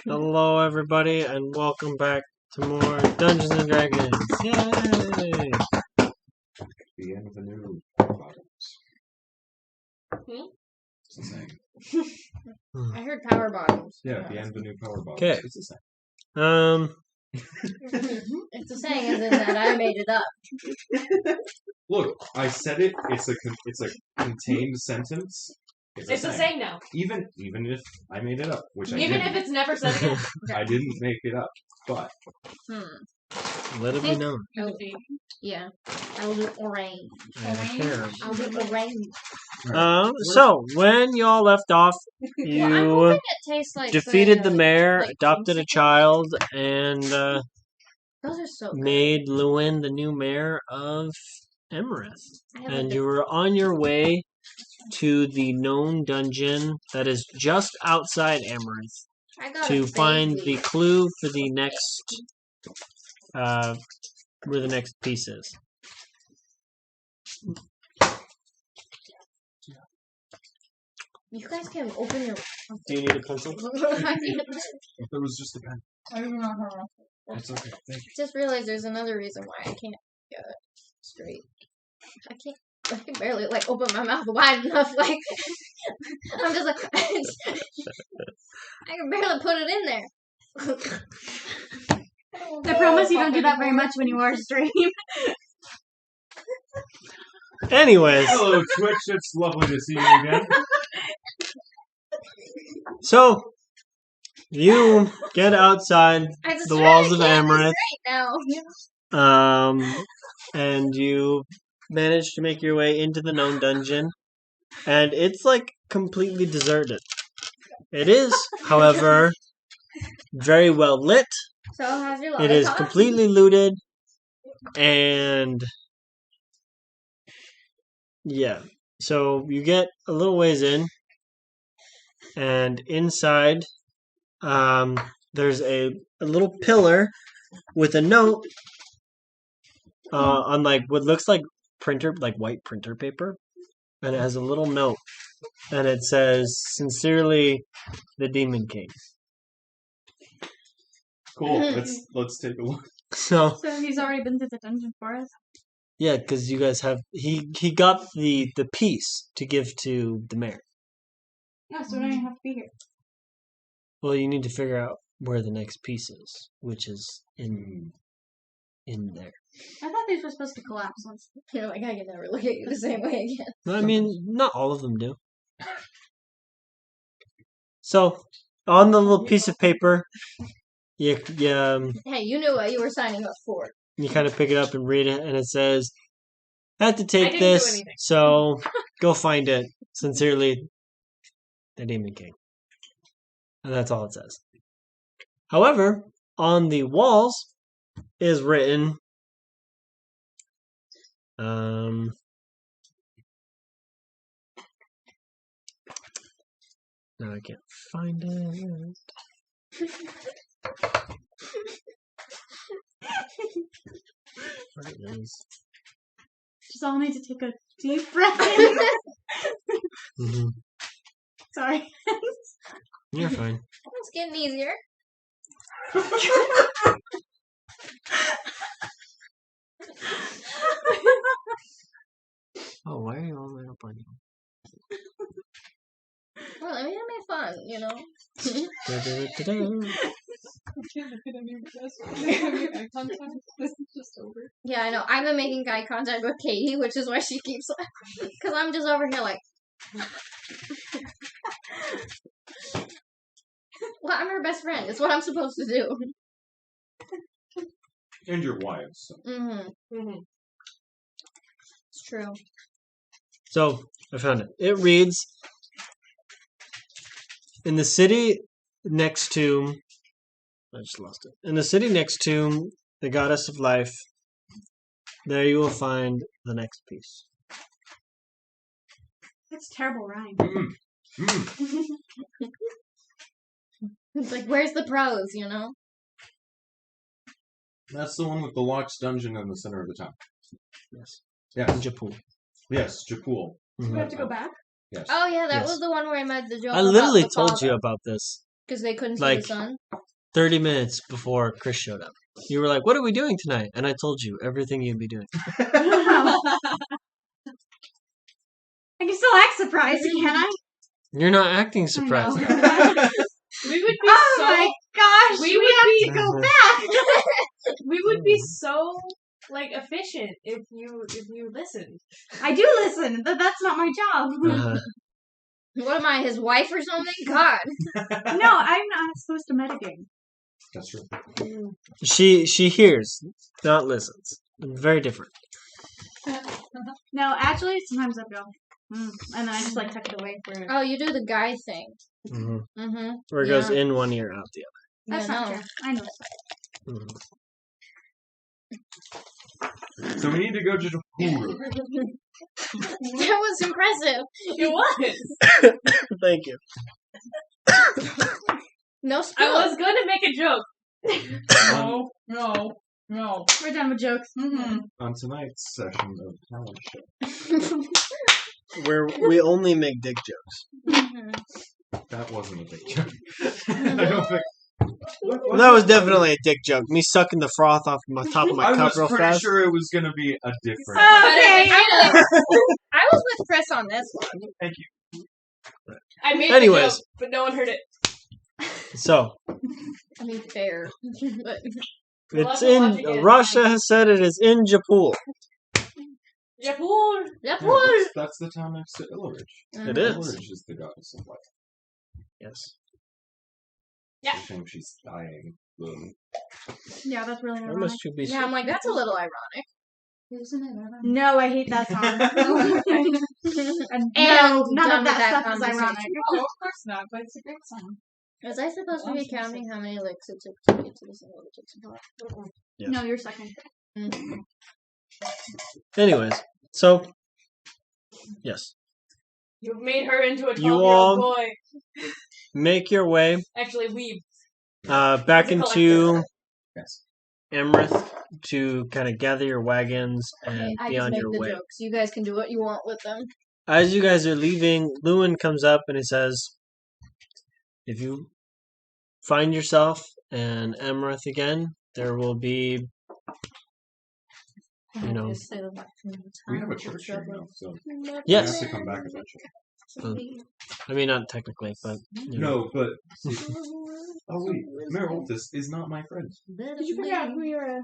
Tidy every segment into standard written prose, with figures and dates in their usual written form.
Hello, everybody, and welcome back to more Dungeons and Dragons. Yay! The end of the new bottoms. It's the same. I heard power bottoms. Yeah, the end of the new power bottoms. 'Kay. It's the same. It's a saying, as in that I made it up. Look, I said it. It's a contained sentence. It's a saying now. Even if I made it up, which I Even didn't. if it's never said again. I didn't make it up, but Let it be known. Oh, yeah. I'll do orange. I don't care. I'll do orange. So, when y'all left off, Well, I'm you hoping it tastes like defeated the mayor, like adopted a creamsicle. child, and Those are so good. made Lewin the new mayor of Emerith. I have And a you were on your way to the known dungeon that is just outside Emerith I got to a find baby. the clue for the next, where the next piece is. You guys can open your. Do you need a pencil? it was just a pen. It's okay. Thank you. Just realized there's another reason why I can't get it straight. I can barely open my mouth wide enough. I'm just like I can barely put it in there. I promise you don't do that very much when you are stream. Anyways, Hello, Twitch. It's lovely to see you again. so you get outside I just the really walls of can't be Emerith, straight now. and you manage to make your way into the known dungeon, and it's completely deserted. It is, however, very well lit. So how's your It is lollipop? completely looted, and yeah. So you get a little ways in, and inside, there's a little pillar with a note on what looks like white printer paper, and it has a little note, and it says, "Sincerely, the Demon King." Cool. Let's take a look. So So he's already been to the dungeon for us. yeah, because you guys have he got the piece to give to the mayor. No, so we don't even have to be here. Well, you need to figure out where the next piece is, which is in there. I thought these were supposed to collapse once. I can never look at you the same way again. I mean, not all of them do. So on the little piece of paper, you Hey, you knew what you were signing up for. kind of pick it up and read it, and it says, "I had to I take didn't do this, anything." so go find it. Sincerely, the Demon King." And that's all it says. However, on the walls is written, now I can't find it. Where it is. Just all need to take a deep breath in. Mm-hmm. Sorry. You're fine. It's getting easier. Oh, why are you all the way up on you? Well, I mean, it made fun, Da-da-da-da-da. Yeah, I know. I've been making eye contact with Katie, which is why she keeps because I'm just over here well, I'm her best friend. It's what I'm supposed to do. And your wives. So. It's true. So, I found it. It reads, in the city next to... I just lost it. In the city next to the goddess of life, there you will find the next piece. That's terrible rhyme. It's where's the pros, That's the one with the locked dungeon in the center of the town. Yes. Yes. Japul. Yes, Japul. We have to go back? Yes. Oh, yeah, that Yes. was the one where I met the joke I about literally the told father. you about this Because they couldn't see Like- the sun. 30 minutes before Chris showed up. You were like, "What are we doing tonight?" And I told you everything you'd be doing. I can still act surprised, can I? You're not acting surprised. I know. We would be Oh so. my gosh! We We would have be- to go back. We would be so like efficient if you listened. I do listen, but that's not my job. Uh-huh. What am I, his wife or something? God. No, I'm not supposed to metagame. That's true. She hears, not listens. Very different. No, actually, sometimes I go, and then I just like tuck it away for. Oh, you do the guy thing. hmm Mm-hmm. Where it goes in one ear, out the That's not true. I know. other. Mhm. So we need to go to the pool. That was impressive. It was. Thank you. No I spill. was gonna make a joke. No. We're done with jokes. On tonight's session of Talent Show. Where we only make dick jokes. That wasn't a big joke. I don't think. Well, that was definitely a dick joke. Me sucking the froth off my top of my I cup was real pretty fast. sure it was going to be a different. Okay. I was with Chris on this one. Thank you. I made Anyways. the joke, but no one heard it. So, I mean, fair. But We'll it's have to watch in. again. Russia has said it is in Jaipur. Jaipur. Jaipur. That's the town next to Illerich. It is. Illerich is the goddess of life. Yes. Yeah. I think she's dying. Boom. Yeah, that's really Why ironic. must you be Yeah, I'm like, that's a little ironic. Isn't it ironic? No, I hate that song. And no, none done of with that that stuff is conversation. ironic. Oh, of course not, but it's a great song. Was I supposed to be counting how many licks it took to get to the single that takes a pot? Yes. No, you're second. Mm-hmm. Anyways, so yes, You've made her into a 12-year-old You all- boy. make your way Actually, we've. back As a into Yes. Emrith to kind of gather your wagons and I be just on make your the way. jokes. You guys can do what you want with them. As you guys are leaving, Lewin comes up and he says, "If you find yourself in Emrith again, there will be, you know, We have a church here now, so we yes. have to come back eventually. I mean, not technically, but you know. No, but oh wait, Mayor Altus is not my friend. Did you figure out who your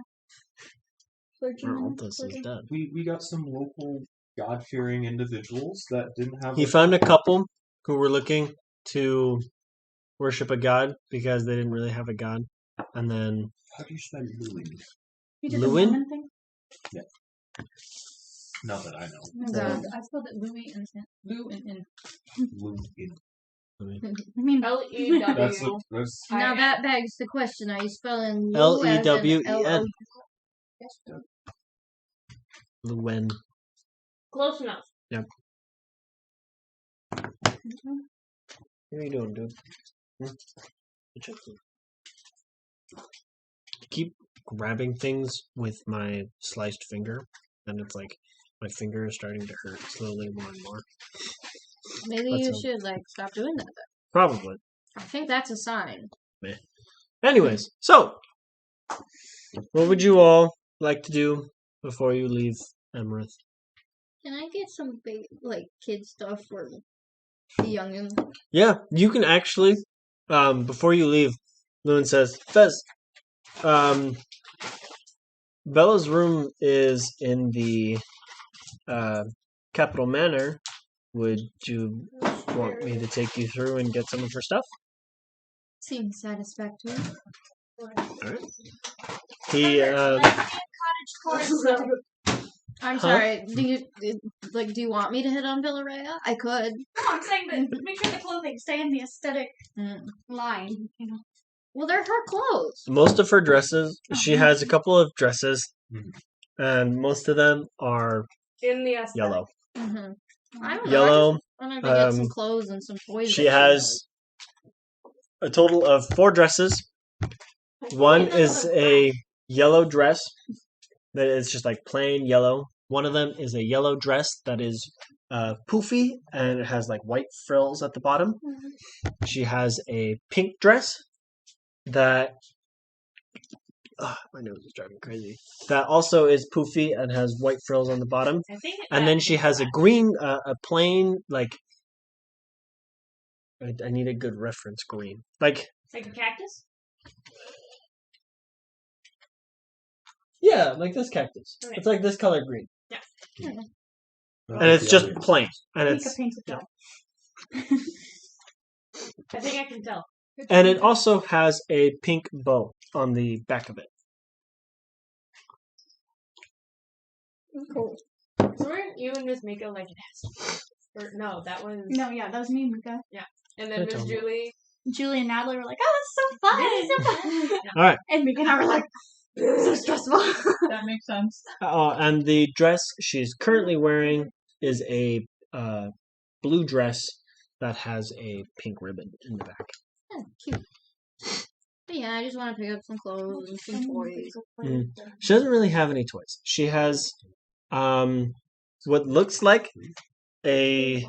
clergyman Altus is dead. We got some local God-fearing individuals that didn't have. He found a couple who were looking to worship a god because they didn't really have a god, and then How do you spell Louis? You did Lewin? the Mormon thing? Not that I know. Oh, God. I spelled it Louis and Lou and Louis. I mean, L-E-W. That's Now that begs the question: are you spelling Lewen. Lewin. Close enough. What are you doing, dude? Good job, dude. Keep grabbing things with my sliced finger, and it's like my finger is starting to hurt slowly more and more. Maybe That's you a- should like stop doing that. Then. Probably. I think that's a sign. Anyways, so what would you all like to do before you leave Emrith? Can I get some big like kid stuff for the youngin? Yeah, you can actually. Before you leave, Lewin says, "Fez, Bella's room is in the Capital Manor. Would you want me to take you through and get some of her stuff?" Seems satisfactory. Alright. He, I'm Huh? sorry. Do you want me to hit on Villarreal? I could. no, I'm saying that make sure the clothing stay in the aesthetic Mm. line. You know. Well, they're her clothes. most of her dresses, she has a couple of dresses, Mhm. and most of them are In the aesthetic. yellow. Mm-hmm. I don't know. Yellow. I wanted to get some um, clothes and some toys. She that has a total of 4 dresses. One is a yellow dress that is just like plain yellow. One of them is a yellow dress that is poofy, and it has like white frills at the bottom. She has a pink dress that my nose is driving crazy. That also is poofy and has white frills on the bottom. I think. And then she has a green, a plain like. I need a good reference green, like Like a cactus. yeah, like this cactus. Okay. It's like this color green, Not and like it's the just others. plain, and Pink it's painted job. I think I can tell. and it also has a pink bow on the back of it. Cool. So weren't you and Miss Miko like or no, that was No, yeah, that was me, Mika. and then I Miss told you. Julie. Julie and Natalie were like, "Oh, that's so fun! It's so fun!" All right. And Mika and I were like, "So stressful." That makes sense. And the dress she's currently wearing is a blue dress that has a pink ribbon in the back. Oh, cute. But yeah, I just want to pick up some clothes and some toys. She doesn't really have any toys. She has what looks like a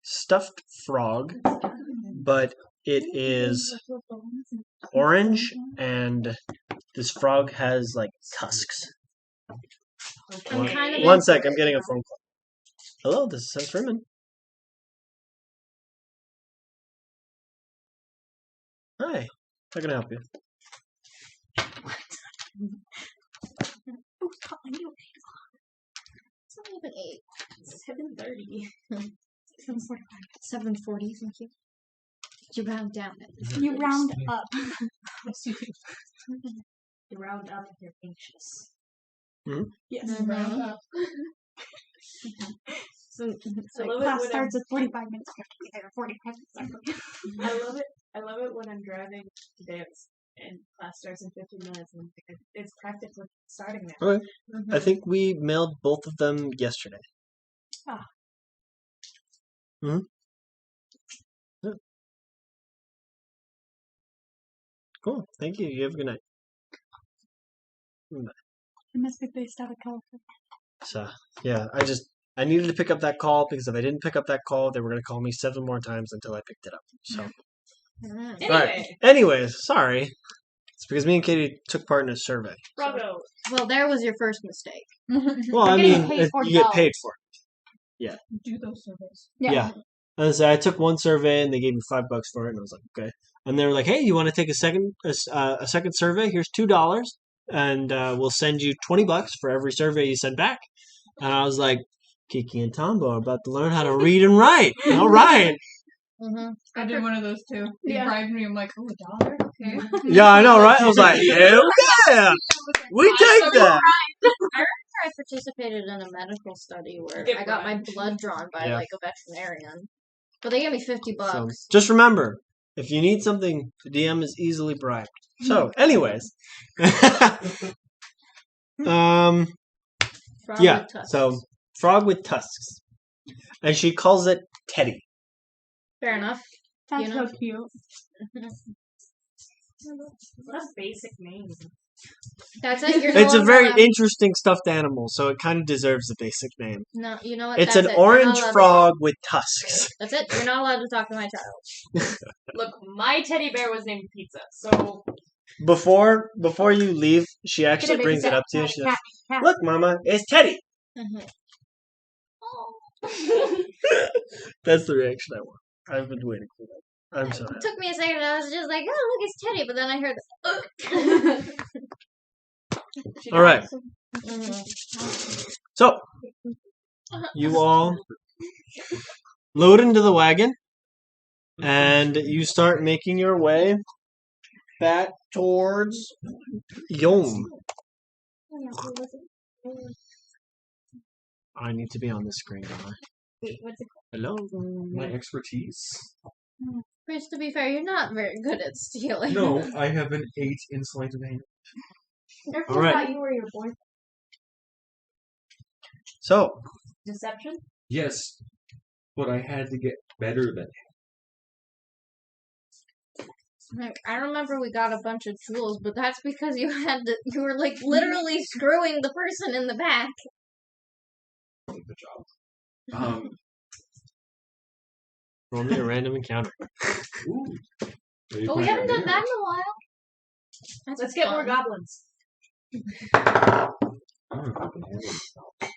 stuffed frog, but it is orange, and this frog has like tusks. I'm kind of One sec, I'm getting a phone call. Hello, this is Sense Rimmon. Hi, how can I help you? Who's calling you? It's not even 8. 7:30. 7:40, thank you. You round down it. You round up. You round up if you're anxious. Yes. Mhm. Round up. So I love Class it when starts at 45 minutes. You have to be there 45 minutes. I love it. I love it when I'm driving to dance and class starts in 15 minutes and it's practically starting now. Okay. I think we mailed both of them yesterday. Ah. Hmm. Yeah. Cool. Thank you. You have a good night. It must be based out of California. So yeah, I needed to pick up that call because if I didn't pick up that call, they were gonna call me 7 more times until I picked it up. So Mhm. Anyway, Alright. Anyways, sorry. It's because me and Katie took part in a survey. bravo. Well, there was your first mistake. Well, I getting mean, paid you get $40. paid for Do those surveys. it. Yeah. And so I took one survey and they gave me $5 for it, and I was like, okay. And they were like, hey, you want to take a second survey? Here's $2, and we'll send you $20 for every survey you send back. And I was like, Kiki and Tombo are about to learn how to read and write. All right. Mm-hmm. I did one of those too. They Yeah. bribed me. I'm like, oh, $1? Okay. Yeah, I know, right? I was like, hell yeah, we take that. I participated in a medical study where It I got my rhymed. blood drawn by Yeah. like a veterinarian, but they gave me $50. So just remember, if you need something, the DM is easily bribed. So, anyways, Frog yeah. with tusks. So frog with tusks, and she calls it Teddy. Fair enough. That's You know? so cute. What a basic name. That's it. You're no It's a longer very allowed- interesting stuffed animal, so it kind of deserves a basic name. No, you know what? It's That's an it. You're not orange allowed to- frog with tusks. That's it. You're not allowed to talk to my child. Look, my teddy bear was named Pizza, so Before you leave, she actually Get a brings it cat, up to you. cat, She cat, says, cat. "Look, Mama, it's Teddy." Mhm. That's the reaction I want. I've been waiting for that. I'm so It happy. took me a second. I was just like, "Oh, look, it's Teddy," but then I heard the. she All right. Mhm. So you all load into the wagon, and you start making your way back towards Yoln. I need to be on the screen, don't I? Wait, what's it Hello. My expertise? Chris, to be fair, you're not very good at stealing. No, I have an 8 in sleight of hand. All right. thought you were your boyfriend. So Deception? Yes, but I had to get better than Like, I remember we got a bunch of tools, but that's because you were like literally screwing the person in the back. the job. Roll me a random encounter. Ooh. Oh, we haven't done that in a while. Let's get more goblins. I don't know if I can handle it.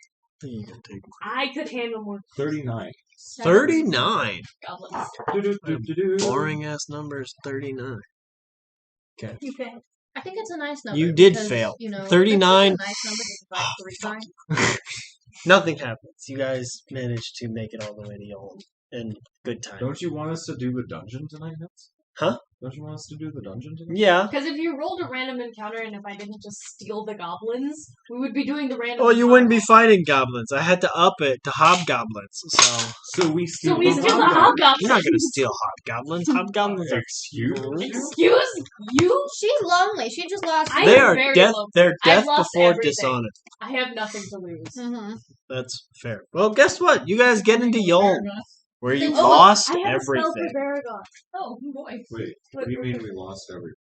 You can take I could handle more 39. 39. goblins. Boring ass numbers. 39. You failed. I think it's a nice number. You did because, fail. You know, 39. It's a nice number to divide 3 by. Nothing happens. You guys managed to make it all the way to Yoln in good time. Don't you want us to do the dungeon tonight, Nets? Huh? Don't you want us to do the dungeon tonight? Yeah. Because if you rolled a random encounter and if I didn't just steal the goblins, we would be doing the random Well, you wouldn't be encounter. fighting goblins. I had to up it to hobgoblins. So we steal So we the steal the hobgoblin. hobgoblins. You're not going to steal hobgoblins. Hobgoblins are Excuse me? Excuse you? She's lonely. She just lost. I They am are very death. lonely. They're I've death lost before everything. dishonor. I have nothing to lose. Mm-hmm. That's fair. Well, guess what? You guys get into Yoln, where you Oh, lost I have a spell everything. for Baragon. Oh boy. Wait, what do you mean we lost everything?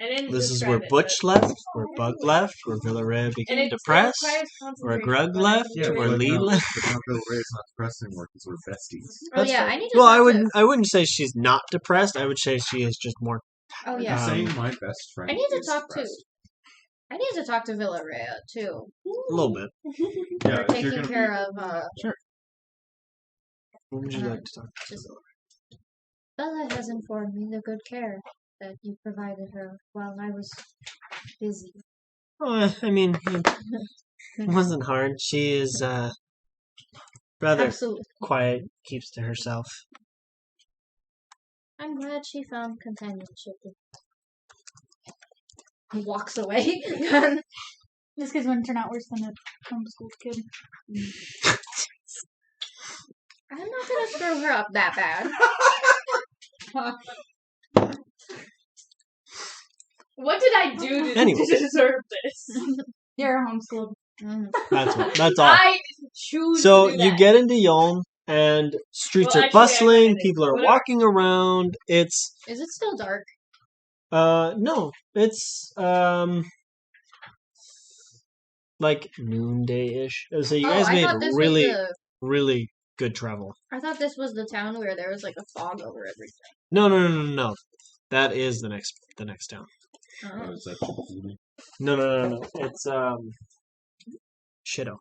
I didn't This is describe where it, Butch but- left, where Bug left, where Villarreal And became it depressed, requires where concentration, Grug but I left, can do where it. Lee now, left. but now Bill Ray's not depressed anymore because we're besties. Oh That's yeah, fair. I need to. Well, talk I wouldn't say she's not depressed. I would say she is just more. Oh You're yeah, saying my best friend I need to is talk to. depressed. I need to talk to Villarreal too. A little bit. Yeah, For if you're taking gonna care be, of. What would you like to talk Just Bella has informed me the good care that you provided her while I was busy. Oh, I mean, it wasn't hard. She is rather Absolutely. quiet, keeps to herself. I'm glad she found companionship. He walks away. This kid's going to turn out worse than a homeschooled kid. I'm not gonna screw her up that bad. What did I do to, Anyway. to deserve this? You're homeschooled. Mhm. That's all. I didn't choose So to do you that. get into Yoln, and streets Well, are actually, I bustling. kinda did. People are Whatever. walking around. It's Is it still dark? no, it's like noonday-ish. So you guys I made thought this really, was the. really good travel. I thought this was the town where there was like a fog over everything. No. That is the next town. oh, Oh. is that Djibouti? No. It's Shido.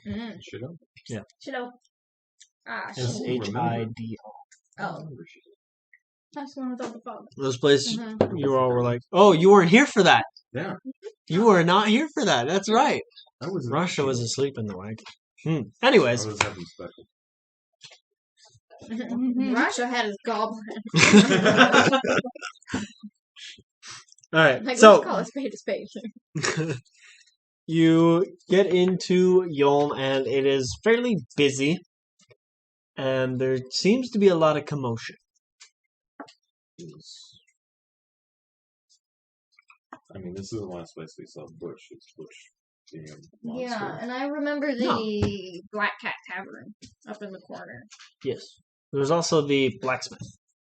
Mm. Should I? Chido. Ah, It's shit. HIDO. Oh. That's the one without the fog. Those places Mhm. you all were like, oh, you weren't here for that. Yeah, You were not here for that. That's right. I was. Russia was asleep in the wagon. I Anyways, was having special. Rasha had his goblin. all right. Like, So let's call a spade a spade. you get into Yoln, and it is fairly busy, and there seems to be a lot of commotion. I mean, this is the last place we saw Butch. It's Butch being a monster. Yeah, and I remember the Black Cat Tavern up in the corner. Yes. There's also the blacksmith.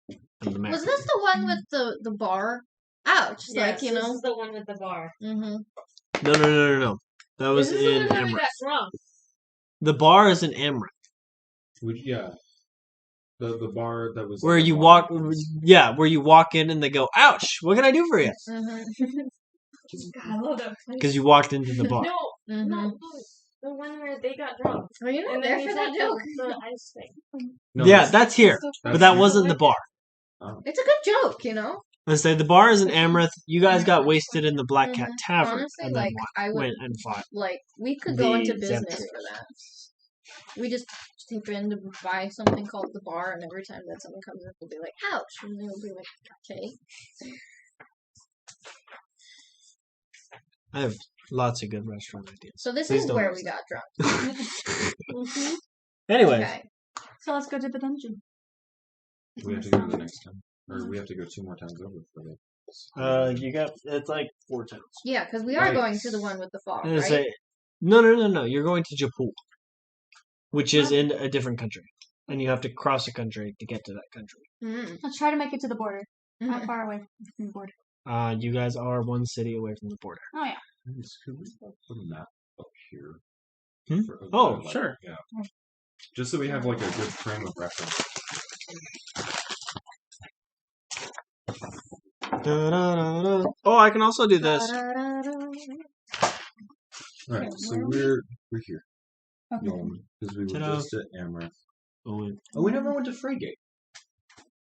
And the Was map. this the one with the bar? Ouch! Yes, like you this know. is the one with the bar. Mm-hmm. No. That was This is the in one where we Amrith. got drunk. The bar is in Amrith. Yeah. The bar that was Where like a you bar. walk, yeah, where you walk in and they go, "Ouch! What can I do for you?" Mm-hmm. God, I love that place. Because you walked into the bar. No, Mm-hmm. no, the one where they got drunk. Are you not And there then for he's that at joke? the ice thing. No, Yeah, that's here, that's but that here. wasn't the bar. It's a good joke, you know. Let's say the bar is in Amrith. You guys got wasted in the Black Cat Tavern, Honestly, and then like I would went and fought. like we could go the into business Zemtri. for that. We just take in to buy something called the bar, and every time that someone comes in, we'll be like, "Ouch!" and they'll be like, "Okay." I have lots of good restaurant ideas. So this Please is don't where listen. we got drunk. Mm-hmm. Anyway, Okay. So let's go to the dungeon. We have to go to the next time. Or we have to go 2 more times over for the. you got it's like 4 towns. Yeah, because we are Right. going to the one with the fog, I'm gonna right? say, no. You're going to Jaipur, which is in a different country, and you have to cross a country to get to that country. Mm. Let's try to make it to the border. Not Mhm. far away from the border. You guys are 1 city away from the border. Oh yeah. Could we put a map up here? Hmm? For- Oh, like, sure. Yeah. Just so we have like a good frame of reference. Da-da-da-da. Oh, I can also do this. Alright, so we're here. Okay. Yoln, because we were Ta-da. just at Amaranth. Oh, wait. Oh, we never went to Frigate.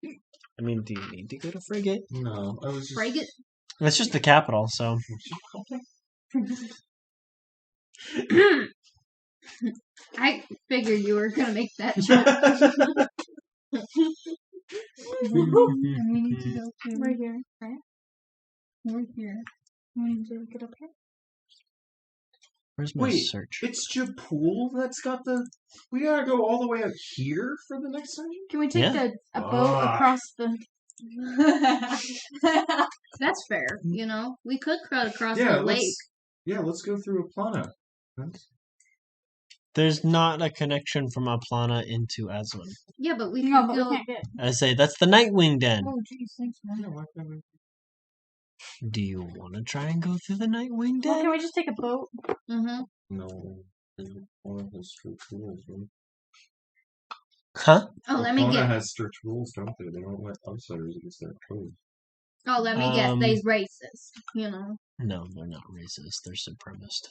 I mean, do you need to go to Frigate? No, I was just. Frigate? It's just the capital, so. I figured you were gonna make that joke. And we need to go to Right here. right? We're here. We need to get up here. Where's my Wait, search? it's Japool that's got the. We gotta go all the way out here for the next dungeon? Can we take Yeah. a boat Ah. across the? That's fair, you know? We could cut across Yeah, the lake. let's go through Aplana. There's not a connection from Aplana into Aslan. Yeah, but we No, could but go. we can't get. I say that's the Nightwing Den. Oh, jeez, thanks, man. Do you want to try and go through the Nightwing Well, Den? can we just take a boat? Mm-hmm. No. Aplana has strict rules, right? Huh? Oh, let me Aplana guess. has strict rules, don't they? They don't let outsiders against their code. Oh, let me guess. Um, They's racist, you know? No, they're not racist. They're supremacist.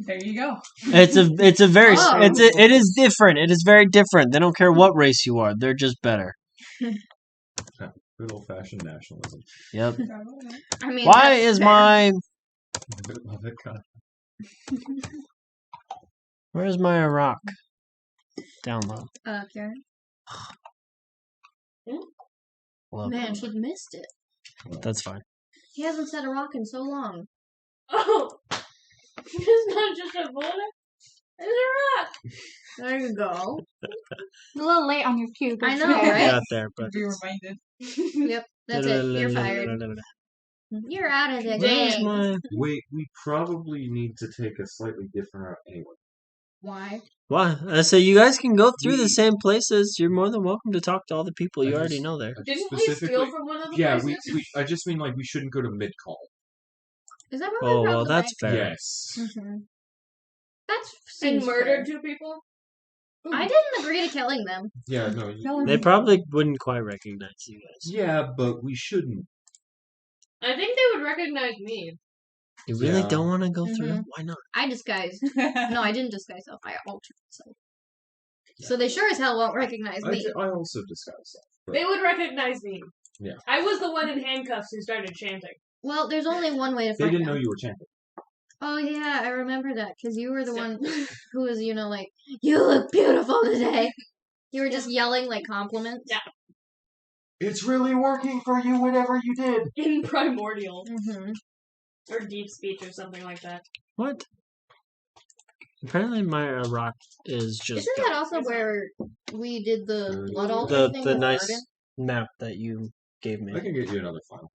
There you go. It's a very Oh. it is different. It is very different. They don't care what race you are. They're just better. Good old fashioned nationalism. Yep. I mean, Why that's is fair. my Love it, God. where's my Iraq download? Okay. Love Man, it. she missed it. That's fine. He hasn't said a rock in so long. Oh, it's not just a bullet. It's a rock. There you go. A little late on your cue. but I it's know, okay. right? Got there, but Be reminded. Yep, that's it. You're fired. You're out of the Where's game. my Wait, we probably need to take a slightly different route anyway. Why? why? I say you guys can go through the We- same places. You're more than welcome to talk to all the people you I already just- know there. I Didn't we specifically- steal from one of the Yeah, places? I just mean like we shouldn't go to mid call. Is that where Oh we well, robbed the that's fair. Yes. bank? Mm-hmm. That's And seems murdered fair. 2 people? I didn't agree to killing them. Yeah, no. They probably wouldn't quite recognize you guys. Yeah, but we shouldn't. I think they would recognize me. You really Yeah. don't want to go through? Mhm. Why not? I disguised. No, I didn't disguise myself. I altered myself. So they sure as hell won't recognize me. I also disguise that. They would recognize me. Yeah. I was the one in handcuffs who started chanting. Well, there's only one way to They find didn't out. know you were chanting. Oh yeah, I remember that because you were the one who was, you know, like, you look beautiful today. You were just yelling like compliments. Yeah. It's really working for you, whatever you did. In Primordial. Mm-hmm. Or Deep Speech or something like that. What? Apparently, my Iraq is just Isn't that also where we did the blood altar the thing? the with nice Arden? map that you gave me. I can get you another file.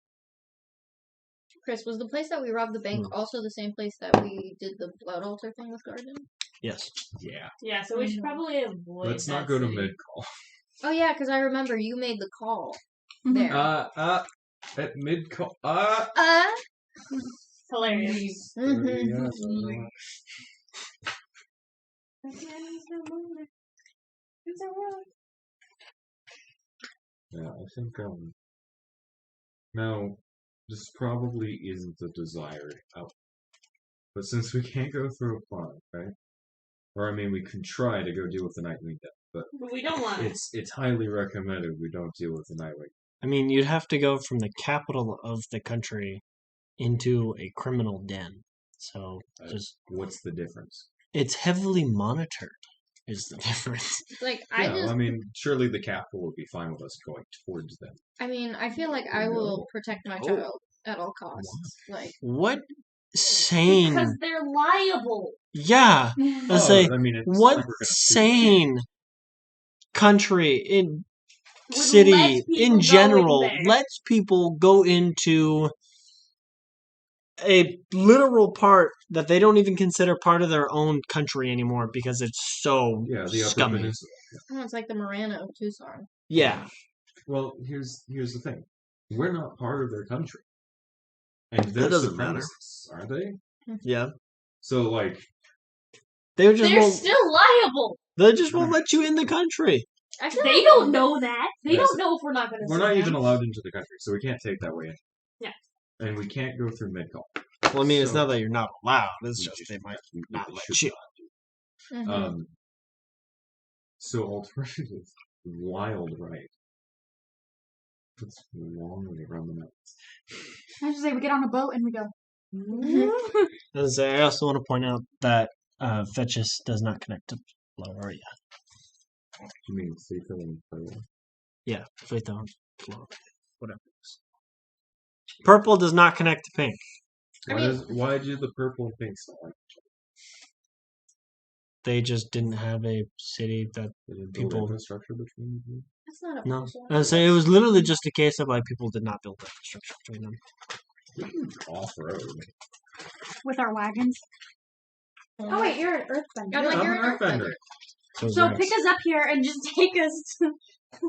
Chris, was the place that we robbed the bank also the same place that we did the blood altar thing with Garden? Yes. Yeah. Yeah, so we should probably avoid Let's that not go to city. mid call. Oh yeah, because I remember you made the call Mhm. there. At mid call. Hilarious. Mm-hmm. Yeah, I think now this probably isn't the desired outcome. But since we can't go through a plan, right? Or I mean we can try to go deal with the Nightwing Death, but But we don't want it. it's highly recommended we don't deal with the Nightwing. I mean, you'd have to go from the capital of the country into a criminal den. So just What's the difference? it's heavily monitored. Is the difference? Like Yeah, I mean, surely the capital would be fine with us going towards them. I mean, I feel like I will protect my Oh. child at all costs. Like, What sane? Because they're liable. Yeah. Let's say I mean, it's not what like we're gonna sane country in Would city let people in go general in there. lets people go into a literal part that they don't even consider part of their own country anymore because it's so Yeah, the Upper scummy. Peninsula. oh, it's like the Marana of Tucson. Yeah. Well, here's the thing: we're not part of their country, and they're doesn't matter. supremacists, aren't they? Yeah. So, like, They just They're won't. still liable. They just won't let you in the country. I feel They like don't know that. They Yes. don't know if we're not going to. we're not even allowed into the country, so we can't take that way in. Yeah. And we can't go through Midcall. Well, I mean, it's So- not that you're not allowed. It's We just just- they might we not let should you. not. Mhm. So alternative wild ride. It's a long way around the mountains. I just say we get on a boat and we go. As I also want to point out that Fetchus does not connect to Floria. You mean safer than purple? Yeah, Faith on Floria. Whatever it is. Purple does not connect to pink. Why do the purple and pink still like They just didn't have a city that build people. infrastructure between them? That's not No. official. I say it was literally just a case of like people did not build infrastructure between them. Off road. With our wagons. Oh wait, you're an earthbender. I'm like, I'm you're an an earthbender. So pick us up here and just take us to...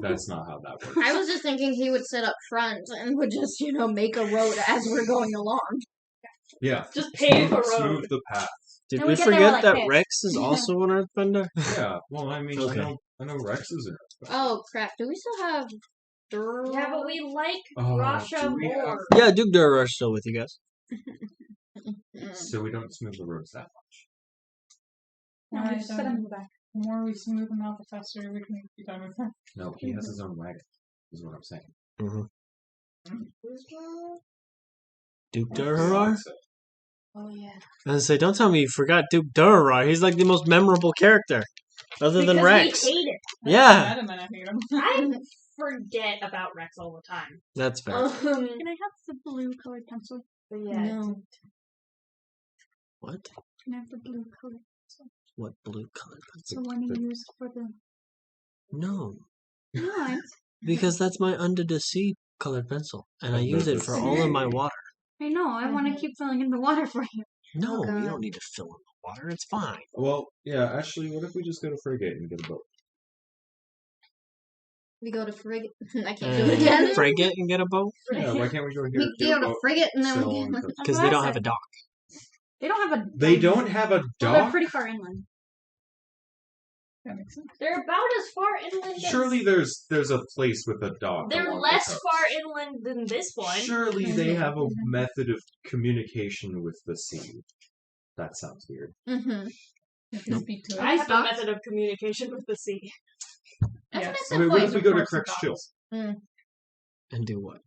That's not how that works. I was just thinking he would sit up front and would just, make a road as we're going along. Yeah. Just pave a road. Smooth the path. Did And we we get there, forget we're like that this. Rex is also an earthbender? Yeah. Well, I mean, Okay. I know Rex is an earthbender. Oh crap! Do we still have? Yeah, but we like Oh, Rasha do we have- more. Yeah, Duke Durar's still with you guys. So we don't smooth the roads that much. No, we just set them in the back. The more we smooth them out, the faster we can be done with them. No, he has his own wagon, is what I'm saying. Mm-hmm. Duke Durar? Oh yeah. I was say, don't tell me you forgot Duke Durar. He's like the most memorable character, other than Because Rex. we hate it. Yeah, Adam and I hate him. I forget about Rex all the time. that's fair. Can I have the blue colored pencil? But yeah. No. What? Can I have the blue colored? What blue color? The one you used for the... No, What? because that's my under the sea colored pencil, and I use it for all of my water. I know, I want to keep filling in the water for you. No, Oh, you God. don't need to fill in the water. It's fine. Well, yeah, actually, what if we just go to Frigate and get a boat? We go to frigate. I can't do it again. Frigate and get a boat Yeah, why can't we go here? We get a go to boat, frigate and then sail we on can. the- because they don't have a dock. They don't have a... They don't have a Well, they're dock? pretty far inland. That makes sense. They're about as far inland as... Surely there's a place with a dock. They're along the less coast. far inland than this one. Surely they have a method of communication with the sea. That sounds weird. Mm-hmm. You can speak to it. I have a Dogs? method of communication with the sea. That's Yeah. what I I said. mean, what if we go to Of course, Crex Chill? And do what?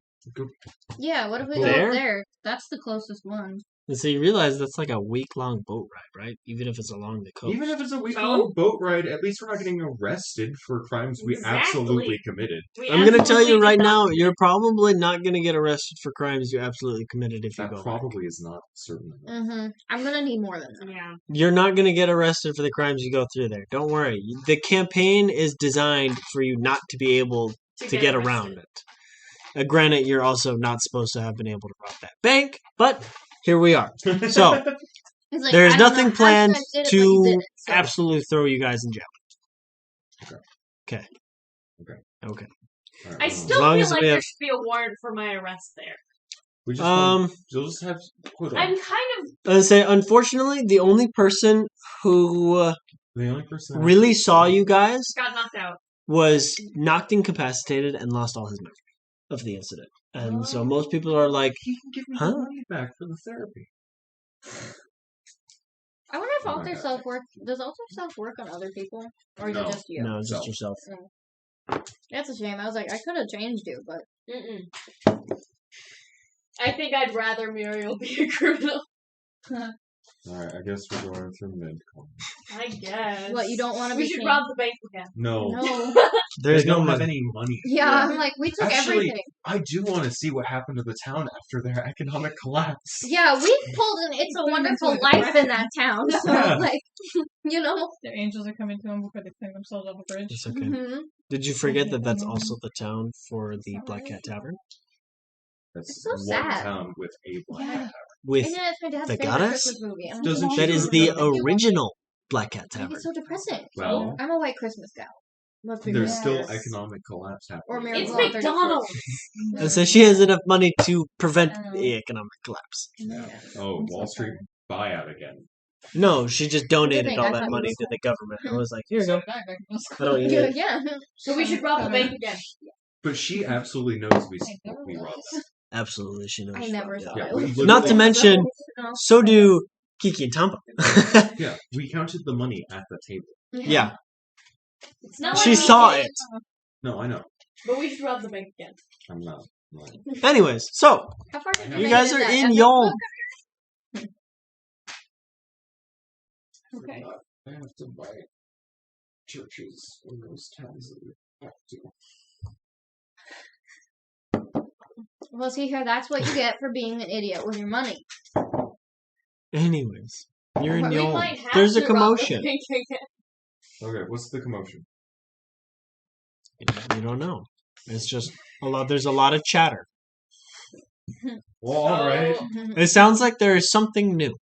Yeah, what if we go There? up there? That's the closest one. And so you realize that's like a week-long boat ride, right? Even if it's along the coast. Even if it's a week-long boat ride, at least we're not getting arrested for crimes we Exactly. absolutely committed. We I'm gonna tell you absolutely right did not- now, you're probably not gonna get arrested for crimes you absolutely committed if you That go. probably is not certain. Mm-hmm. I'm gonna need more than that. Yeah. You're not gonna get arrested for the crimes you go through there. Don't worry. The campaign is designed for you not to be able to get around it. Granted, you're also not supposed to have been able to rob that bank, but here we are. So It's like, there's I don't nothing know how you planned guys did it, but you to did it, so. absolutely throw you guys in jail. Okay. Alright, I well, still long feel as like we there have- should be a warrant for my arrest there. we just you'll just have hold on. I'm kind of... I say, unfortunately, the only person who The only person really saw you guys got knocked out. was knocked incapacitated and lost all his memory of the incident. And so most people are like, he can give me Huh? the money back for the therapy. I wonder if Oh my alter God. self work does alter self work on other people, or is No. it just you? no, it's just So- yourself. That's a shame. I was like, I could have changed you, but Mm-mm. I think I'd rather Muriel be a criminal. Alright, I guess we're going through Midcom. I guess. what you don't want to We be? should king? rob the bank again. No, No. There's they no don't have money. any money. Yeah, I'm like, we took Actually- everything. I do want to see what happened to the town after their economic collapse. Yeah, we pulled an It's a Put 'em Wonderful into a Life in that town. So, Yeah. like, The angels are coming to him before they fling themselves off a bridge. It's okay. mhm. Did you forget that that's also the town for the Black Cat Tavern? That's It's so one sad. town with a black Yeah. cat. With And yeah, it's my dad's the favorite goddess? Christmas movie. I'm Doesn't like, she that do is the the goddess? original Black Cat Make it Tavern. so depressing. Well, I'm a white Christmas gal. Let's be there's real. still Yes. economic collapse happening. Or It's Miracle on 34th. McDonald's. And so she has enough money to prevent the economic collapse. Oh, Wall Street buyout again. No, she just donated think? all I that thought money you to the government. I was like, here you So go. did I back in middle school. I don't eat Yeah, it. yeah. So we should rob the bank again. But she absolutely knows we robbed. Absolutely, she knows. I she never robbed it. thought Yeah, I we would. Not to literally- mention, so do Kiki and Tampa. Yeah, we counted the money at the table. Yeah, It's not she like we saw did, it. No, I know. But we should rob the bank again. I'm not. lying. Anyways, so How far did you make guys it are that in episode? Yoln. Okay. I have to buy churches in those towns that we have to. Well, see here, that's what you get for being an idiot with your money. Anyways, you're in We Yoln. might have There's a to rob the commotion. bank again. Okay, what's the commotion? You don't know. It's just a lot. There's a lot of chatter. Well, all right. It sounds like there is something new.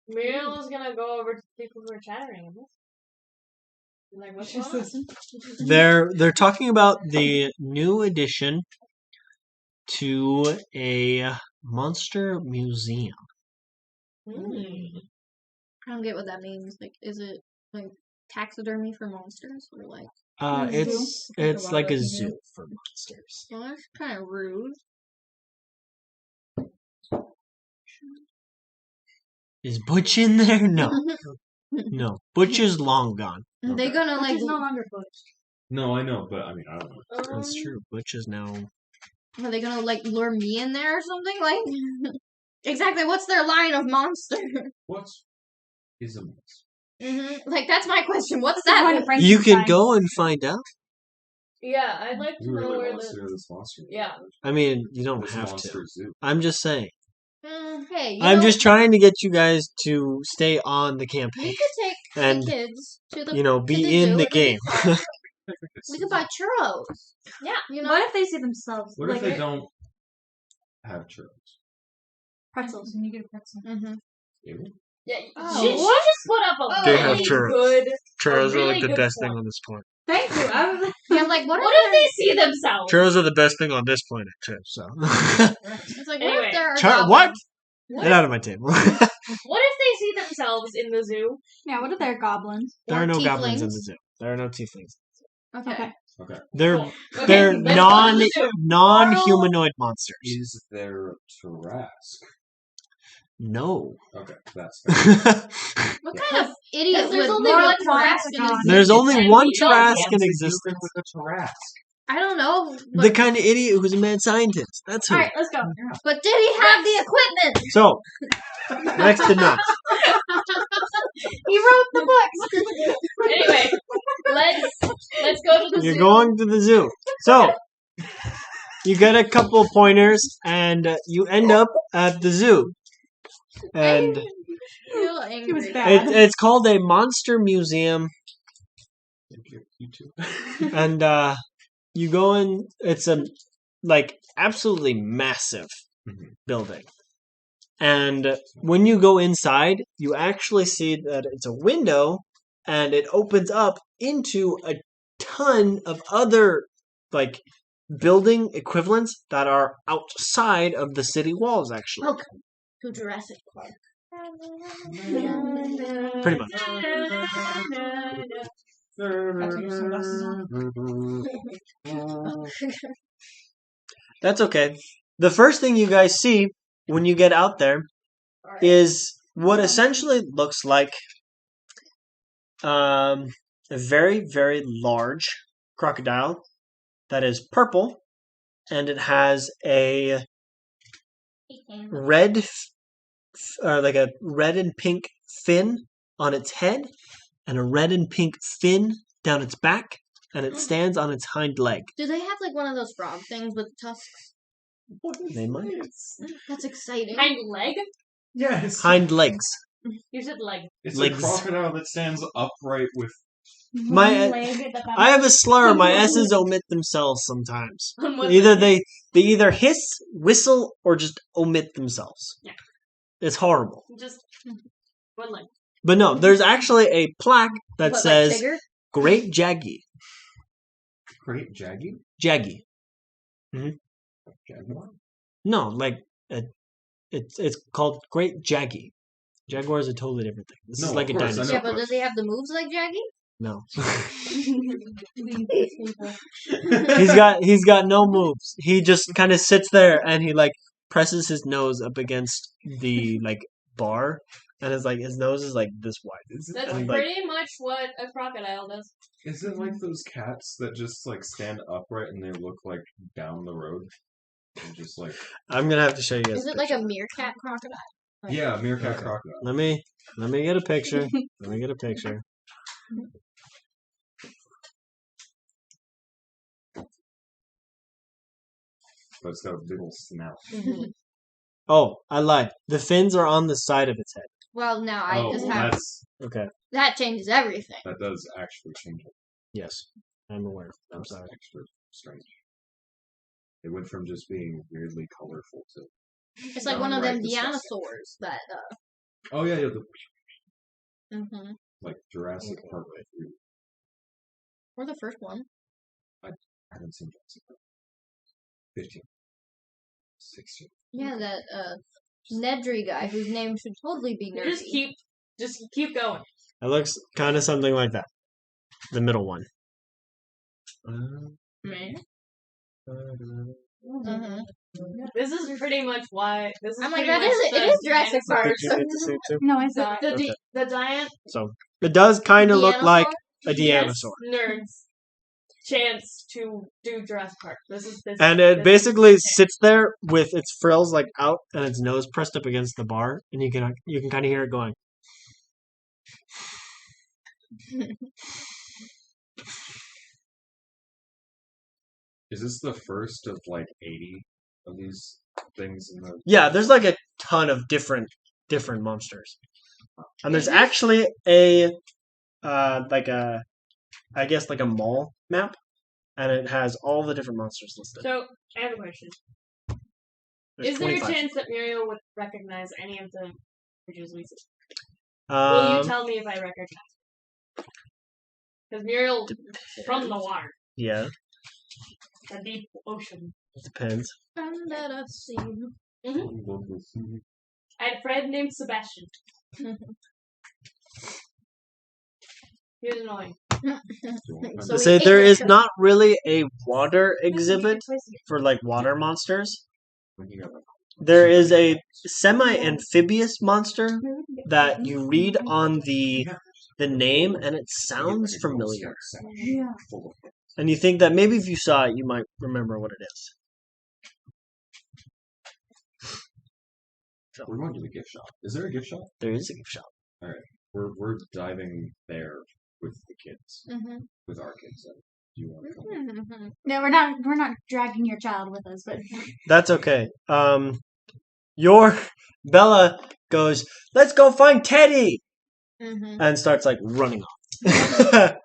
Muriel is gonna go over to the people who are chattering. Like, what's Just going on? listen. They're talking about the new addition to a monster museum. Hmm. I don't get what that means. Like, is it like taxidermy for monsters, or like? Uh, A zoo? it's Like a it's lot like a of zoo zoo. for monsters. Well, that's kind of rude. Is Butch in there? No, no. Butch is long gone. Are they Okay. gonna Which like? is no longer Butch. No, I know, but I mean, I don't know. That's true. Butch is now. Are they gonna like lure me in there or something? Like, exactly. What's their line of monster? What is a monster? Like, that's my question. What's What's the point that? of You can Frankenstein? go and find out. Yeah, I'd like to You know really where want to the. see where this monster? Yeah. I mean, you don't This have monster to. zoo. I'm just saying. Hey, you I'm know, just trying to get you guys to stay on the we campaign could take and the kids to the you know to be the in zoo the and it'd be game. fun. We could buy churros. Yeah. You know. What if they see themselves What like if they don't have churros? pretzels? And you get a pretzel. Ew. Yeah. Oh. She just put up a They have really churros. good. Churros really good point. on this planet. Thank you. I was Yeah, like what, What if they see themselves? Churros are the best thing on this planet too. So, It's like what Anyway. if there are what? goblins? Get out of my table. What if they see themselves in the zoo? yeah. What if they're goblins? There Or are no goblins in tieflings? the zoo. There are no tieflings. Okay. Okay. They're Cool. Okay, they're let's go to the zoo. non-humanoid monsters. Is there a Tarrasque? No. Okay, that's fair. What kind of idiot there's would only more one Tarrasque in a Tarrasque. zoo? There's only And one we don't Tarrasque What's in the existence. difference with a Tarrasque? I don't know. The But, kind of idiot who's a mad scientist. That's who. All right, let's go. but did he have the equipment? So, next to none. He wrote the books. Anyway, let's go to the You're zoo. going to the zoo. So, you get a couple of pointers, and you end up at the zoo. And Feel angry. He was bad. it's called a monster museum. You too. And you go in. It's a like absolutely massive Mhm. building. And when you go inside, you actually see that it's a window, and it opens up into a ton of other like building equivalents that are outside of the city walls. Actually, Welcome to Jurassic Park. pretty much. Have to get sunglasses on. That's okay. The first thing you guys see when you get out there is what essentially looks like a very, very large crocodile that is purple, and it has a red, like a red and pink fin on its head, and a red and pink fin down its back, and it stands on its hind leg. Do they have like one of those frog things with tusks? They might. That's exciting. Hind leg? Yes. Hind legs. You said leg. It's legs. a crocodile that stands upright with. My- One leg at the I have a slur. My S's omit themselves sometimes. On one Either leg. they either hiss, whistle, or just omit themselves. Yeah. It's horrible. Just one leg. But no, there's actually a plaque that What, says like Tigger? Great Jaggy. Great Jaggy? Jaggy. Jaguar? No, like it's called Great Jaggy. Jaguar is a totally different thing. This No, is like a of course, I dinosaur. Yeah, but does he have the moves like Jaggy? No. People. he's got no moves. He just kind of sits there and he like presses his nose up against the like bar, and his nose is like this wide. That's And, like, pretty much what a crocodile does. Is it like those cats that just like stand upright and they look like down the road? And just like I'm gonna have to show you guys. Is it like a meerkat crocodile? yeah, meerkat Okay. crocodile. Let me get a picture. Let me get a picture. But it's got a little snout. Oh, I lied. The fins are on the side of its head. Well, now I just well, have Okay. that changes everything. that does actually change it. Yes, I'm aware. I'm That's sorry. extra strange. It went from just being weirdly colorful to It's like one of them downright disgusting. dinosaurs that. Oh yeah, the Mhm. like Jurassic Okay. Park 3. Or the first one. I haven't seen Jurassic Park. 15. 16. Yeah, that Nedry guy whose name should totally be Nerdy. Just keep going. It looks kind of something like that. The middle one. Mhm. This is pretty much why. This is I'm like, pretty that much is it the is Jurassic Park. Did you get to see it too? No, I saw The, it. the, the giant So it does kind of look like a yes, dinosaur. nerds chance to do Jurassic Park. This is this. And this it basically sits there with its frills like out and its nose pressed up against the bar, and you can kind of hear it going. Is this the first of like 80 of these things in the Yeah, there's like a ton of different monsters, and there's Is this- actually a I guess like a mall map, and it has all the different monsters listed. So I have a question. There's Is there a 25. chance that Muriel would recognize any of the creatures we see? Will you tell me if I recognize? Because Muriel from the water, Yeah, the deep ocean. it depends. Under the sea. I had a friend named Sebastian. He was annoying. So To we say ate there it. is not really a water exhibit for like water monsters. when you got like There is a semi-amphibious monster that you read on the name, and it sounds familiar. Yeah. And you think that maybe if you saw it, you might remember what it is. We're going to the gift shop. Is there a gift shop? There is a gift shop. We're diving there with the kids, Mhm. with our kids. Do you want to come? Mhm. No, we're not dragging your child with us, but That's okay. Your Bella goes, "Let's go find Teddy," Mhm. and starts like running off. Mhm.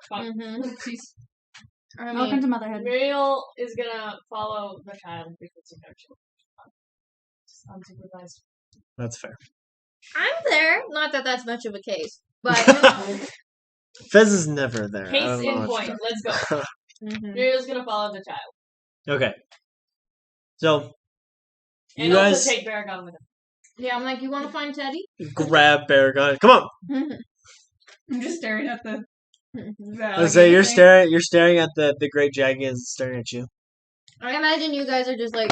I welcome mean, to motherhood. Muriel is gonna follow the child because you know she'll just unsupervised. That's fair. I'm there. Not that that's much of a case, but Fez is never there. I Case don't know in what's point. Let's go. Mhm. Muriel's gonna follow the child. Okay. So And you also guys take Baragon with him. Yeah, I'm like, you want to find Teddy? grab Baragon. Come on. I'm just staring at the. Let's say you're staring at the great Jaggy is staring at you. I imagine you guys are just like,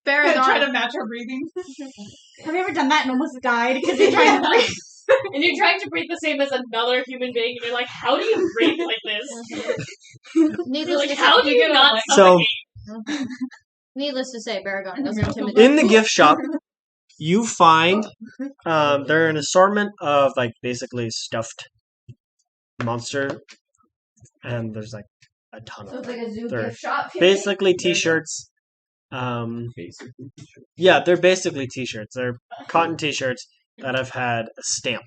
Try Baragon. to match her breathing. Have you ever done that and almost died because you're trying to breathe? And you're trying to breathe the same as another human being, and you're like, how do you breathe like this? Needless Like, to how do say, you not So suffocate? needless to say, Baragon doesn't intimidate. in the gift shop, you find there are an assortment of like basically stuffed monster, and there's like a ton So of it's them. like a zoo They're gift shop. basically t-shirts. Basically. Yeah, they're basically t-shirts. They're cotton t-shirts that have had a stamp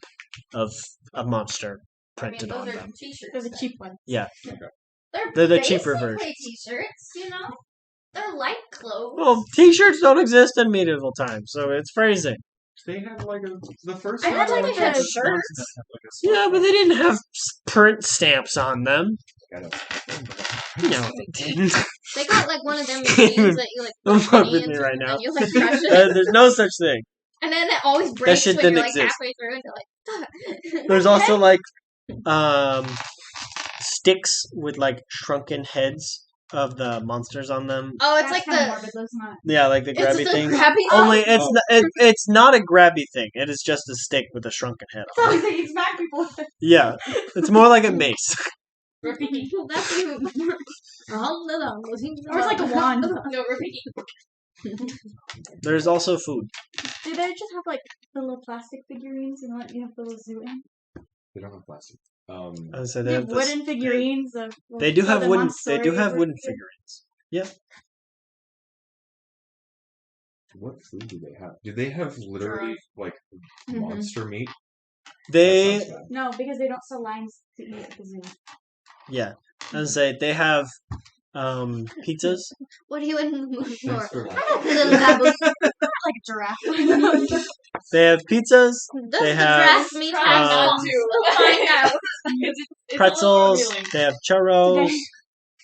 of a monster printed on those are them. t-shirts. They're the cheap ones. They're the cheaper basically version. t-shirts, you know? They're like clothes. Well, t-shirts don't exist in medieval times, so it's phrasing. They had like the first I one. had, like, only a had shirt. ones that had, like, a Yeah, but they didn't have print stamps on them. I know. No, they didn't. They got like one of them machines that you like Don't put fuck money with me into right and now. then you like crush it. There's no such thing. And then it always breaks shit when you're didn't like exist. halfway through and you're like, fuck. There's also like sticks with like shrunken heads of the monsters on them. Oh, it's That's like kinda the morbid, though, isn't it? Yeah, like the it's grabby the thing. grabby Only thing. it's not a grabby thing. It is just a stick with a shrunken head on it. Sounds like you smack people with it. Yeah, it's more like a mace. Rafiki. That's you. Or it's like a wand. No, Rafiki. There's also food. Do they just have like the little plastic figurines and let you have the little zoo in? They don't have plastic. So They have wooden figurines of. They do have the wooden. Montessori They do have wooden wooden figurines. Yeah. What food do they have? Do they have literally like monster meat? They That sounds bad. No, because they don't sell lines to eat at the zoo. yeah. As I say, they have pizzas. What are you in the mood for? Thanks for I got little dabbles. Like a giraffe. They have pizzas. Does They the have, draft me Try time not songs? to. We'll find out. It's Pretzels. a little revealing. They have churros.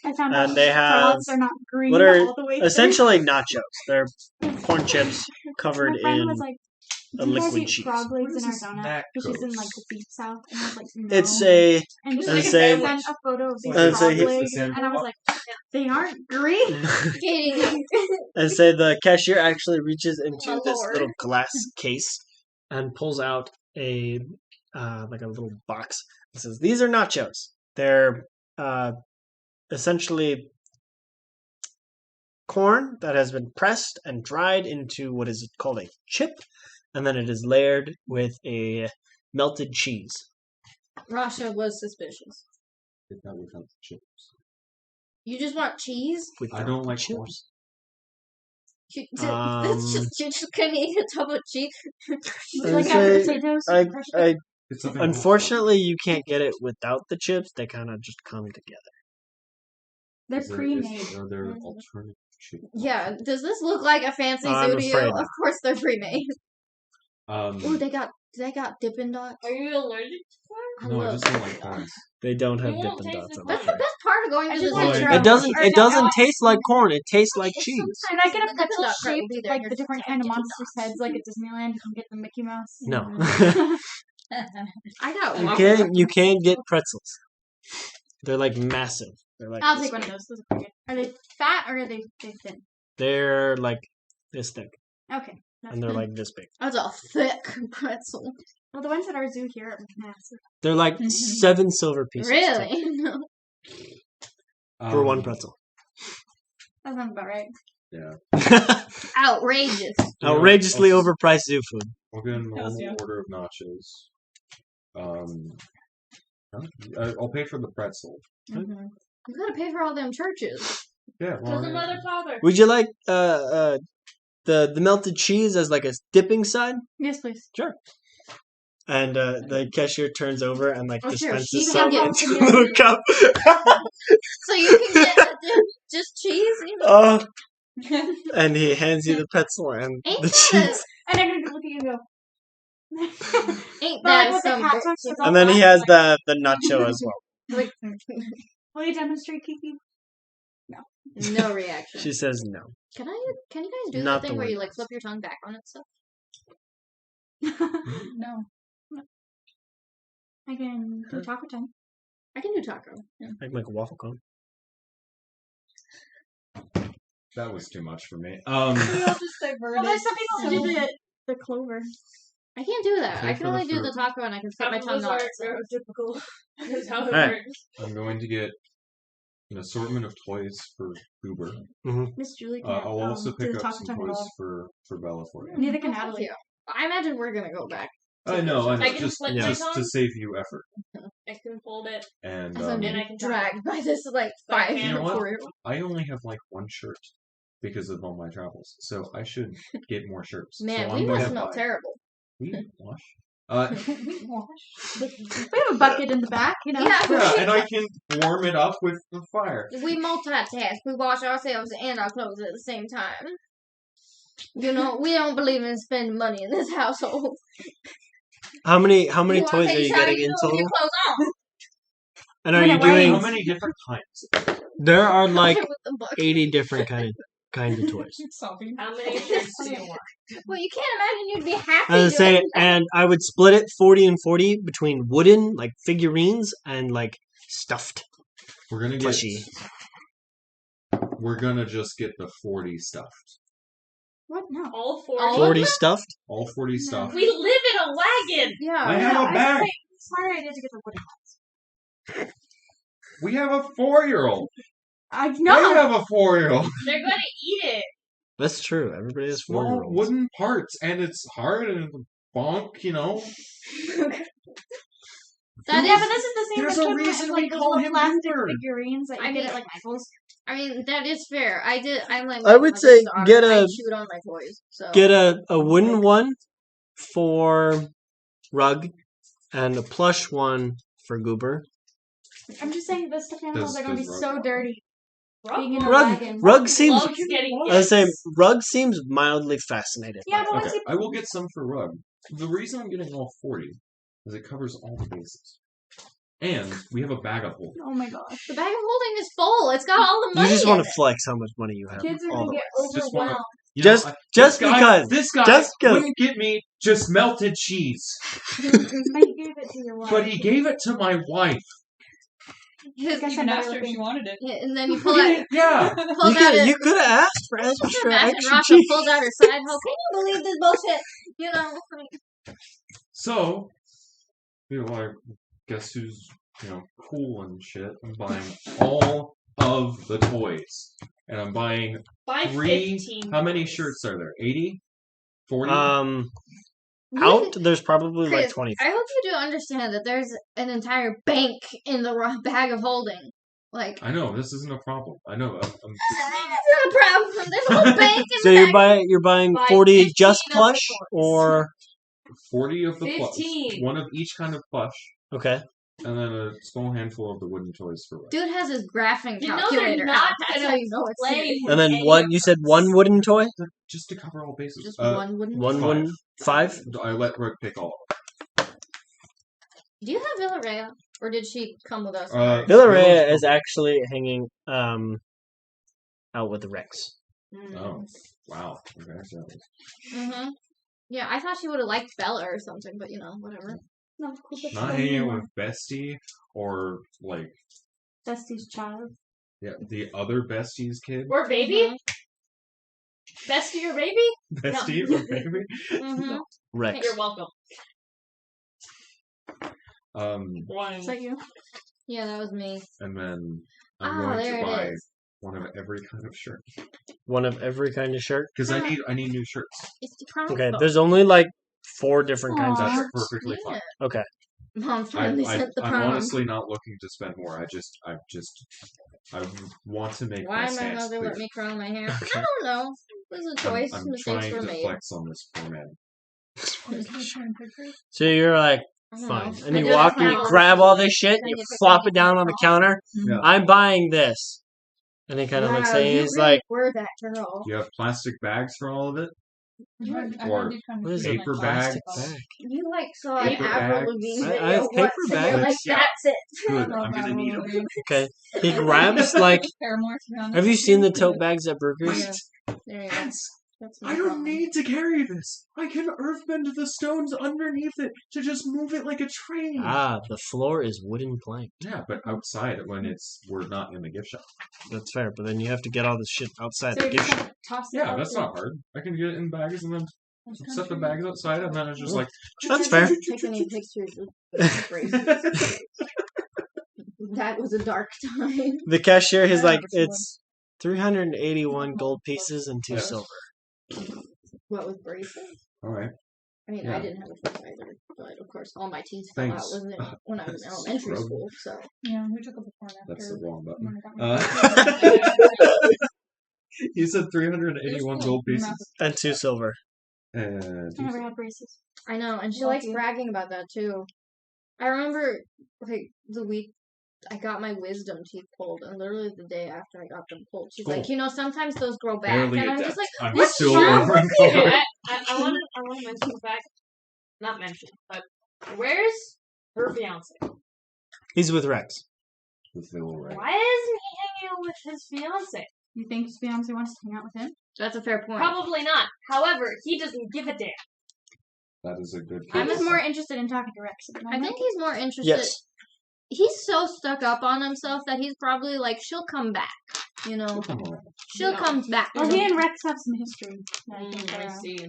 I found And out they have frogs are not green what are all the way through. essentially nachos. They're corn chips covered My friend in was like, a "Do you guys liquid eat cheese. frog legs Where's in our this donut?" snack Because she's in goes? like the deep south, and I was like, "No." It's a and It's she like a same- sent a photo of these And frog say- legs, and I was like, "They aren't green." Katie. and say the cashier actually reaches into My this lord. little glass case and pulls out a like a little box. It says, "These are nachos. They're essentially corn that has been pressed and dried into what is called a chip, and then it is layered with a melted cheese." Rasha was suspicious. Get that without the chips. You just want cheese? I don't like chips. corn. You just couldn't eat a tub of cheese. I Like say- potatoes. I, crushed I up. It's something unfortunately you can't get it without the chips. They kind of just come together. They're Is there- pre-made. Are there alternative chips? Yeah, does this look like a fancy I'm zoo to you? afraid Of not. course they're pre-made. Ooh, they got Dippin' Dots. Are you allergic to corn? No, I love just don't Dippin' like Dots. corn. They don't have You won't Dippin' taste Dots. the I'm That's afraid. the best part of going I to just the like zoo. churros. It doesn't. Or It doesn't donuts. taste like corn. It tastes like It's cheese. And I get a The pretzel Dippin' Dot cart will shaped be there like and the there's different Dippin' kind of Dots. monsters' heads, like at Disneyland. You can get the Mickey Mouse. No. I got You one. can't get pretzels. They're like massive. They're like I'll this take one of big. those. Those are pretty good. Are they fat or are they thin? They're like this thick, Okay. and they're like this big. That's a thick pretzel. Well, the ones at our zoo here are massive. They're like 7 silver pieces thick Really? for one pretzel. That sounds about right. Yeah. Outrageous. Outrageously overpriced zoo food. We'll get a normal yeah. order of nachos. I'll pay for the pretzel. You gotta pay for all them churches. Yeah. Well, Doesn't mother father. Would you like the melted cheese as like a dipping side? Yes, please. And the cashier turns over and like Oh, sure, dispenses she some can into get- a little cup. So you can get just cheese? Oh, and he hands you the pretzel and Ain't the that cheese. And I'm gonna look at you and go. Ain't But like that with the some cat bitch? touch, it's And then he all has the nacho as well. Like, Will you demonstrate, Kiki? no reaction. She says no. Can you guys do Not that thing the where way you it like is. flip your tongue back on itself? No. I can do taco time. I can do taco. I can make a waffle cone. that was too much for me. We all just Well, diverted. there's some people who do the clover. I can't do that. Pay I for can the only do the fruit. taco and I can flip my tongue Tacos on are it. so- neurotypical. That's how it Alright. works. I'm going to get an assortment of toys for Uber. Miss Julie can I'll also do pick the up taco some time at toys all. for Bella for you. Neither can Oh, fuck Natalie. yeah. I imagine we're gonna go back. I know, I can just, flip my just to tongue. save you effort. I can fold it. And As I'm And I can dragged by this like But 5 you know what? 4-year-old. I only have like one shirt because of all my travels, so I should get more shirts. Man, so we I'm going must to smell buy. terrible. We wash. We have a bucket in the back, you know. Yeah, and I can warm it up with the fire. We multitask. We wash ourselves and our clothes at the same time. You know, we don't believe in spending money in this household. How many You wanna toys take are a you shower, getting you in know, with total? your clothes on. And are When you it doing? How many different kinds? There are like With the bucket. 80 different kind of toys. Sophie. How many shirts do you want? Well, you can't imagine you'd be happy. I was saying, doing that. and I would split it 40 and 40 between wooden, like figurines, and like stuffed We're gonna get. plushie. We're gonna just get the 40 stuffed. What? No. All 40? All 40 stuffed? All 40 stuffed. We live in a wagon! Yeah. I have a I bag. think it's a smart idea to get the wooden ones. We have a 4-year-old. I I know. have a 4-year-old. They're gonna eat it. That's true. Everybody has Small 4-year-olds. wooden parts, and it's hard and bonk, you know. That Yeah, is- but this is the same There's as a Kim reason has, we like those call little him plastic Goober. figurines that you I get mean- at like Michael's. I mean, that is fair. I'm like. I would my say daughter. get I a- chewed on my toys. So Get a wooden one for Rug and a plush one for Goober. I'm just saying the stuffed animals are going to be does so Rug- dirty. Rug Being in a Rug, wagon. Rug seems. loves getting I was saying gifts. Rug seems mildly fascinated. Yeah, by but it. once Okay, you. I will get some for Rug. The reason I'm getting all 40 is it covers all the bases. And we have a bag of holding. Oh my gosh. the bag of holding is full. It's got all the You money. just in want to it. flex how much money you have. Kids are all going the to way. get Just wanna- overwhelmed. You Just- know, just this guy- because. This guy Just 'cause. wouldn't get me just melted cheese, But you gave it to your wife. but he gave it to my wife. His- Guess You I'm can better ask her if looking. she wanted it. yeah, and then you pull out. Yeah. Pulls out it. You could have asked for extra, Imagine extra Rasha cheese. pulls out her side hoe. Can you believe this bullshit? You know. like, So, I guess who's, cool and shit. I'm buying all of the toys. And I'm buying Buy 15. How many shirts are there? 80? 40? Out, there's probably like Chris, 20. I hope you do understand that there's an entire bank in the bag of holding. Like, I know, this isn't a problem. I know. it's not a problem. There's a whole bank in So the bag. you're buying Buy 40 15 just of the plush, toys. or 40 of the plush. 15. One of each kind of plush. okay. And then a small handful of the wooden toys for Red. Dude has his graphing You know calculator they're not out. That's gonna how you know it's play serious. with And then any one. of You said one wooden toy. Just to cover all bases. Just one wooden. One Five. wooden. 5. I let Red pick all. Do you have Villarreal, or did she come with us? Villarreal is actually hanging out with the Rex. Oh, wow. Okay, so- Mm-hmm. Yeah, I thought she would have liked Bella or something, but whatever. No, cool, but Not hanging out with Bestie or, like, Dusty's child. the other Bestie's kid. Or baby? Mm-hmm. Bestie or baby? Bestie or baby? Mm-hmm. Rex. You're welcome. One. Is that you? Yeah, that was me. And then I'm Ah, going there to it buy is. one of every kind of shirt. One of every kind of shirt. Because I need new shirts. It's the crown. Okay, there's only like 4 different kinds of Aw. shirts. That's perfectly fine. Okay. Mom finally sent the I'm prom. honestly not looking to spend more. I want to make Why my my stance mother clear. let me curl my hair? I don't know. It was a choice. I'm Mistakes trying were to made. flex on this poor man. So you're like, I don't fine. know. And I you did walk, a you crown. grab all this shit, Then you you pick flop up it down on the counter. Yeah. I'm buying this. And he kind of looks Wow, at you. you He's really like, were that girl. You have plastic bags for all of it? Or what is paper a plastic bags. bag? You saw Paper an Avril bags. Lavigne I video have paper once, and you're like, bags. that's it. Good, I'm gonna need them. Okay. He grabs like, Paramore, to be honest. have you seen the tote bags at Burgers? Yeah. There you go. That's my I don't problem. need to carry this. I can earthbend the stones underneath it to just move it like a train. Ah, the floor is wooden plank. Yeah, but outside when we're not in the gift shop. That's fair, but then you have to get all this shit outside So the you're gift just shop. gonna toss it Yeah, out that's there? not hard. I can get it in bags and then set the bags outside, and then it's just like. That's fair. Take any pictures of the braces. That was a dark time. The cashier, he's Yeah, like, which one? it's 381 gold pieces and 2 Yeah. silver. What was braces? All right. I mean, Yeah. I didn't have a first either, but of course, all my teeth fell out Thanks. when I was in elementary Rub. school. So Yeah, we took a before and after. That's the wrong Oh button. my God. You said 381 gold pieces. And 2 silver. And I never had braces. I know, and she Lucky. likes bragging about that too. I remember, like the week I got my wisdom teeth pulled, and literally the day after I got them pulled, she's like, Cool. sometimes those grow back, barely and I'm adept. just like, I'm what's still wrong growing with you? color. I want to mention the fact, not mention, but where's her fiance? He's with Rex. with Phil, right? Why isn't he hanging out with his fiance? You think his fiance wants to hang out with him? That's a fair point. Probably not. However, he doesn't give a damn. That is a good case. I'm just more interested in talking to Rex at the I moment. think he's more interested. Yes. He's so stuck up on himself that he's probably like, she'll come back. You know, Come on. she'll No. come back. Well, he and Rex have some history. That I think I see.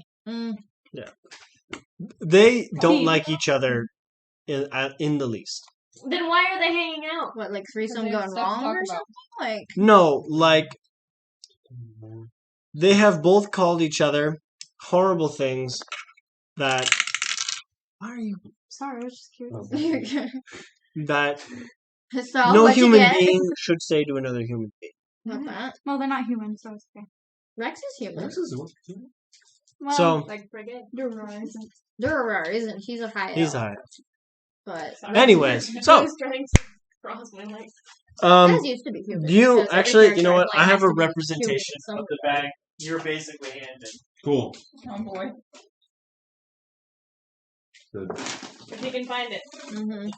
They don't He- like each other in the least. Then why are they hanging out? What, like threesome They have gone stuff to wrong talk or about. something? Like, No, like they have both called each other horrible things that. Why are you? Sorry, I was just curious. That so no what you human get? being should say to another human being. Not that. Well, they're not human, so it's okay. Rex is human. This is what- Well, So Like frigate. Durara isn't. Durara isn't. He's a high he's elf, high. but Sorry. Anyways, I so was trying to cross my legs. Fez used to be human. do you because every actually? You know character what? I I play have has a to be human representation in some of the bag. You're basically handed. Cool. Oh boy. Good. If you can find it. Mhm.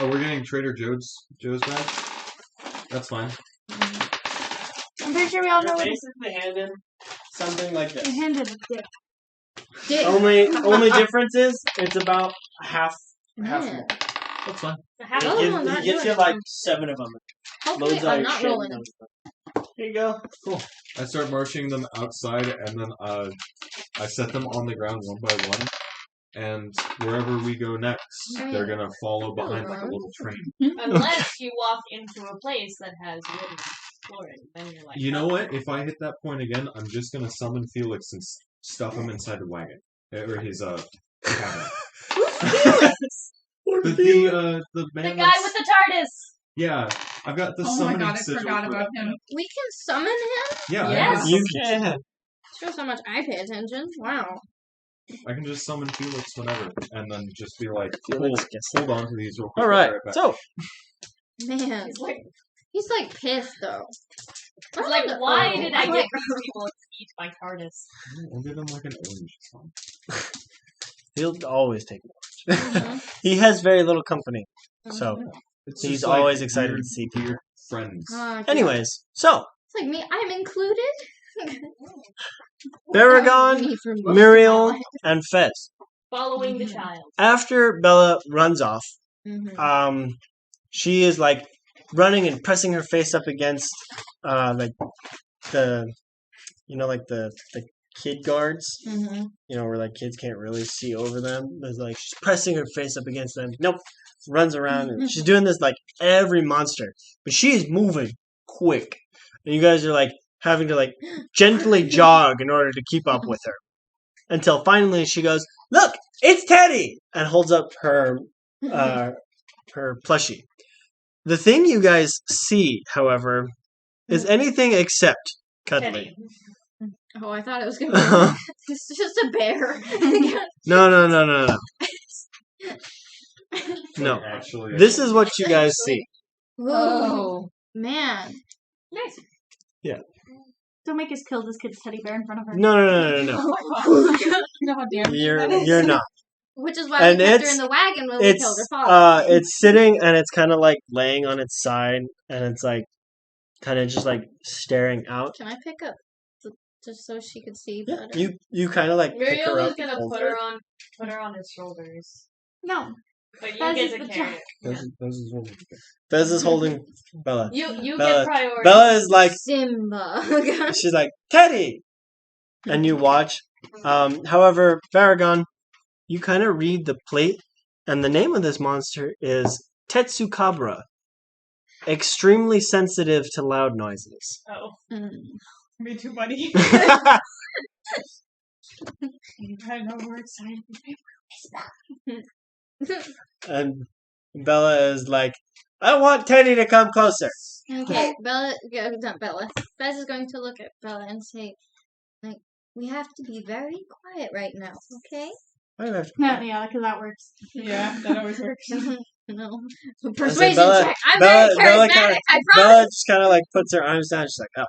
Oh, we're getting Trader Joe's bag? That's fine. I'm pretty sure we all know You're what basically handed something like he this. handed a dick. Dick. Only difference is it's about half Man. more. That's fine. Half Oh, of He no, gives, not he gives doing you it. like 7 of them. Hopefully, Loads I'm out your not shit. rolling them. Here you go. Cool. I start marching them outside, and then I set them on the ground one by one. And wherever we go next, they're gonna follow behind like a little train. Unless you walk into a place that has wooden flooring, then you're like, You know oh. what? If I hit that point again, I'm just gonna summon Felix and stuff him inside the wagon or his cabin. The man. The guy that's- with the TARDIS. Yeah, I've got the Oh my summoning god, I sigil. forgot for- about him. We can summon him? Yeah, Yes. You can. Shows how much I pay attention. Wow. I can just summon Felix whenever, and then just be like, Felix hold, gets hold on to these real quick. All right. I'll be back. So Man. He's like pissed though. It's like, why did I Oh, get people to eat my TARDIS? I'll give him like an orange. he'll always take it. Mhm. He has very little company, so It's he's just like always excited weird- to see people. weird friends. Anyways, so It's like me, I'm included. Baragon, Me for most of Muriel, my life. and Fez. Following the child. After Bella runs off, Mhm. she is like running and pressing her face up against like the like the kid guards, Mhm. where like kids can't really see over them. There's like she's pressing her face up against them. Nope. Runs around and she's doing this like every monster. But she is moving quick. And you guys are like having to like gently jog in order to keep up with her. Until finally she goes, "Look, it's Teddy!" and holds up her her plushie. The thing you guys see, however, is anything except cuddly. Teddy. Oh, I thought it was gonna be. It's just a bear. No. No. Actually, This is what you guys see. Whoa, man. Nice. Don't make us kill this kid's teddy bear in front of her. No. Oh my god. You know how damaging that is? You're not. Which is why And we kept her it's- in the wagon when we killed her It's father. it's sitting and it's kind of like laying on its side and it's like kind of just like staring out. Can I pick up just so she could see Yeah, better? you kind of like pick Muriel her is up. gonna hold put her. her on his shoulders. No. But you Fez get is to the carry it. Fez is holding Bella. You Bella- get priority. Bella is like Simba. she's like Teddy, and you watch. However, Baragon, you kind of read the plate, and the name of this monster is Tetsukabra. Extremely sensitive to loud noises. Oh. Mm. Me too, buddy. I know we're excited. And Bella is like, I want Teddy to come closer. Okay, not Bella. Fez is going to look at Bella and say, like, we have to be very quiet right now, okay? Why do I have to- Yeah, because that works. Yeah, that always works. No. I say, Persuasion Bella- check. I'm Bella- very Bella charismatic, kinda- I Bella promise. just kind of like puts her arms down. She's like,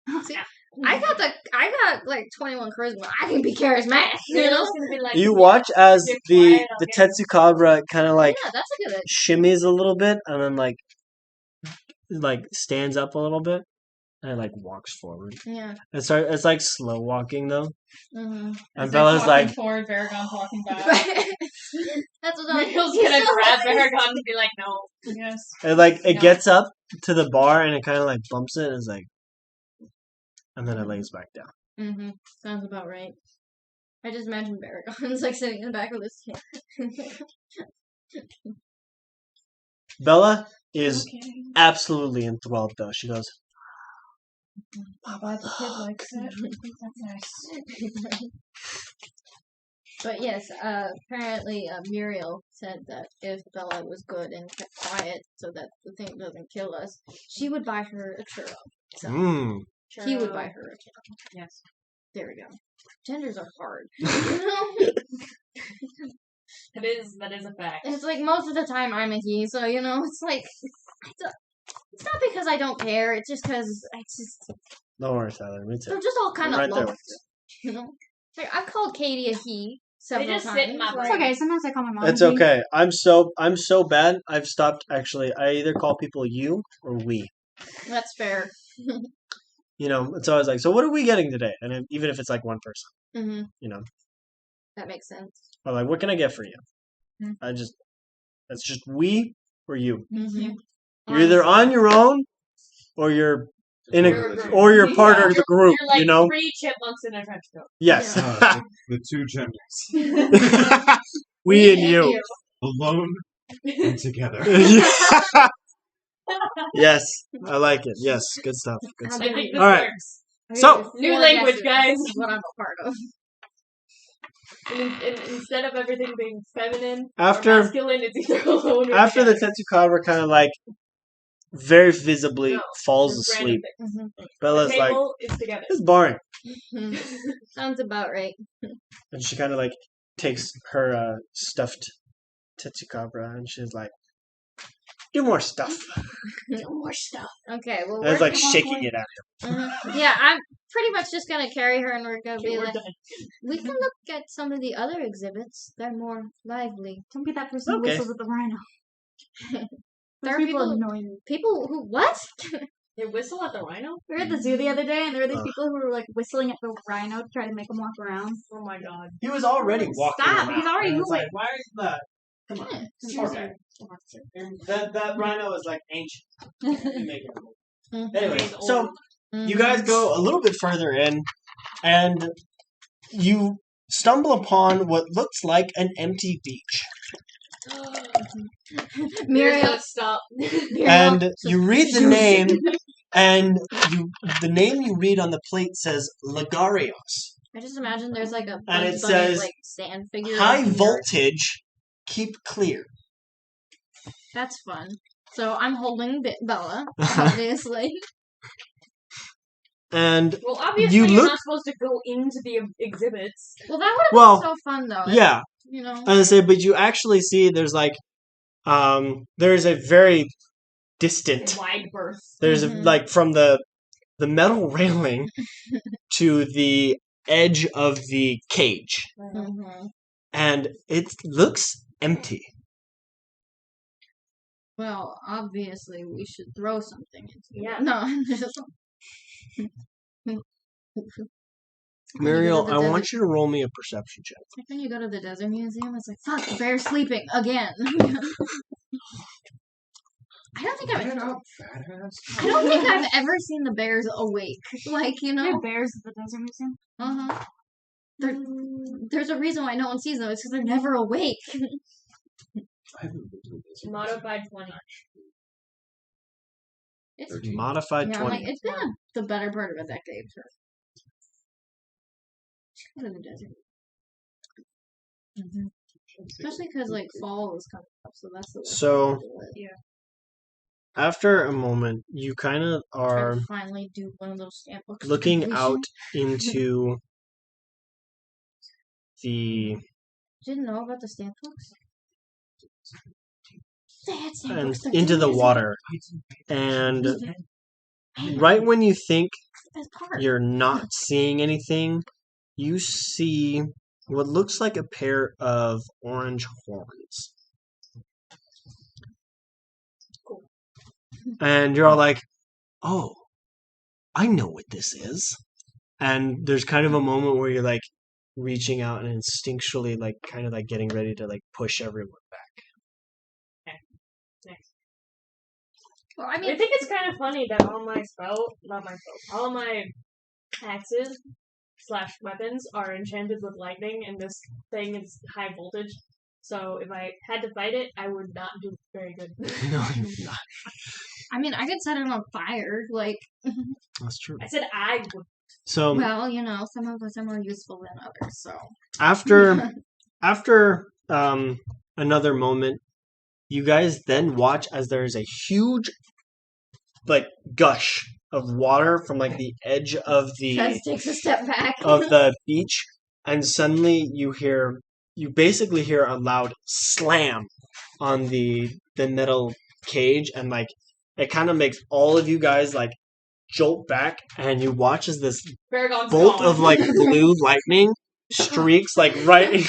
oh. See, I got like 21 charisma. I can be charismatic. You know? Muriel's gonna be like, You watch as You're the quiet, I'll get Tetsukabra kind of like Yeah, that's a good. shimmies a little bit and then like stands up a little bit and like walks forward. Yeah. It's like slow walking though. Mm-hmm. And Bella's like, forward, Varagon's walking back. That's what I'm. Muriel's gonna grab Varagon and be like, no. Yes. it gets up to the bar and it kind of like bumps it and it's like, and then it lays back down. Mm-hmm. Sounds about right. I just imagine Varagon's like sitting in the back of this chair. Bella is absolutely enthralled though. She goes, Papa, the kid likes it. That's nice. But yes, apparently Muriel said that if Bella was good and kept quiet so that the thing doesn't kill us, she would buy her a churro. So he would buy her a churro. Yes. There we go. Genders are hard. That is a fact. It's like most of the time I'm a he, so it's like it's not because I don't care. It's just because don't worry, Tyler. Me too. they're just all kind of Right there low. with Like I've called Katie a he several just times. sit in my like- brain. It's okay. Sometimes I call my mom. It's a he. okay. I'm so bad. I've stopped actually. I either call people you or we. That's fair. It's always like, so what are we getting today? And then, even if it's like one person, Mm-hmm. That makes sense. or like, what can I get for you? Mm. It's just we or you. Mm-hmm. You're either on your own or you're in You're- a or you're part of the group. You're like 3 chipmunks in a trench coat. Yes. The two genders. We and you. Alone and together. Yes, I like it. Yes, good stuff. Good How stuff. I think this All right. works. So- New language, guys. This is what I'm a part of. And instead of everything being feminine After- or masculine, it's either alone or After the together. Tetsukabra kind of like very visibly No, falls Just random asleep, things. Mm-hmm. Bella's The like, table is together. "This is boring," Sounds about right. and she kind of like takes her stuffed Tetsukabra and she's like, "Do more stuff." More stuff. Okay, well, And it's we're like shaking it at him. Yeah, I'm pretty much just gonna carry her, and we're gonna Okay, be we're like, done. we can look at some of the other exhibits. They're more lively. Don't be that person who Okay. whistles at the rhino. There are Those people people- annoy me. People who what? They whistle at the rhino? We were at the zoo the other day, and there were these Uh. people who were like whistling at the rhino to try to make him walk around. Oh my god. He was already walking Stop, around. he's already And it's moving. like, why are you that? Come on. Okay. And that rhino is like ancient. You make it move. Anyway, He's so old. you guys go a little bit further in, and you stumble upon what looks like an empty beach. Muriel, Stop. And you read the name, and the name you read on the plate says Lagarios. I just imagine there's like a And Bugs it Bunny, says, like sand figure. High in here. voltage, keep clear. That's fun. So I'm holding Bella, obviously. And Well, obviously You you're look- not supposed to go into the exhibits. Well, that would have Well, been so fun though. yeah, You know. I say, but you actually see there's like, there's a very distant. Wide berth. There's Mhm. like from the metal railing to the edge of the cage, Mhm. and it looks empty. Well, obviously we should throw something into it. Yeah. No. Muriel, the I desert- want you to roll me a perception check. Like when you go to the desert museum, it's like, fuck, the bear's sleeping again. I don't think Get up, fat ass. I don't think I've ever seen the bears awake. Like, you There know. are bears at the desert museum. Uh-huh. There's a reason why no one sees them. It's because they're never awake. I haven't been to this. Modified 20. It's, 13. Modified yeah, 20. like, it's been the better part of a decade for go to the desert. Especially because, like, fall is coming up, so that's the So- Yeah. After a moment, you kind of I are would finally do one of those stamp books. to looking completion. out into the Didn't know about the stamp books? They had stamp and books 13 into the years ago. water, and right when you think the best part. You're not seeing anything. You see what looks like a pair of orange horns. Cool. And you're all like, oh, I know what this is. And there's kind of a moment where you're like reaching out and instinctually like kind of like getting ready to like push everyone back. Next. Well, I I mean, think it's kind of funny that all my axes / weapons are enchanted with lightning, and this thing is high voltage. So if I had to fight it, I would not do very good. No, you're not. I mean, I could set it on fire. Like, That's true. I said I would. So well, you know, some of us are more useful than others. So after another moment, you guys then watch as there is a huge like gush of water from like the edge of Trez the takes a step back. of the beach, and suddenly you basically hear a loud slam on the metal cage, and like it kind of makes all of you guys like jolt back, and you watch as this Paragon's bolt gone. of like blue lightning streaks like right in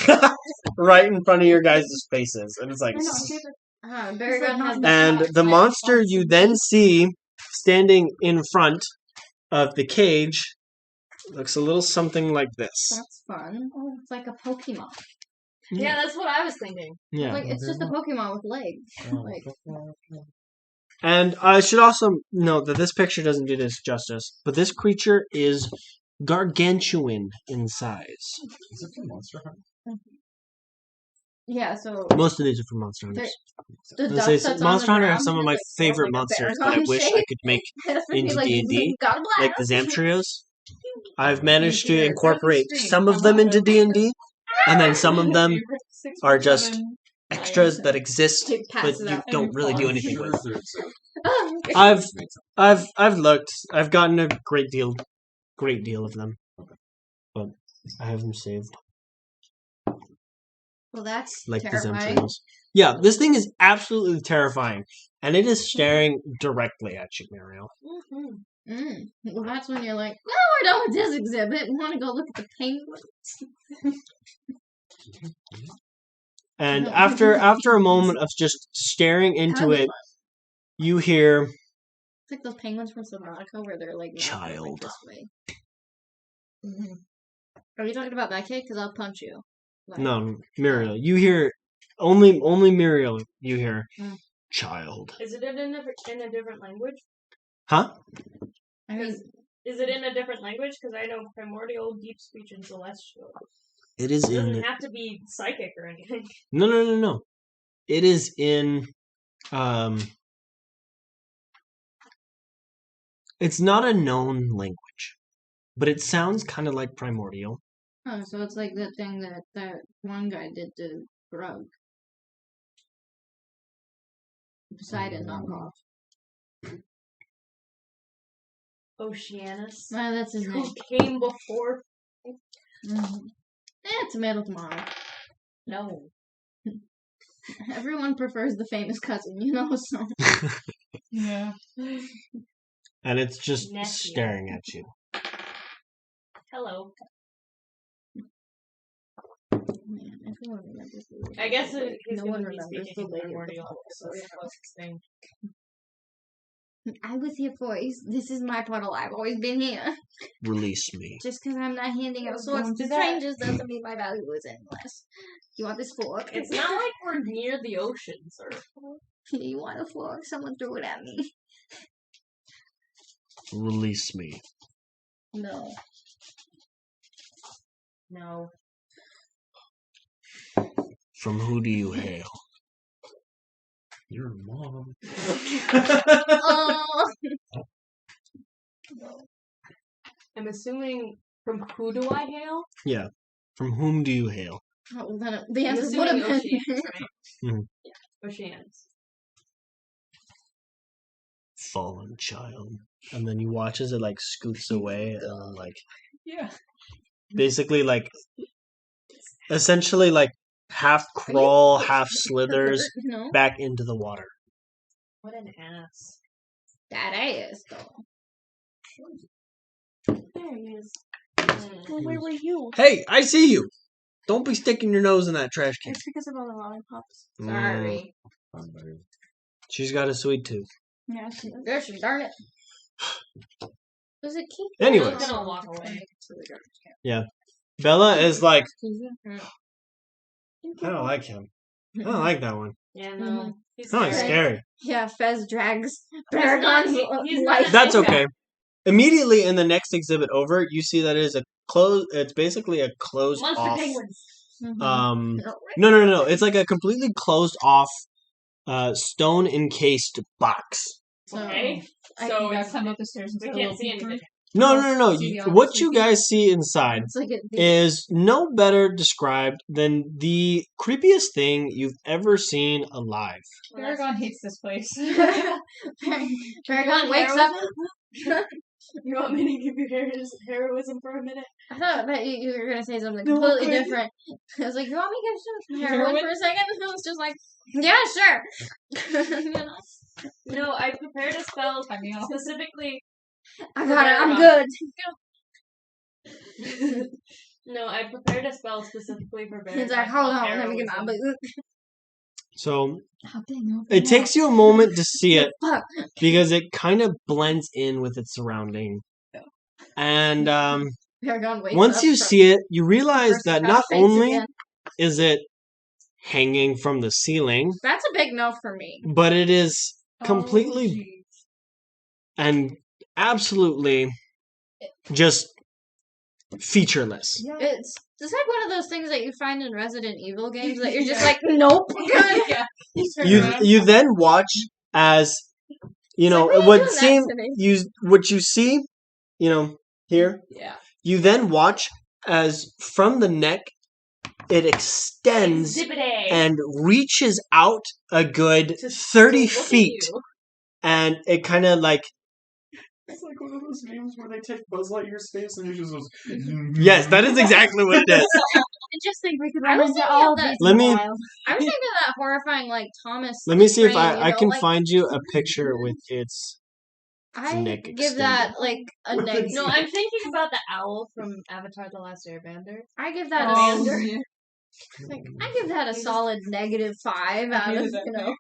front of your guys' faces, and it's like. Baragon has And the monster you then see standing in front of the cage looks a little something like this. That's fun. Oh, it's like a Pokemon. Yeah, that's what I was thinking. Yeah. Like, it's just a Pokemon with legs. Like, And I should also note that this picture doesn't do this justice, but this creature is gargantuan in size. Is it from Monster Hunter? yeah, so Most of these are from Monster Hunters. the I was duck gonna say, that's on Monster the Hunter ground has some of is, my like, favorite like a monsters that I Baragon wish I shape. could make That's what into he, like, D&D, got a like the blast. Zamtrios. I've managed to Here, incorporate grab the some of them into D&D, and then some of them are just extras that exist, He but passes you out don't and really do falls. anything Sure with. there's I've looked. I've gotten a great deal of them, but I have them saved. Well, that's Like terrifying. the Zamtrios. Yeah, this thing is absolutely terrifying, and it is staring directly at you, Muriel. Well, that's when you're like, no, we're done with this exhibit. We want to go look at the penguins. And No. after a moment of just staring into That'd be it, you hear, It's like those penguins from Subnautica where they're like, not going, Child. like, this way. Are you talking about that kid? Because I'll punch you. Like, no, Muriel. You hear, only Muriel you hear, Mm. child. Is it in a different language? Huh? I mean, Is it in a different language? Because I know Primordial, Deep Speech, and Celestial. It is It doesn't in, have to be psychic or anything. no. It is in, it's not a known language, but it sounds kind of like primordial. oh, so it's like that thing that one guy did to Grug. Poseidon, not off. Oceanus. Well, that's his name. Who came before? Tomato tomato. No. Everyone prefers the famous cousin, you know, so. Yeah. And it's just Nephew. staring at you. Hello. Man, everyone remembers the lady. I guess he's No gonna one be remembers speaking the in lady of the Primordial. puddle, So so yeah, yeah. what's his thing? I was here first. This is my puddle. I've always been here. Release me. Just because I'm not handing out swords Don't to do that. strangers doesn't mean my value is any less. You want this fork? It's not like we're near the ocean, sir. You want a fork? Someone threw it at me. Release me. No. No. From who do you hail? Your mom. Oh. I'm assuming from who do I hail? Yeah. From whom do you hail? Oh, then the I'm answer would have assuming been. Oceanus, right? Mhm. Yeah, Oceanus. Fallen child. And then you watch as it like scoots away and like Yeah. basically like essentially like half crawl, half slithers No. back into the water. What an ass. That ass, though. There he is. Well, where were you? Hey, I see you. Don't be sticking your nose in that trash can. It's because of all the lollipops. Sorry. She's got a sweet tooth. Yeah, she does. Gosh, darn it. Does it keep? Anyways. I'm gonna walk away. Bella is like, Mm. I don't like him. I don't like that one. Yeah, no. He's It's not scary. Yeah, Fez drags not- Paragon's he's not- life. That's okay. Immediately in the next exhibit over, you see that it is a closed. It's basically a closed Monster off. penguins. No. It's like a completely closed off, stone encased box. Okay. I So You gotta it's, climb up the stairs and we take a can't little see peek anything. No. See the What opposite. you guys see inside It's like is no better described than the creepiest thing you've ever seen alive. Paragon hates this place. Paragon wakes up. You want me to give you heroism for a minute? I thought that you were gonna say something No, completely okay. different. I was like, "You want me to give some heroin Heroin? for a second?" And I was just like, "Yeah, sure." You know? No, I prepared a spell Time me off. specifically. I got it. I'm Paragon. good. No, I prepared a spell specifically for Paragon. He's like, "Hold called on, let me get my heroism. boot." So How big? No, it takes you a moment to see it Fuck. because it kind of blends in with its surrounding. And Paragon wakes once up you from see it, you realize first that half not face only again. is it hanging from the ceiling, That's a big no for me. but it is Oh, completely jeez. and absolutely just featureless. Yeah. It's like one of those things that you find in Resident Evil games that you're just Yeah. like, nope. Yeah. You then watch as you know like, why are you what doing that seem to me? what you see, here. Yeah. You then watch as from the neck it extends Exhibit A. and reaches out a good To 30 look at feet, you. and it kind of like It's like one of those games where they take Buzz Lightyear's face and he just goes. yes, that is exactly what it is. I just think we could I run was into thinking all of of that. these Let in me- the wild. I was thinking of that horrifying, like, Thomas. Let me see if Train, I you know, can like, find you a picture with its. I neck give that, like, a negative. No, I'm thinking about the owl from Avatar: The Last Airbender. I give that Oh, a. yeah. Like, I give that a solid -5 out of, you know.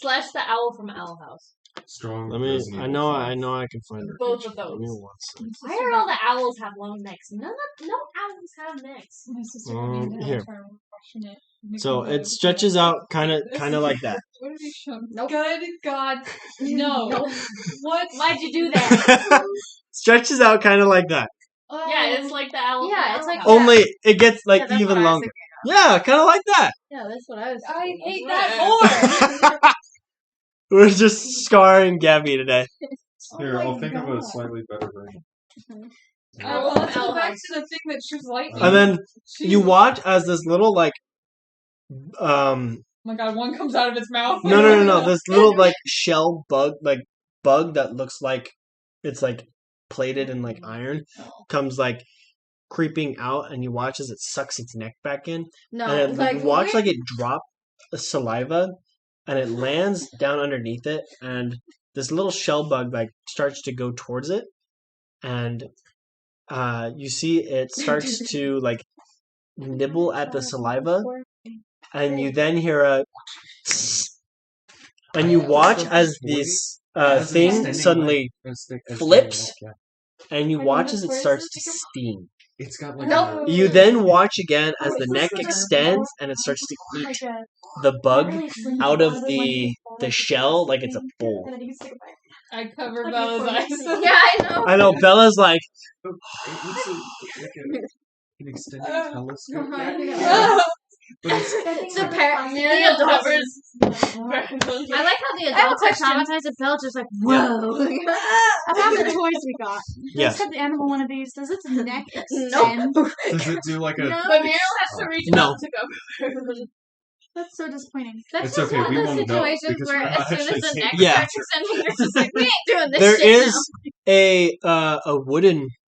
Slash the owl from Owl House. Strong. Let me. Resident I Evil know. 5. I know. I can find her. Both picture. of those. Give me one second. Why are all the owls have long necks? No owls have necks. My sister got me into Here. Avatar watching it. Makes So me it go, stretches out, kind of like that. What did he show? Nope. Good God. No. Nope. What? Why'd you do that? Stretches out, kind of like that. Oh. Yeah, it's like the owl. Yeah, from it's Owl like House. Only it gets like Yeah, that's even what I was longer. Yeah, kind of like that. Yeah, that's what I was I thinking. hate Yeah. that more. We're just scarring Gabby today. Here, Oh I'll my think of a God. slightly better version. Oh, let's go Owl back House. to the thing that shoots lightning. And then you Jeez. watch as this little like Oh my God, one comes out of its mouth. no this little like shell bug that looks like it's like plated in like iron comes like creeping out, and you watch as it sucks its neck back in, No, and it, like, you watch like it drop the saliva, and it lands down underneath it, and this little shell bug like starts to go towards it, and you see it starts to like nibble at the saliva, and you then hear a and you watch as this thing suddenly flips, and you watch as it starts to steam. It's got like Nope. You then watch again as the neck extends and it starts to eat the bug out of the shell like it's a bowl. I covered Bella's eyes. Yeah, I know. I know Bella's like, It looks like an extended telescope. But it's The Muriel adults. covers. I like how the adults are traumatized and Bella's just like, whoa. About the toys we got. yes. Let's have the animal one of these. Does its neck Nope. extend? does it do like a? No. But Muriel has to reach No. up to go. That's so disappointing. That's It's just okay, one we of those won't know situations because where we're as not soon as actually the seeing neck it. Yeah. starts extending, you're just like, we ain't doing this There shit is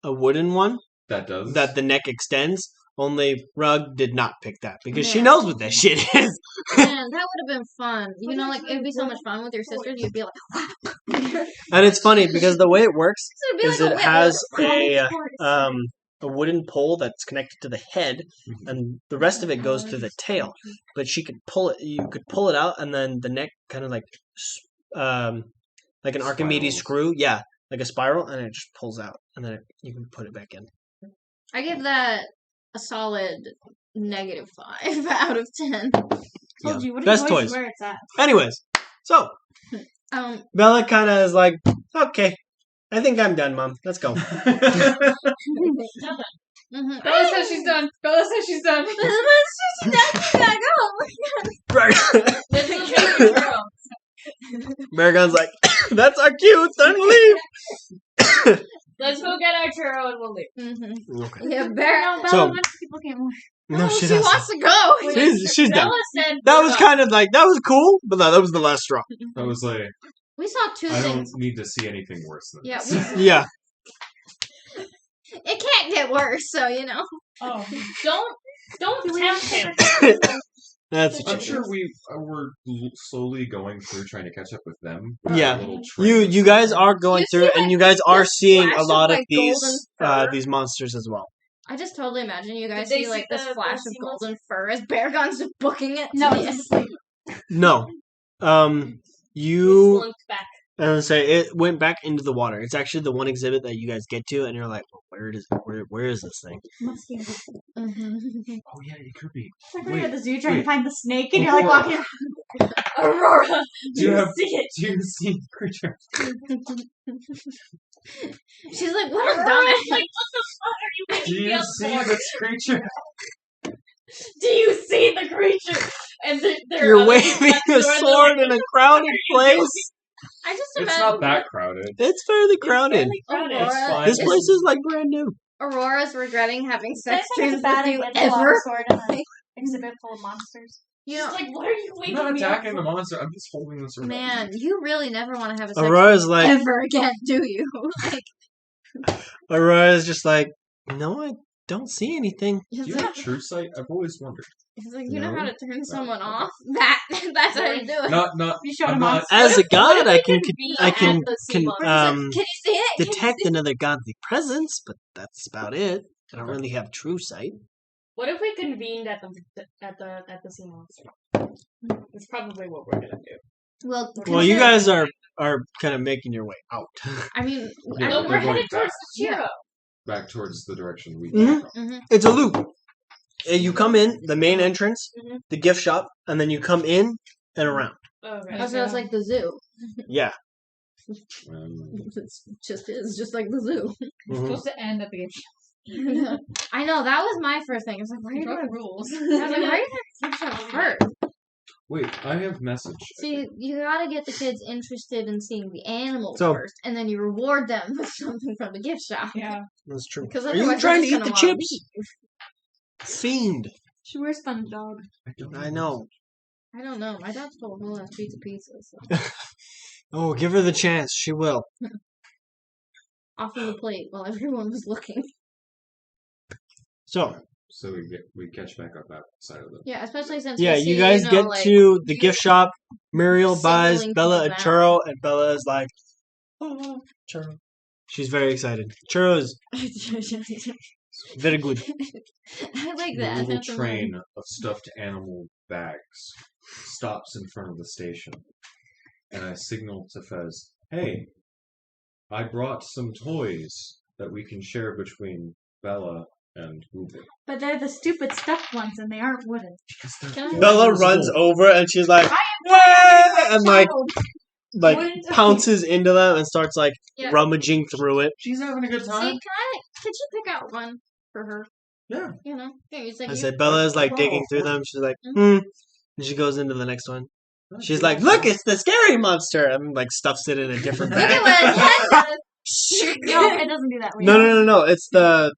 a wooden one That does. that the neck extends. Only Rug did not pick that because she Yeah. knows what that shit is. now. Man, that would have been fun. You know, like, it'd be so much fun with your sisters. You'd be like, And it's funny because the way it works So it'd be is like it a has whip. a wooden pole that's connected to the head, and the rest of it goes to the tail. But she could pull it. You could pull it out, and then the neck kind of like like an Archimedes Spirals. screw. Yeah, like a spiral, and it just pulls out, and then you can put it back in. I give that a solid -5 out of 10. Yeah. Told you, what Best are toys. where it's at. Anyways, so Bella kind of is like, okay, I think I'm done, Mom. Let's go. Mm-hmm. Bella says she's done. Bella says she's done. This is the girl. Maragon's like, that's our cue. It's time to leave. Let's go get our churro and we'll leave. Mm-hmm. Okay. Yeah, Bear. No, Bella So- wants people can't work. No, she she doesn't. wants to go. She's done. Bella said That we're was done. kind of like, that was cool, but that was the last straw. I was like, We saw two I don't things. need to see anything worse than Yeah, this. Yeah. it can't get worse. So Oh, don't tempt him. That's I'm true. sure we're slowly going through trying to catch up with them. with Yeah. our little train You of guys stuff. are going You through, see, and like, you guys are the seeing flash a of, lot of like, golden fur. these monsters as well. I just totally imagine you guys Did they see like see this the flash of sea golden fur as Beargon's just booking it. No, to it's the just asleep. No. We You slunked back. I was gonna say it went back into the water. It's actually the one exhibit that you guys get to, and you're like, well, where is this thing? Must be. Mhm. Oh yeah, it could be. It's like when you're at the zoo trying wait. to find the snake and you're like walking around. Aurora, Do you have? see it? Do you see the creature? She's like, what a Aurora's dumbass. like, what the fuck are you making Do me you up see for? this creature? Do you see the creature? And they're You're waving a sword in a crowded place. I just It's imagine not that crowded. It's fairly crowded. Aurora, It's fine. This place is like brand new. Aurora's regretting having I sex think it's dreams a bad with you idea to pull out ever. a sword in an exhibit full of monsters. You She's know, like, what are you I'm waking not me up attacking the for? monster. I'm just holding this around. man, you really never want to have a sex Aurora's dream like, ever again, do you? Like, Aurora's just like, no, I don't see anything. Do it's you like, have true sight? I've always wondered. it's like you know No. how to turn someone off. That's how you do it. Not. You showed I'm him not. on. As a What god, if I we can could be I at can the sea monster? Can you see it? Can you detect see it? another godly presence, but that's about it. I don't really have true sight. What if we convened at the sea monster? That's probably what we're gonna do. Well, Well, you guys are kind of making your way out. I mean, Yeah, No, they're we're going headed towards back. the Chiro. Back towards the direction we Mhm. came from. It's a loop. You come in the main entrance, Mhm. the gift shop, and then you come in and around. Okay. oh, so it's like the zoo. Yeah. It's just like the zoo. It's Mhm. supposed to end at the I know that was my first thing. It's like, why are you broke doing? rules. I was like, why are you doing gift shop first? Wait, I have message. See, you gotta get the kids interested in seeing the animals So- first, and then you reward them with something from the gift shop. Yeah. That's true. Because Are you otherwise, trying to they're eat just the gonna wanna chips? leave. Fiend. She wears SpongeBob. I know. I don't know. My dog stole a whole ass pizza. So. Oh, give her the chance. She will. Off of the plate while everyone was looking. So, So we catch back up that side of the. Yeah, especially since yeah, we see, you guys get like, to the you gift shop. Muriel buys signaling Bella a people churro, and Bella is like, oh, churro. She's very excited. Churros, very good. I like The that. little That's the train of stuffed animal bags stops in front of the station, and I signal to Fez, "Hey, I brought some toys that we can share between Bella and Uber." But they're the stupid stuffed ones and they aren't wooden. Can I- Bella runs over and she's like, "Wah!" and like Wouldn't- pounces into them and starts like Yeah. rummaging through it. She's having a good See, time. could you pick out one for her? Yeah. You know? Yeah, it's like I you- said Bella is like digging through them. She's like, Mhm. and she goes into the next one. She's like, "Look, it's the scary monster," and like stuffs it in a different Look at bag. what his head does. No, it doesn't do that. No. It's the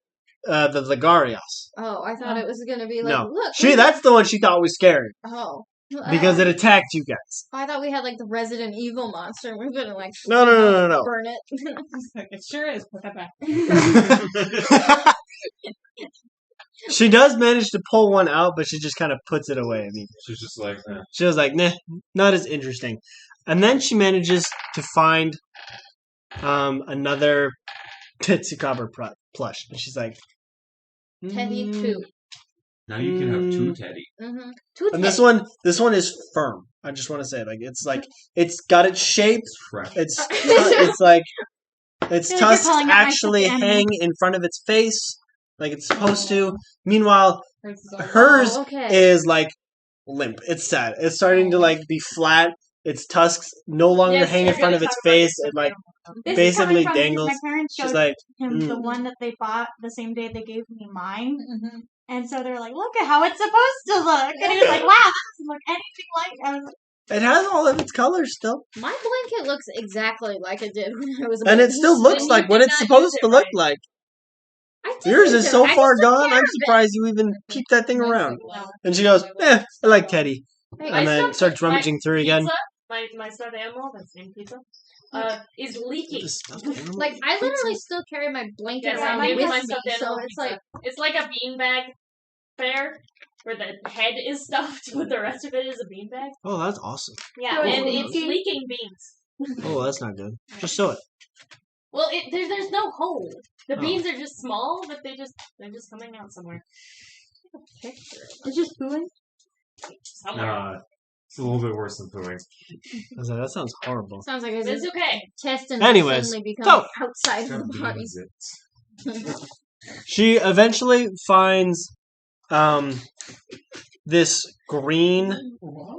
Ligarios. Oh, I thought it was gonna be like, No, look. that's the one she thought was scary Oh. because it attacked you guys. I thought we had like the Resident Evil monster and we were gonna like No. burn it. It sure is. Put that back. She does manage to pull one out, but she just kind of puts it away immediately. She's just like, She was like, "Nah, not as interesting." And then she manages to find another Tetsukaba plush, and she's like, Teddy "Mm." 2. Now you can have two Teddy. Mm-hmm. 2 And Teddy. this one is firm. I just want to say, like, it's got its shape. Fresh. It's like its I feel like you're tusks calling out my actually stuffed animal. hang in front of its face, like it's supposed to. Meanwhile, Oh, hers okay. is like limp. It's sad. It's starting to like be flat. Its tusks no longer Yes, hang you're in front gonna of its talk about your face. It stuffed like animal. This basically is coming from dangles. because my parents She's showed like, him the "Mm." one that they bought the same day they gave me mine. Mm-hmm. And so they were like, look at how it's supposed to look. And he was like, wow, that doesn't look anything like I was like, It has all of its colors still, My blanket looks exactly like it did when I was a and baby. it still looks you like what did it's not supposed use to it look right. like. I did Yours use is it. so I far just took gone. care I'm of it. surprised you even keep that thing around. And she goes, I like Teddy. Hey, And then stuffed- starts my rummaging through again. Pizza, my stuffed animal, that's named Pizza, is leaking. The stuffed animal? like I literally still carry my blanket Yes, around I gave with my me, stuffed so animal it's pizza. like It's like a beanbag fair, where the head is stuffed, but the rest of it is a beanbag. Oh, that's awesome. Yeah, So and it's it's leaking beans. Oh, that's not good. Just sew it. Well, there's no hole. The Oh. beans are just small, but they're just coming out somewhere. it's just pooing. Somewhere. It's a little bit worse than pooing. I was like, that sounds horrible. sounds like But it's okay. intestines Anyways, suddenly become outside It's got of the body. beans. It's She eventually finds this green.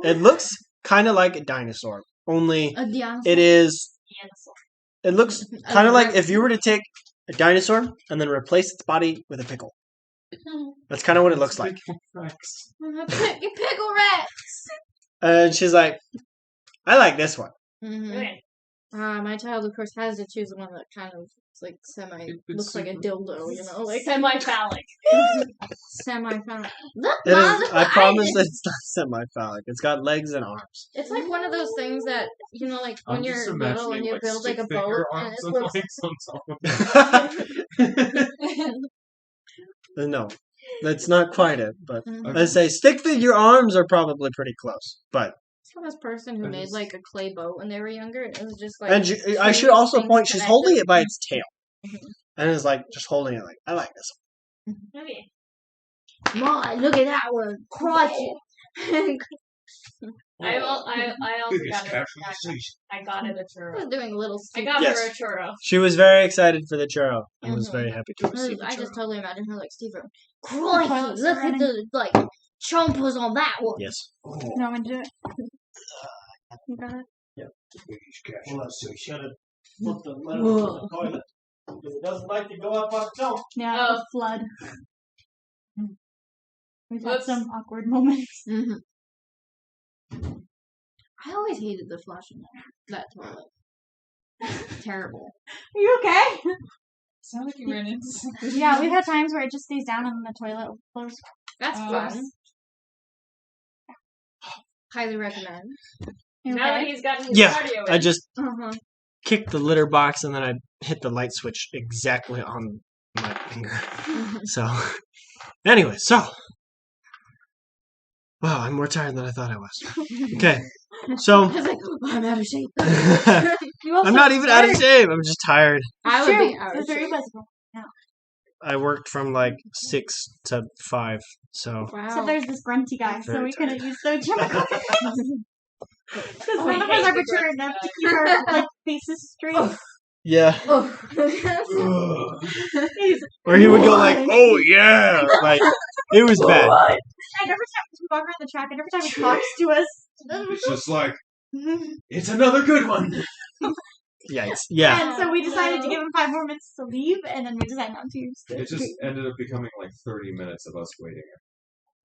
It looks kind of like a dinosaur, only A dinosaur. it is. Dinosaur. It looks kind of like if you were to take a dinosaur and then replace its body with a pickle. That's kind of what it looks like. Pickle Rex. And she's like, I like this one. Mm-hmm. Okay. My child, of course, has to choose one that kind of is like It's looks like a dildo, you know, like Semi-phallic. semi-found. Look, It Mom, is. look I what promise did. it's not semi-phallic. It's got legs and arms. It's like one of those things that you know, like when I'm just you're little and imagining, you build like a boat, stick-figure and arms it and looks. legs on top of No, that's not quite it. But Mhm. I say stick figure arms are probably pretty close. But It's this person who It made is. like a clay boat when they were younger. It was just like. and I should two also things point she's connected. holding it by its tail, Mhm. and is like just holding it like I like this. Okay. Mom, look at that one, crikey. I also Biggest got it. casualization. I got it a I was churro. doing a little. I got Yes. her a churro. She was very excited for the churro and was Mhm. very happy to receive the I just churro. totally imagine her like Steve. Crikey, Toilet's look at running. the like chompers on that one. Yes. No, I'm gonna do it. You got it? Biggest Hold on, so you casualization. gotta flip the letter in the toilet because it doesn't like to go up on its own. Yeah, Oh. flood. We've had Whoops. some awkward moments. Mm-hmm. I always hated the flushing that toilet. Terrible. Are you okay? Sound like you ran into something. Yeah, we've had times where it just stays down and the toilet overflows. That's Oh. fun. Highly recommend. You Now that okay? he's gotten his Yeah, cardio I in. just Uh-huh. kicked the litter box and then I hit the light switch exactly on my finger. So, anyway, wow, I'm more tired than I thought I was. Okay, so I was like, I'm out of shape. You also I'm not even out of work. shape. I'm just tired. I would True. be out It's of very shape. physical. I worked from like 6 to 5, so Wow. So there's this grunty guy, so Very we couldn't use the gym equipment. Because Oh, none I of us hate are the mature grunty enough guy. to keep our like faces straight. yeah. Oh. He's Or he would go like, "Oh yeah," like it was bad. and every time we walk around the track, and every time he talks to us, It's just like, it's another good one. Yikes! Yeah. And so we decided to give him 5 more minutes to leave, and then we decided not to. It just ended up becoming like 30 minutes of us waiting.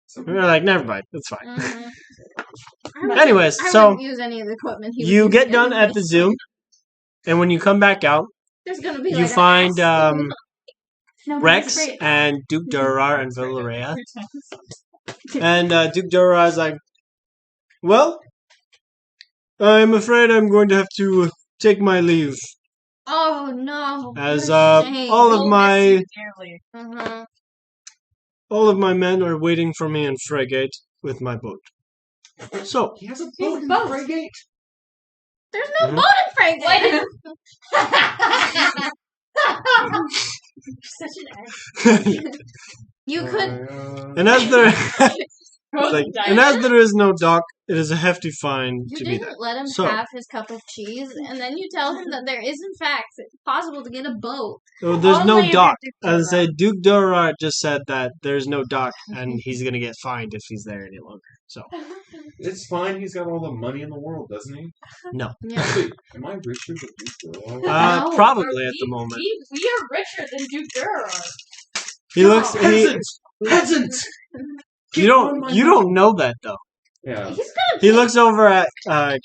So We were like, never mind, it's fine. Mhm. Anyways, I so wouldn't use any of the equipment. He would you use get done at anyways. the zoo, and when you come back out, There's gonna be you like find an No, Rex that's great. and Duke Durar and Villerea. And Duke Durar is like, well, I'm afraid I'm going to have to take my leave, Oh no! as what a shame. all of We'll my miss you dearly. Uh-huh. all of my men are waiting for me in Frigate with my boat. So he has a He's boat in both. frigate. There's no Mhm. boat in Franklin. Why Such an ass. You could. And as there, Throw like, the and dice. as there is no dock, it is a hefty fine You to be there. didn't let him So- have his cup of cheese, and then you tell him that there is, in fact, possible to get a boat. So there's no Only if dock. it's As I Dorado. said, Duke Dorado just said that there's no dock, and he's gonna get fined if he's there any longer. So It's fine. He's got all the money in the world, doesn't he? Yeah. Actually, am I richer than Duke Dorado? No, probably at the moment. We are richer than Duke Durham. He looks. He, Peasant! Peasant! you don't know that though. Yeah. He's gonna. He looks over at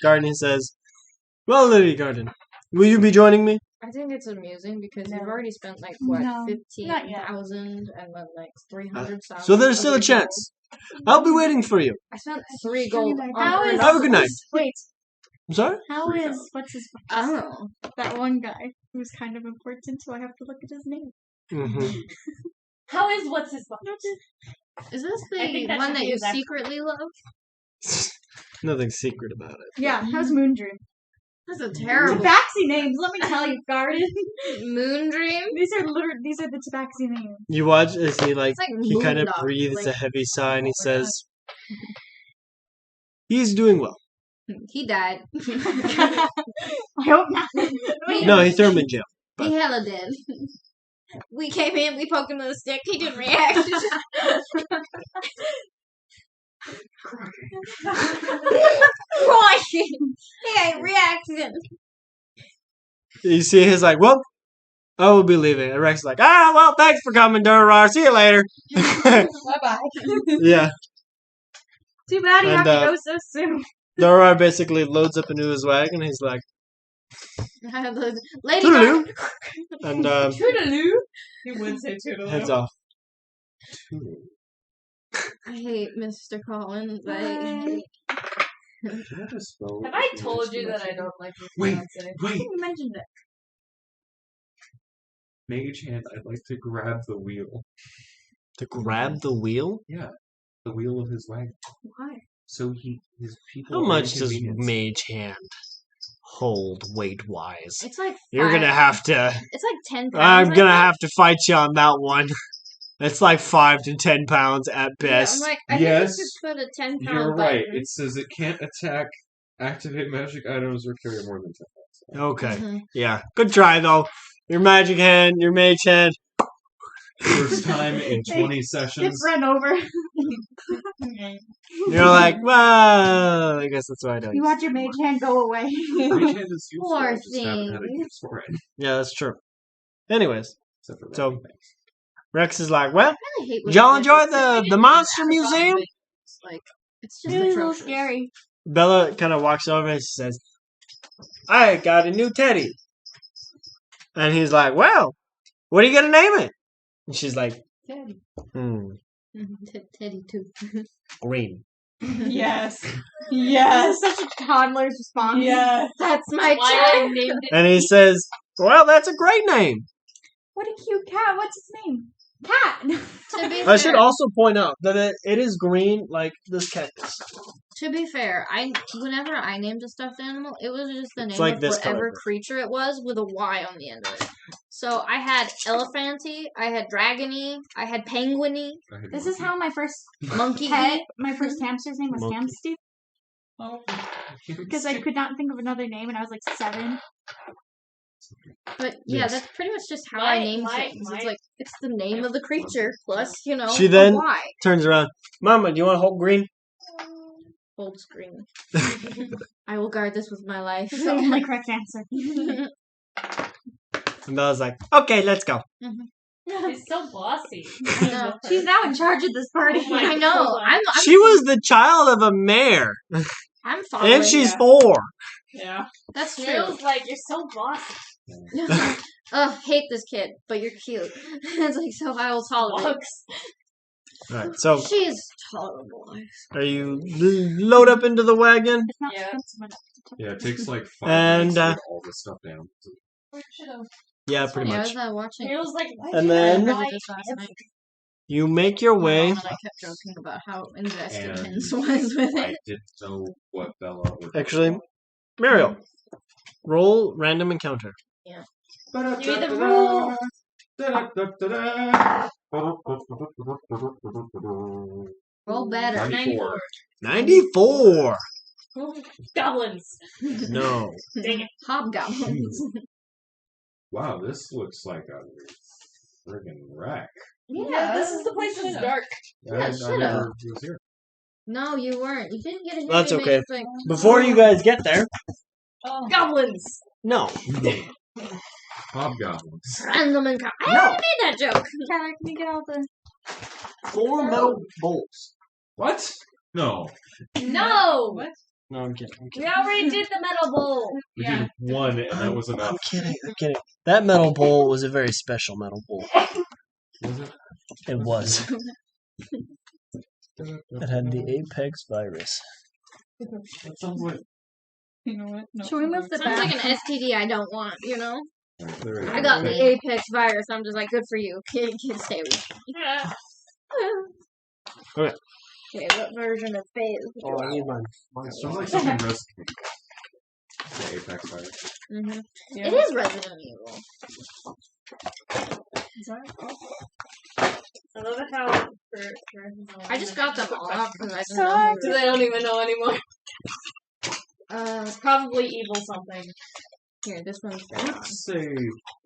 Garden and says, "Well, Lady Garden, will you be joining me?" I think it's amusing because No. you've already spent like what No, not yet. 15,000 and then like 300,000. So there's still a chance. I'll be waiting for you. I spent 3 gold. How on is- Have a good night. Wait, I'm sorry. how is what's his I don't know. that one guy who's kind of important, so I have to look at his name. Mm-hmm. How is what's his name? Is this I think the that one should that be you his actual- secretly love? Nothing secret about it. Yeah, how's Moondream? That's a terrible Tabaxi names, let me tell you, Garden. moon dream. these are the Tabaxi names. You watch as he like It's like he kind of Moondog, breathes like- a heavy sigh and he Oh my God. says, "He's doing well." He died. I hope not. No, he threw him in jail. He hella dead. We came in, we poked him with a stick, he didn't react. Roy! He ain't reacting. You see, he's like, "Well, I will be leaving." And Rex is like, well, thanks for coming, Durrar. See you later." Bye bye. Yeah, Too bad you And, have to go so soon. Durrar basically loads up into his wagon. He's like, Lady "Toodaloo," Gaga. and Toodaloo. He would say toodaloo. heads off. I hate Mr. Collins. I hate. Have I told you that I don't like this Wait. fiance? I Wait, think you mentioned it. Mage Hand, I'd like to grab the wheel. To grab the wheel? Yeah, the wheel of his wagon. Why? So his people. How are much does inconvenienced. Mage Hand hold weight wise? It's like You're gonna have to. It's like 10 pounds. I'm I gonna think. have to fight you on that one. It's like 5 to 10 pounds at Yeah, best. I'm like, I Yes, think you should put a 10 pound You're right. button. It says it can't attack, activate magic items, or carry more than 10 pounds. Okay. Mhm. Yeah. Good try though. Your magic hand, your mage hand. First time in 20 Gets sessions. run over. You're like, well, I guess that's why I don't. You watch your mage hand go away. Mage Hand is useful. Poor I just haven't had a thing. use for it. Yeah, that's true. Anyways, Except for So- writing things. Rex is like, well, I really hate did y'all when enjoy people the monster museum? It's like, it's just Really a little atrocious. scary. Bella kind of walks over and she says, I got a new teddy. And he's like, well, what are you going to name it? And she's like, Teddy. hmm, Teddy too. green. Yes. Yes. Such a toddler's response. Yes. That's my Why I child. named it. And he says, well, that's a great name. What a cute cat. What's his name? Cat. To be I should fair, also point out that it is green like this cactus. to be fair, whenever I named a stuffed animal, it was just the It's name like of this whatever color. creature it was with a Y on the end of it. So I had elephanty, I had dragony, I had penguiny, I had This one. is how my first monkey. pet, my first hamster's name was Monkey. Hamster. Oh. Because I could not think of another name and I was like 7. But yeah, Yes. that's pretty much just how My- I named my- things. my- It's like it's the name of the creature plus She a then- Y. Turns around, Mama, do you want a whole green? Old screen. I will guard this with my life. This is the only correct answer. And Bella's like, okay, let's go. He's so bossy. I know. She's now in charge of this party. Oh my I know. God. I'm She was the child of a mayor, I'm following. and she's ya. 4. Yeah. That's true. Feels like you're so bossy. Ugh, hate this kid, but you're cute. It's like, so I will tolerate. Bugs. Alright, so She's tolerable. are you load up into the wagon? It's not Yeah. expensive enough to Yeah, it takes like 5 And, minutes to get all this stuff down. Yeah, pretty Yeah, I much. was watching. Feels like And I then remember this last night. you make your My way. mom and I kept joking about how invested And Pins was with I it. didn't know what Bella would Actually, Mariel, roll random encounter. Yeah. Give me the rule. Roll better. 94. 94. Goblins. No. Dang it. Hobgoblins. Wow, this looks like a friggin' wreck. Yeah, this is the place that's dark. Yeah, I shut never up. was here. No, you weren't. You didn't get a hit. That's You okay. made it like- Before you guys get there, Oh. Goblins. no. Hobgoblins. Random encounter. I No. already made that joke. Tyler, can you get all the... 4 metal bolts. What? No. No. What? No, I'm kidding. I'm We kidding. already did the metal bowl. We Yeah. did one, and that was I'm enough. kidding. I'm kidding. That metal bowl was a very special metal bowl. Was it? It was. It had the Apex virus. That sounds like. You know what? No. Should we move the Sounds back? like an STD I don't want, you know? There it is. I got the Apex virus. I'm just like, good for you. Kid, stay with me. Okay. Okay, what version of phase? Oh, I need mine. It sounds like something recipe. The Apex fire. Mm-hmm. Yeah. It is Resident Evil. I love it how I just got them all off because I don't Sorry. know. Because I don't even know anymore. Probably evil something. Here, this one's Let's say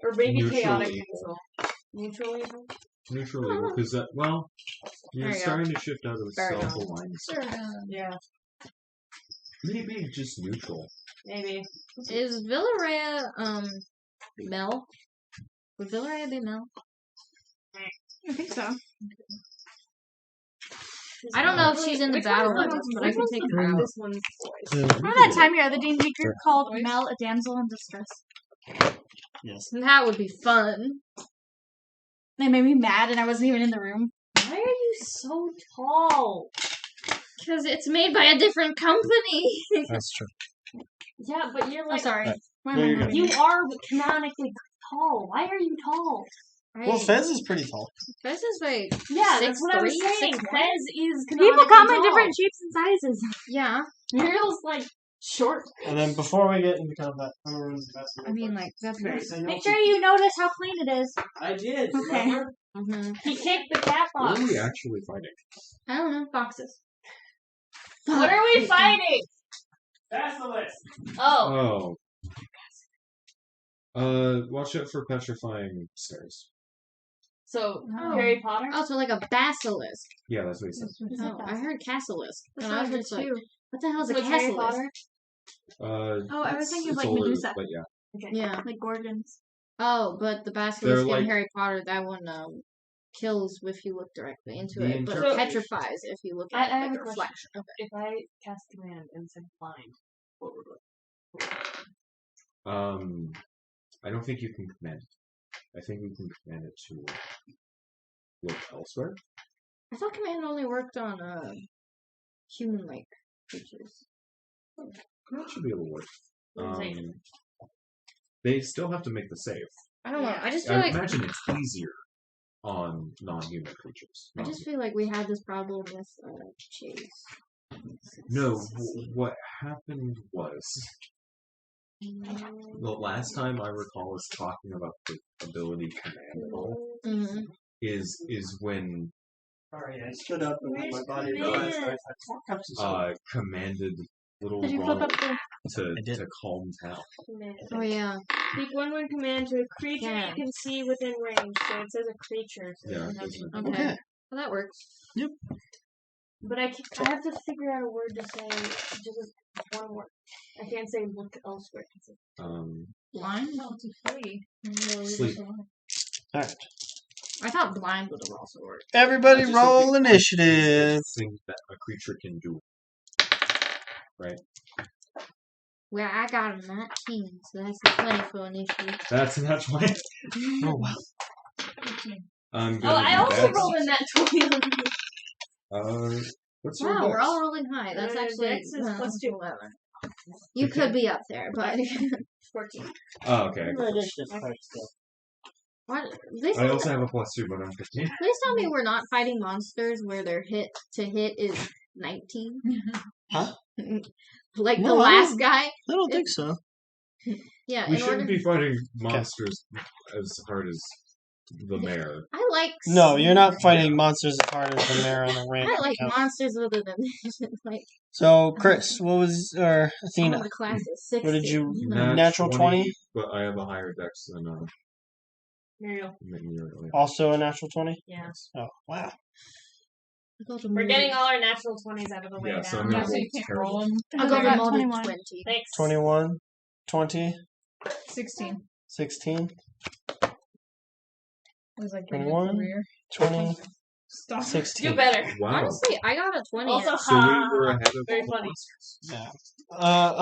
Or maybe Neutral chaotic evil. evil. Neutral evil? neutral evil, because that, well, you're There you go. starting to shift out of Fair enough. self-aligned. Yeah, Maybe just neutral. maybe. Is Villaraya Mel? Would Villaraya be Mel? I think so. I don't know if she's in the Which battle one's with us, but I can take her out. This one's voice. Remember that time your other D&D group called Mel a damsel in distress? Yes. That would be fun. They made me mad and I wasn't even in the room. Why are you so tall? Because it's made by a different company. That's true. Yeah, but you're I'm like, sorry. Why am There I you go. moving? you are canonically tall. Why are you tall? Well, Fez is pretty tall. Fez is like Yeah, that's what I was 6'3", saying. 6'1". Fez is People canonically come in tall. different shapes and sizes. Yeah, Muriel's like short. And then before we get into combat, I'm gonna run the best. I mean like that's very. Make sure you notice how clean it is. I did. Okay. remember? Mm-hmm. He kicked the cat What box. are we actually fighting? I don't know foxes. What are we fighting? That's the list. Oh, Watch out for petrifying stairs. so Oh. Harry Potter. Oh, so like a basilisk. Yeah, that's what he said. Oh, I heard casilisk. That's And I what was I just heard like, too. what the hell is a What's Harry casilisk? Potter? Oh, I was thinking of it's like older, Medusa. but yeah. Yeah. Like Gorgons. Oh, but the They're basilisk like- in Harry Potter, that one kills if you look directly into The it, but interpretation. petrifies if you look I at have like a a question. reflection. Okay. If I cast command and said blind, what would it I don't think you can command it. I think you can command it to look elsewhere. I thought command only worked on human-like creatures. That should be able to work. What is it? They still have to make the save. I don't know. I just feel I like imagine it's easier on non-human creatures. I just feel like we had this problem with Chase. No, what happened was the last time I recall us talking about the ability command roll Mm-hmm. is when Sorry, I stood up and Where's my body command? realized I had 4 cups of soda. commanded little Did you flip Ronald up the... I did. to calm down. command? Oh yeah. Speak one command to a creature Yeah. you can see within range. So it says a creature. So Yeah, it it doesn't doesn't- have to- Okay. Well, that works. But I have to figure out a word to say. Just one word. I can't say look elsewhere. Blind? No, it's a free. Sleep. Alright. I thought blind would have also worked. Everybody Just roll like initiative. Things that a creature can do. Right? Well, I got a 19, so that's a 20 for initiative. That's why. Oh wow. I'm Oh, gonna I do also dex. rolled in that 20. What's your Wow, we're dex? all rolling high. That's actually Dex is plus 2. 11. You could be up there, but 14. Oh, okay. what? Please, I also have a +2, but I'm 15. please tell me we're not fighting monsters where their hit to hit is 19. Huh? like No, the I last don't- guy. I don't think so. Yeah, We in shouldn't order. be fighting monsters as hard as the mayor. I like. No, you're not fighting monsters as hard as the mayor on the ramp. I like account. monsters other than like So, Chris, what was or all Athena? the classes. 60. What did you- know. Natural 20? But I have a higher dex than Muriel. Muriel. Also a natural 20? Yeah. Oh, wow. I got a We're molded- getting all our natural 20s out of the way Yeah, so now. I'm Yeah, gonna so you roll can't terrible. roll them. I got a molded 21. 20. Thanks. 21, 20, 16. 16, It was like your 21. career. 20, Stop. 16. Do better. Wow. Honestly, I got a 20. Also, So we were ahead of Very all the funny. monsters. Yeah.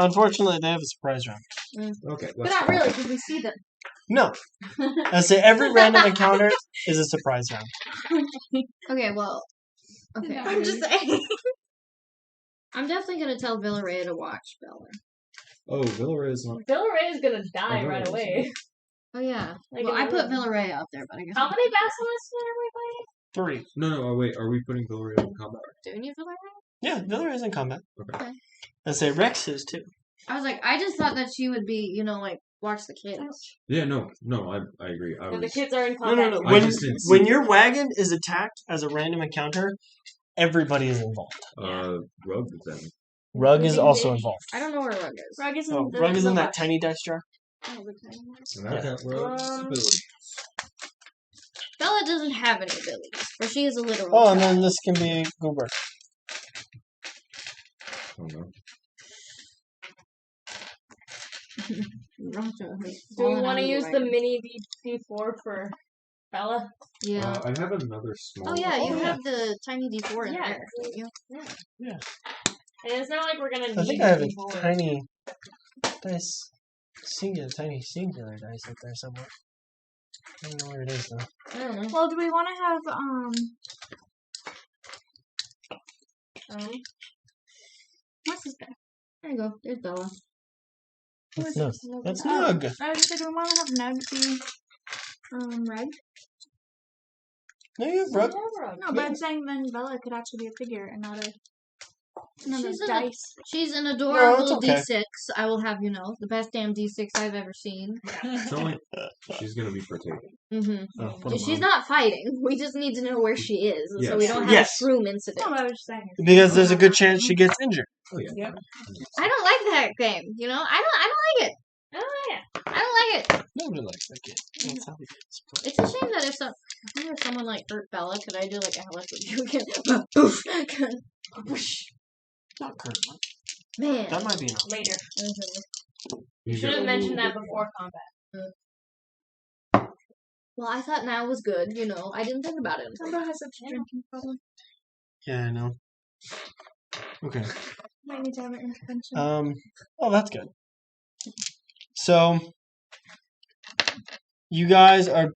Unfortunately, they have a surprise round. Okay, but let's not really, because we see them. No. I say every random encounter is a surprise round. Okay, well. Okay, Not I'm just really. saying. I'm definitely gonna tell Villarreal to watch Bella. Oh, Villarreal is not. Villarreal is gonna die Oh, right Villarreal's away. Oh yeah. Like Well, in I the put room. Villarreal out there, but I guess How many basilisks are we playing? 3. No, oh, wait, are we putting Villarreal in combat? doing you Villarreal? Yeah, Villarreal's in combat. Okay. I say Rex is too. I was like, I just thought that she would be, like, watch the kids. Yeah, no, I agree. I No, the was. kids are in No, combat. no, no. I When, just didn't see when it. your wagon is attacked as a random encounter, everybody is involved. Rug then. Rug is Including also Dave. involved. I don't know where Rug is. Rug is in Oh, the Rug is in robot. that tiny dice jar. Oh, the tiny one. And I got Rug's ability. Bella doesn't have any abilities, but she is a literal. Oh, and then child. this can be Goober. Oh no. Rancho has Do we fallen want out to of use the wagon. mini D4 for Bella? Yeah. I have another small. Oh yeah, you yeah. have the tiny D4 in Yeah. there. don't you? And it's not like we're gonna need I think I have a D4. tiny dice. Tiny singular dice up there somewhere. I don't know where it is though. I don't know. Well, do we want to have what's this guy? There you go. There's Bella. That's Nug. That's Oh. Nug. I was just like, do we want to have Nug be Rug? No, you have Rug. No, but I'm saying then Bella could actually be a figure and not another She's an- dice. She's an adorable okay. D6. I will have you know, the best damn D6 I've ever seen. It's only she's gonna be partaking. Mm-hmm. Oh, put 'em She's on. not fighting. We just need to know where she is, so we Yes. don't have Yes. a shroom incident. No, but I was just saying. Because there's a good chance she gets injured. Oh yeah. Yep. I don't like that game. I don't like it. Oh yeah. I don't like it. Nobody likes that game. That's how we get this It's a shame that if someone like hurt Bella, could I do like a electrocution? Boof. Whoosh. Not currently. Man. That might be enough. Later. Mhm. You should have mentioned that before combat. Well, I thought now was good. I didn't think about it. Bella has such a drinking problem. Yeah, I know. Okay. Might need to have an intervention. Oh, that's good. So, you guys are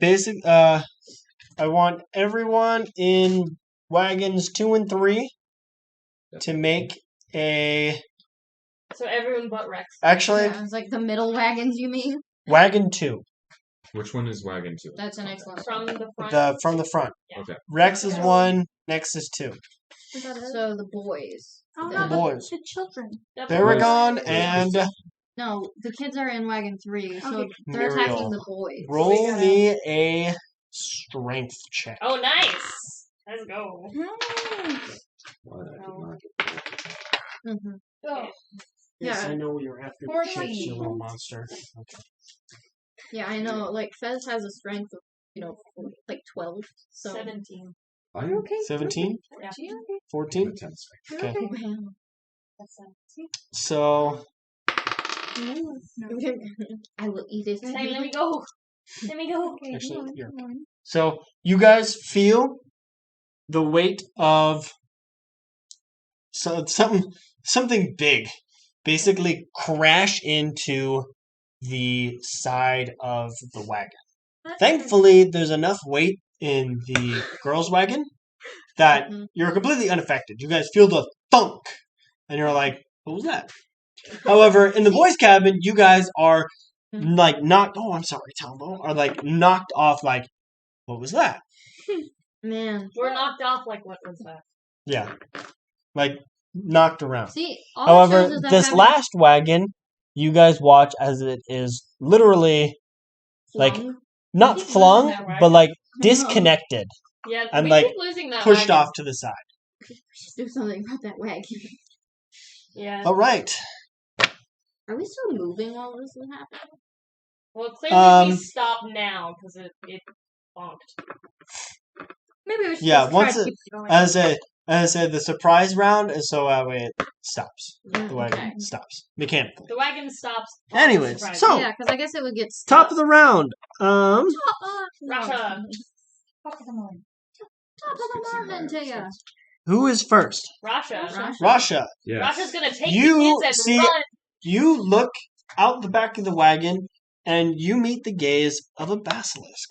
I want everyone in wagons 2 and 3 to make a. So everyone but Rex. Actually, Yeah, it's like the middle wagons, you mean? wagon 2. Which one is wagon 2? That's an excellent. From the front. From the front. Okay. Rex is 1, Nex is 2. So the boys. Oh The- no, boys. the children. They were Boys. gone, and No, the kids are in wagon 3, so Okay. they're Muriel. attacking the boys. roll me a strength check. Oh, nice. Let's go. Why I did No. not get Mm-hmm. Go. Yes, Yeah. I know you're after 14. chips, you little monster. Okay. Yeah, I know. Like Fez has a strength of like 12. So 17. I am 17? Yeah. 14? intense. Okay. Wow. That's So, I will eat it. Hey, let me go. Let me go. actually, here. So, you guys feel the weight of something big basically crash into the side of the wagon. Thankfully, there's enough weight in the girls' wagon that Mhm. you're completely unaffected. You guys feel the thunk, and you're like, "What was that?" However, in the boys' cabin, you guys are like knocked. Oh, I'm sorry, Tombo. Are like knocked off. Like, what was that? Man. We're knocked off like what was that? Yeah, like knocked around. See, all it However, shows is that this having last wagon, you guys watch as it is literally like flung. not keep losing flung, that wagon. but like disconnected Yeah, and, we like, keep losing that pushed wagon. off to the side. We should do something about that wagon. Yeah. All right. Are we still moving while this is happening? Well, clearly we Um, stop now because it bonked. Maybe we should Yeah, just try once to it- keep going. As I said, the surprise round is so that way it stops. Yeah, The wagon okay. stops mechanically. The wagon stops. on Anyways, surprise. so- Yeah, because I guess it would get stuck. Top of the round. Russia. Top of the morning. Top of the morning to ya. Who is first? Russia. Russia. Yes. Russia's gonna take You the kids and see- run. You look out the back of the wagon and you meet the gaze of a basilisk.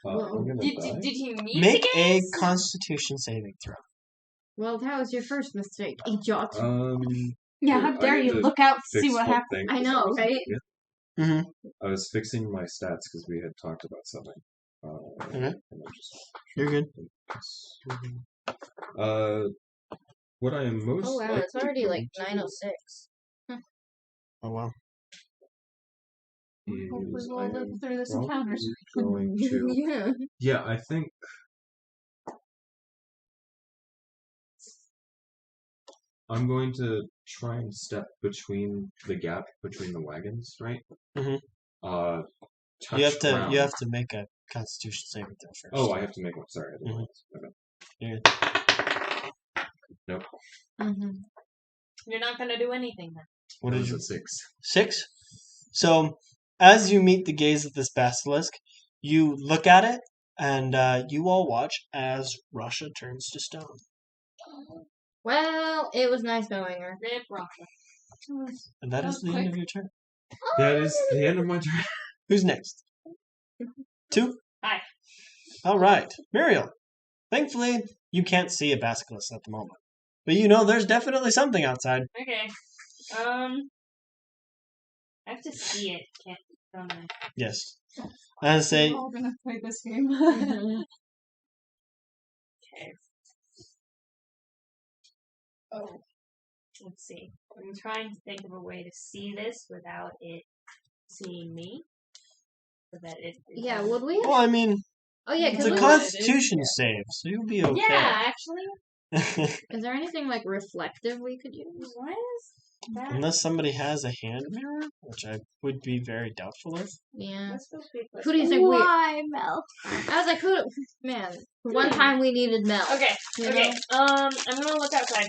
I'm gonna die. Did he meet Make the a gays? Constitution saving throw. Well, that was your first mistake, idiot. Yeah, I how dare need you to look out to see Fix what one happens. thing. I know, right? Mm-hmm. I was fixing my stats because we had talked about something. Okay. And I just You're good. What I am most Oh wow, it's likely already like going to 9:06. Oh wow. Hopefully is we'll I live am through this encounter. probably going to. Yeah. Yeah, I think. I'm going to try and step between the gap between the wagons, right? Mhm. Touch You have to ground. you have to make a Constitution saving throw first. Oh, I have to make one. Sorry, I didn't Mhm. realize. You're Nope. Mm-hmm. You're not gonna do anything then. What That did was you? a 6. 6? So, as you meet the gaze of this basilisk, you look at it, and you all watch as Russia turns to stone. Well, it was nice knowing her. Rip Russia. And that That is was the end quick. of your turn. That is the end of my turn. Who's next? 2? Hi. All right. Muriel. Thankfully, you can't see a basilisk at the moment. But you know there's definitely something outside. Okay. I have to see it. Can't. Don't I? Yes. And say, We're all gonna play this game. Okay. Oh. Let's see. I'm trying to think of a way to see this without it seeing me. So that it. Yeah, would we? well, I mean, Oh yeah, it's because a Con- Constitution save, so you'll be okay. Yeah, actually. is there anything like reflective we could use? What is that? Unless somebody has a hand mirror, which I would be very doubtful of. Yeah. That's supposed to be Who do you think we? Why, Mel? I was like, who? Man, one time we needed Mel. Okay. You Okay. know? I'm gonna look outside.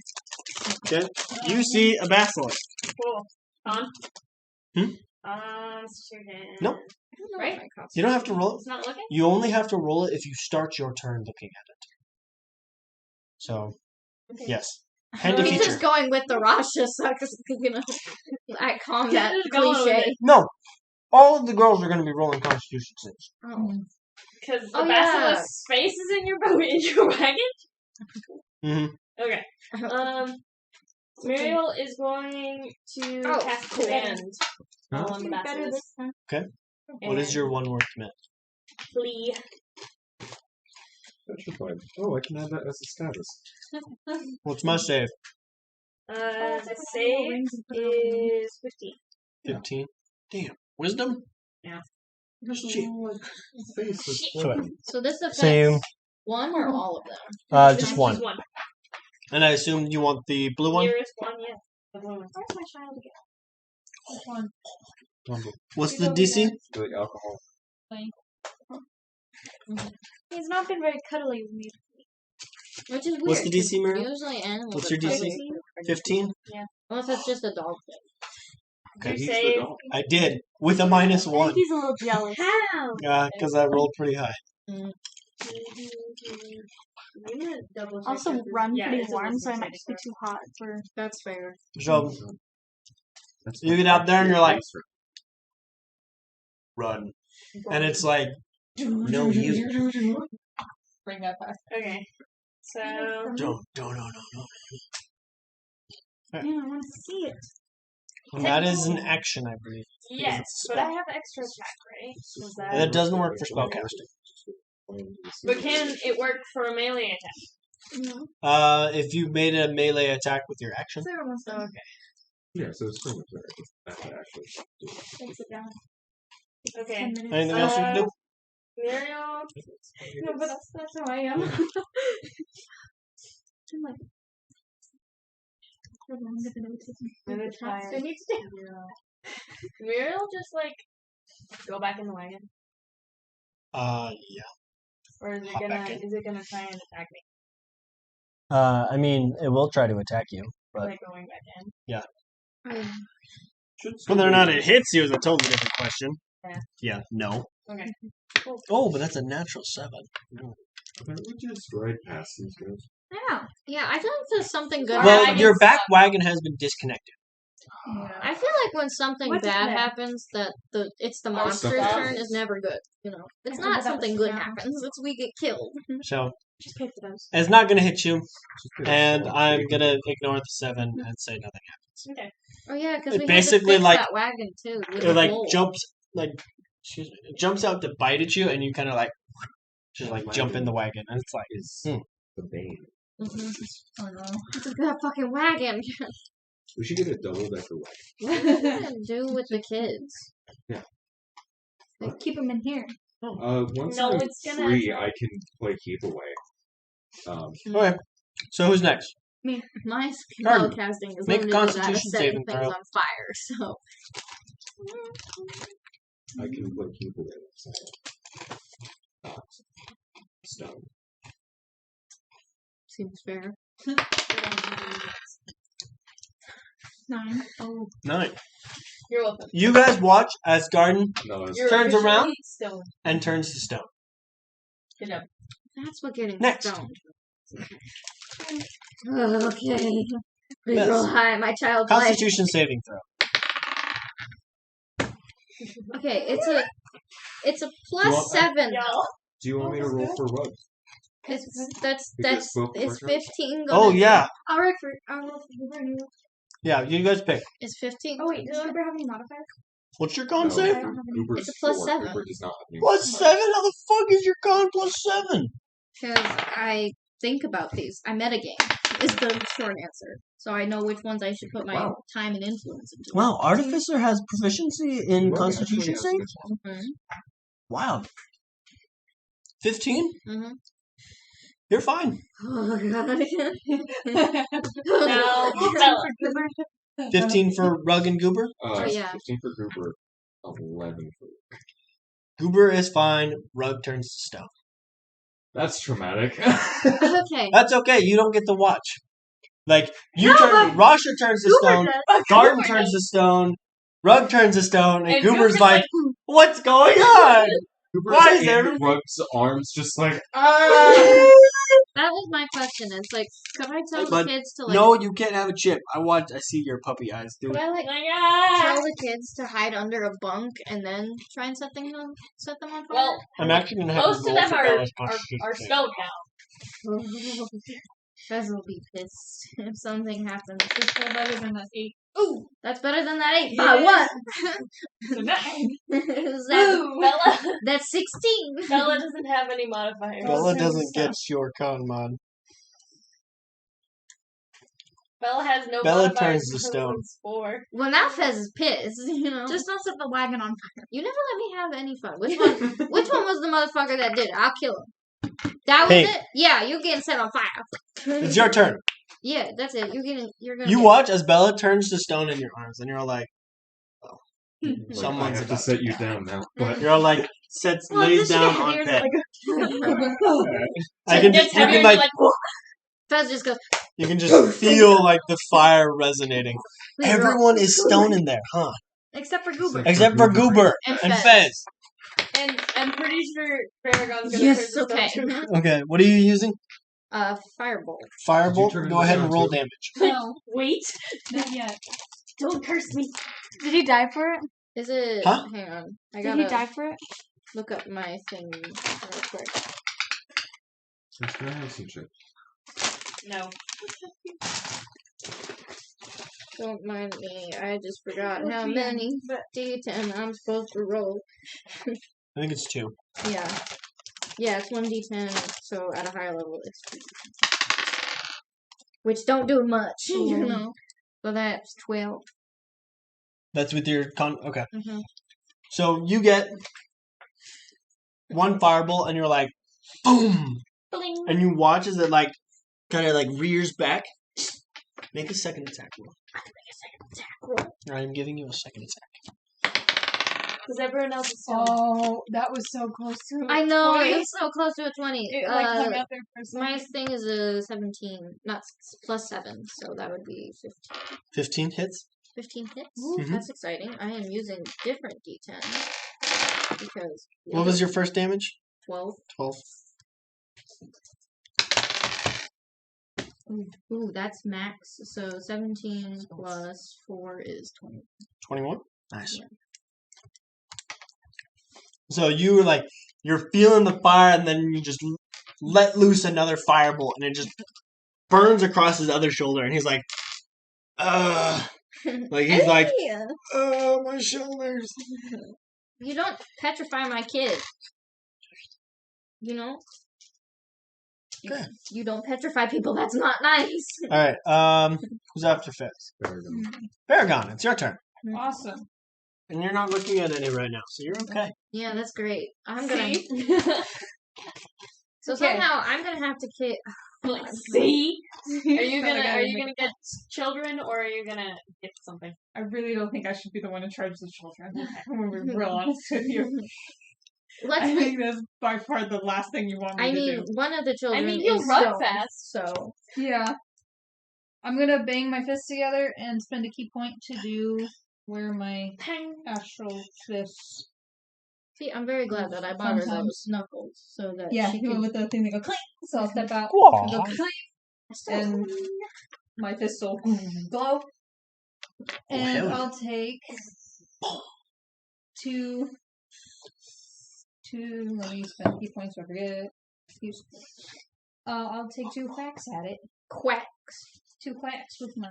Okay. You see a basilisk. Cool. On. Hmm? Student. Nope. I don't know Right? what my costume You don't have to is. roll it. It's not looking. You only have to roll it if you start your turn looking at it. So, Okay. yes. Handy He's feature. just going with the Rasha sucks, you know, that combat Just going with cliche. it. No. All of the girls are going to be rolling Constitution saves. Oh. Because the Oh, yeah. basilisk's face is in your boat in your wagon. Mm-hmm. Okay. Muriel is going to Oh, cast cool. command Huh? on the Better basilisk. this time. What is your one word command? Flee. That's your point. Oh, I can add that as a status. What's my save? The save is 15. 15. Damn. Wisdom? Yeah. Shit. Face is So, So this affects same. one or all of them? Just one. And I assume you want the blue one? Nearest one, yeah. The blue one. Where's my child again? What's the DC? like alcohol. He's not been very cuddly with me. Which is weird. What's the DC, 'cause Muriel? Usually animals What's are your DC? cuddly. 15? Unless it's just a dog thing. Okay. Your He's the save. dog. I did. With a -1. He's a little jealous. How? Because I rolled pretty high. Mm. I'm gonna double check Also, that. run Yeah, pretty it's a warm, wisdom so I might saving just be throw. too hot for. That's fair. So, That's you get out there and you're like, run. And it's like, no, you. Bring that back. Okay. So, Don't, no. Yeah, I want to see it. And that is an action, I believe. yes, it's a but spell. I have extra attack, right? Is And it doesn't work for spellcasting. But can it work for a melee attack? If you made a melee attack with your action. Sarah wants to. Okay. Yeah, so it's pretty much there. I have to actually do it. Sit down. Okay. 10 minutes. Anything else you can do? Muriel. No, but that's how I am. I'm like, how long have I been taking I'm gonna the try task I it. need to do? Muriel just like go back in the wagon, Yeah. or is it Hop back in. try and attack me? I mean, it will try to attack you, but Like going back in. whether or not it hits you is a totally different question. Yeah. Yeah. No. Okay. Oh, but that's a natural 7. We just ride past these guys. Yeah. Yeah, I feel like there's something good. Well, happening. your back wagon has been disconnected. I feel like when something What's bad that? happens, that it's the Oh, monster's stuff turn happens. is never good. You know, it's I not remember that something was good down. happens. It's we get killed. So Just pay for those. it's not going to hit you, Just get a and small I'm shake. going to ignore the 7 and say nothing happens. Okay. Oh yeah, because It we basically, had to fix like- that wagon too. With It the like bowl. jumps, like excuse me, it jumps out to bite at you, and you kind of like just like jump in the wagon, and it's like Is Hmm. the bane. Mhm. Oh no. It's a good fucking wagon. We should get a double decker wagon. What are you gonna do with the kids? Keep them in here. Once No, I'm it's gonna free, I can play keep away. okay. So who's next? My Garden. spellcasting is Make a limited to that of Constitution setting saving things throw. on fire. So I can play keep away. So. Stone. seems fair. 9. 9. You're welcome. You guys watch as Garden No, it's You're Turns officially around. Stone. and turns to stone. Good job. That's what getting Next. stoned. Okay. Please Yes. roll high, my child's life. Constitution saving throw. Okay, it's a You plus want that? 7. Y'all. Do you want me to roll for what? That's Because both it's workers- 15. Oh yeah, I'll roll for Goober and you. yeah. You guys pick. It's 15. Oh wait, does Goober have any modifiers? What's your con No, save? I don't have any. Uber's It's a plus 4. 7. Uber does not have any. Plus 7? How the fuck is your con plus 7? Because I think about these. I metagame is the short answer. So I know which ones I should put my Wow. time and influence into. Wow, Artificer has proficiency in Well, Constitution actually, save? yes, this one. Wow. 15? Mm-hmm. You're fine. Oh god. Now, Bella. 15 for Rug and Goober? Oh, yeah. 15 for Goober, 11 for. Goober is fine. Rug turns to stone. That's traumatic. Okay. That's okay. You don't get to watch. Like, you No, turn. but- Rasha turns to stone. Garden turns to stone. Rug turns to stone. And Goober's like, what's going on? Goober's Why is in everything- Rug's arms just like, That was my question. It's like, could I tell But the kids to like? No, you can't have a chip. I see your puppy eyes, dude. Could I like Oh my tell god. the kids to hide under a bunk and then try and set them set them on fire? Well, I'm actually gonna have most to of roll them for are Bella's Constitution save. stone now. Fez will be pissed if something happens. It's still better than that 8. Ooh, that's better than that 8. Yeah. By what? So 9. Bella, That's 16. Bella doesn't have any modifiers. Bella doesn't get your con mod. Bella has no Bella modifiers. turns to so stone. it's 4. Well, now Fez is pissed. You know, Just don't set the wagon on fire. you never let me have any fun. Which one? Which one was the motherfucker that did it? I'll kill him. That was Pink. it. Yeah, you're getting set on fire. It's your turn. Yeah, that's it. You're gonna. You get- watch as Bella turns to stone in your arms, and you're all like, like, I Someone's have to about set to you die. down now. But you're all like, lays down on Here's bed. like I can Gets just, you heavier can and like, you're "Whoa." Fez just goes. you can just feel like the fire resonating. "Please roll." Everyone is stone in there, huh? except for Goober. Except for Goober And and Fez. Fez. And I'm pretty sure Paragon's gonna Yes, turn to okay. stone too. Okay, what are you using? Firebolt. Firebolt. turn Go into ahead and stone roll too? damage. No, Wait. not yet. Don't curse me. Did he die for it? Is it? Huh? Hang on. I Did he gotta die for it? look up my thing real quick. Let's go have some chips. No. Don't mind me. I just forgot how many D10 I'm supposed to roll. I think it's 2. Yeah. Yeah, it's 1d10, so at a higher level it's 2. which don't do much, you know. So that's 12. That's with your okay. Mm-hmm. So you get one fireball, and you're like, boom, Bling. and you watch as it like kind of like rears back. Make a second attack roll. I'm giving you a second attack. Because everyone else is so. Oh, that was so close to it. I know, 20. it's so close to a 20. It like hung out there for a second. My thing is a 17, not plus 7, so that would be 15. 15 hits. 15 hits? Mhm. That's exciting. I am using different D10 because. What was your first damage? 12. 12. Ooh, that's max. So 17 plus 4 is 20. 21. Nice. Yeah. So you're feeling the fire, and then you just let loose another firebolt, and it just burns across his other shoulder, and he's like, like he's like, Hey! oh, my shoulders. You don't petrify my kid. You know? Okay. You don't petrify people. That's not nice. All right. Who's after Fizz? Paragon. Paragon, it's your turn, Awesome. and you're not looking at any right now, so you're okay. Yeah, that's great. I'm gonna. See? So Okay. somehow I'm gonna have to kick. Like, see? Are you Probably gonna get children or are you gonna get something? I really don't think I should be the one in charge of the children. I'm gonna be real honest with you. Let's I be. think that's by far the last thing you want me I to mean, do. one of the children. I mean, you'll is run stoned, fast. So Yeah. I'm gonna bang my fists together and spend a key point to do where my Pang. astral fists. see, I'm very glad that I bought her Sometimes. those knuckles so that Yeah, she you can. with the thing that go clink. So I'll step out Aw. and go clink, and my fist will glow. And hell yeah. I'll take two. Let me spend key points so I forget. Excuse me. I'll take 2 whacks at it. Quacks. 2 whacks with my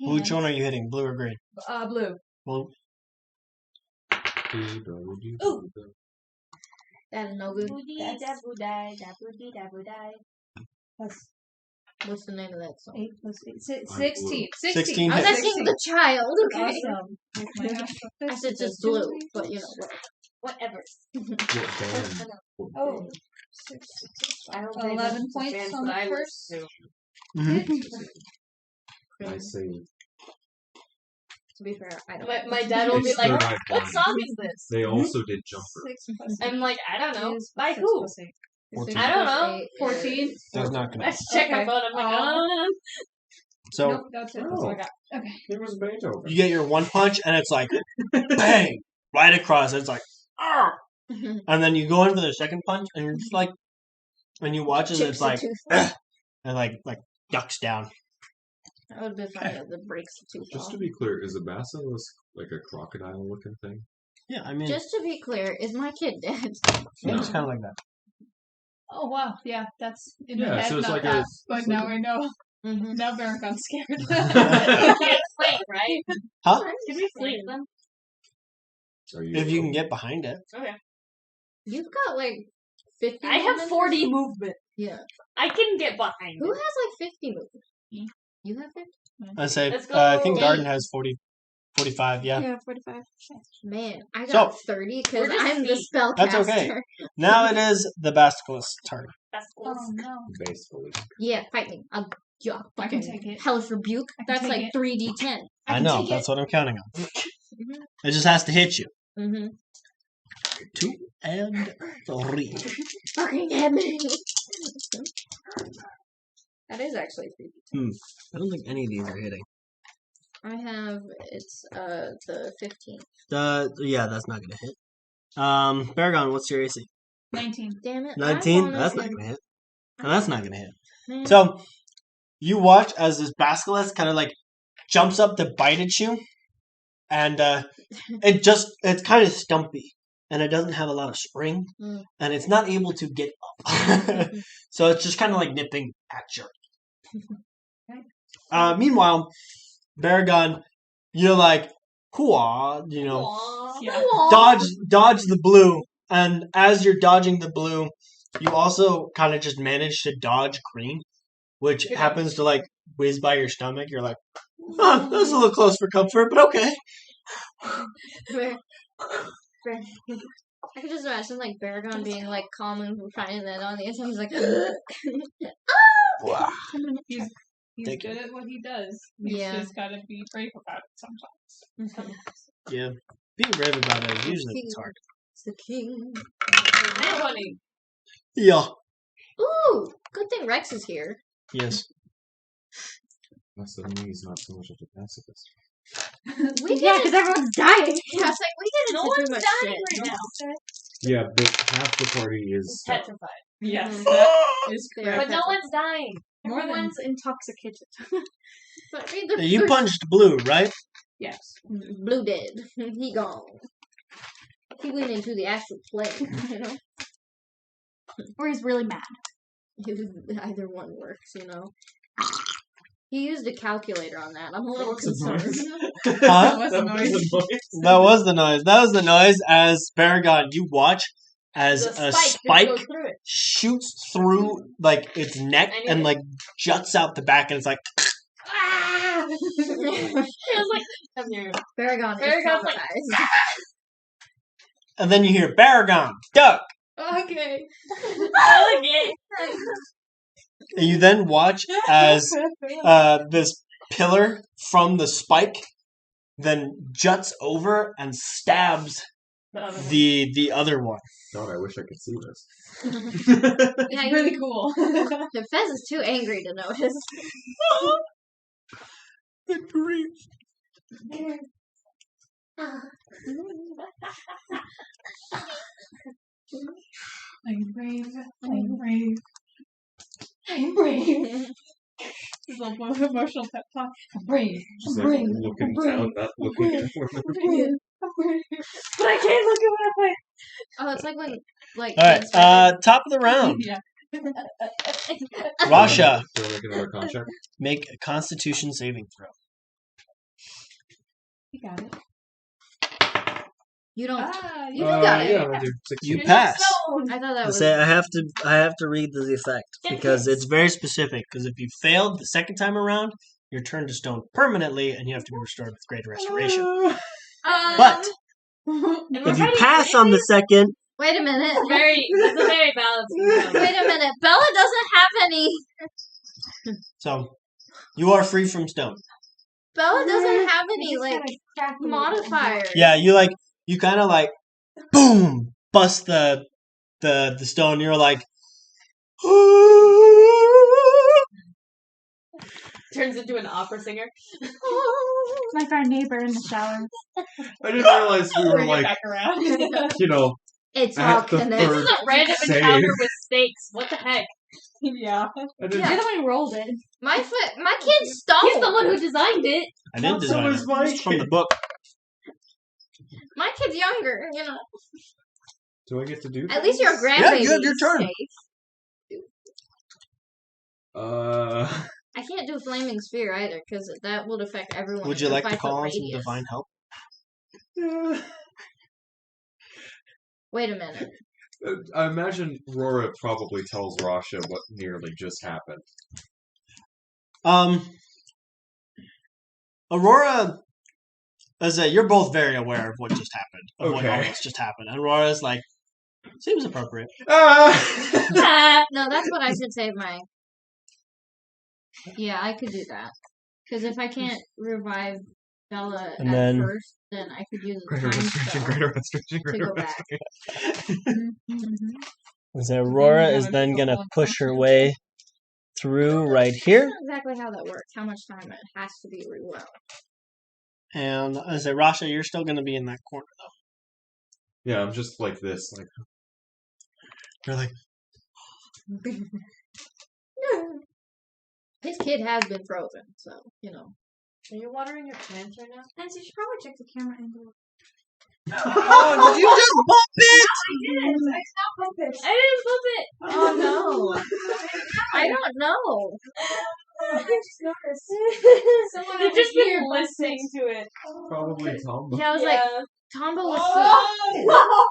Which hands. one are you hitting, blue or green? Blue. Blue. That is no good. Plus What's the name of that song? 8 plus 8. 16. 16 I was hits. asking the child. Okay. Awesome. With my astral I fist, said it just does blue, 2. but you know what? Whatever. Oh. 6, I don't 11 points on the first. Mhm. I saved. To be fair, I don't. My dad will be It's like, third eye "What blind. song is this?" They also did Jumper. 6 plus 8. I'm like, "I don't know. is By 6 who?" plus 8. 14. I don't know. 14? That's not gonna. I just check my Okay. phone. I'm like, So Nope, that's it. That's all I got. Okay. It was Beethoven. you get your one punch, and it's like bang right across. It's like, "Argh!" And then you go in for the second punch, and you're just like, and you watch as Chips it's the like, tooth. and like ducks down. That would be funny if it breaks the tooth Just off. to be clear, is a basilisk like a crocodile-looking thing? Yeah, I mean, Just to be clear, is my kid dead? yeah, it's kind of like that. Oh, wow. Yeah, that's in Yeah, my head, so it's not like that. a- But it's now like I know. Mm-hmm. Now Baroncon's scared. "You can't sleep, right? Huh? Can we sleep then?" Are you? If you can get behind it. Okay. You've got like 50. I have movement? 40 movement. Yeah. I can get behind Who it. has like 50 movement? You have 50? I say, Let's I go. think Garden has 40, 45. Yeah, Yeah, 45. Man, I So- got 30 because We're just I'm the feet. spellcaster. That's okay. Now it is the basilisk's turn. That's Oh, no. Basically. Yeah, fight me. I'll yeah, I can fucking take it. hellish rebuke. I can That's take like it. 3d10. I can know, take that's what I'm counting on. Mhm. It just has to hit you. Mm-hmm. 2 and 3. Fucking hit me. That is actually 3d10. I don't think any of these are hitting. I have it's the 15. Yeah, that's not gonna hit. Baragon, what's your AC? 19. Damn it. I 19? wanted That's to- not gonna hit. And that's not gonna hit. Man. So, you watch as this basilisk kind of like jumps up to bite at you, and it's kind of stumpy, and it doesn't have a lot of spring, Mm. and it's not able to get up. So it's just kind of like nipping at you. Meanwhile, Baragon, you're like, hooah, you know, Aw. Yeah. dodge the blue, and as you're dodging the blue, you also kind of just manage to dodge green, which happens to like whiz by your stomach, you're like, oh, that was a little close for comfort, but okay. I could just imagine like Baragon being like calm and fine, and then on the inside he's like, Wow. He's Thank good at what he does. He's Yeah. just gotta be brave about it sometimes. Yeah. Being brave about it is usually what's hard. It's the king. And funny. Yeah. Ooh, good thing Rex is here. Yes. That's the mean he's not so much of a pacifist. We Yeah, didn't. because everyone's dying. Yeah, it's like we didn't No do one's much dying shit. right now. Yeah, but half the party is Petrified. Yes, Mhm. that is They are correct. But no one's dying. More than- Everyone's intoxicated. But read Yeah, you punched Blue, right? Yes. Blue dead. He gone. He went into the astral plane. You know, Or he's really mad. either one works. You know. He used a calculator on that. I'm a little That's a noise. concerned. Huh? What's the noise? That was the noise. That was the noise as Baragon, you watch as The a spike spike just goes through it. shoots through like its neck I knew and it. like juts out the back and it's like Ah! It was like, come here. Baragon is Baragon's like, traumatized. and then you hear Baragon, duck! Okay. Alligator. And you then watch as this pillar from the spike then juts over and stabs The other one. the other one. God, I wish I could see this. Yeah, It's really cool. The Fez is too angry to notice. Good grief. I'm brave. I'm brave. I'm brave. It's a little emotional pep talk. I'm brave. Just I'm like brave. looking I'm brave. down, not looking at where I'm brave. I'm brave. But I can't look at what I Oh, it's like when, like, Alright, kids are- top of the round. Yeah. Rasha, Do I make another contract? make a constitution saving throw. You got it. You don't. Ah, You got it. Yeah, I do. 16. You pass. I thought that I was. say I have to read the effect because it's very specific. Because if you failed the second time around, you're turned to stone permanently, and you have to be restored with greater restoration. But And we're if you fighting pass on the second, Wait a minute. That's a very balanced system. Wait a minute. Bella doesn't have any. so you are free from stone. Bella doesn't have any like modifiers. Yeah, you kind of like boom bust the stone. You're like. Turns into an opera singer. Like our neighbor in the shower. I didn't realize we were bring it like, back around. you know, It's At all the connected. This is a random Save. encounter with stakes. What the heck? Yeah. I You're didn't. the one who rolled it. My kid's stoned. He's the one who designed it. I didn't So design was it. my It's from the kid. book. My kid's younger. You know. Do I get to do At least your this? grandbaby. you have your turn. I can't do flaming sphere either because that would affect everyone. Would in you a like to 5 foot call on some radius. divine help? Wait a minute. I imagine Rora probably tells Rasha what nearly just happened. Aurora, as you're both very aware of what just happened, of what Okay. almost just happened, and Aurora's like, seems appropriate. Ah! No, that's what I should save my. Yeah, I could do that. Because if I can't revive Bella And at then- first, then I could use a Greater time restoration, spell greater restoration, to greater go back. restoration. So Aurora is then gonna push her way through right here, That's not exactly how that works. How much time it has to be rewound. and I say, Rasha, you're still gonna be in that corner though. Yeah, I'm just like this. Like, You're like, His kid has been frozen, so you know. Are you watering your plants right now? And so you should probably check the camera angle. oh, did you just bump it? I didn't flip it. Oh no! I don't know. I just noticed. Someone They've just been listening to it. probably Tom. Yeah, I was like, Tombo was.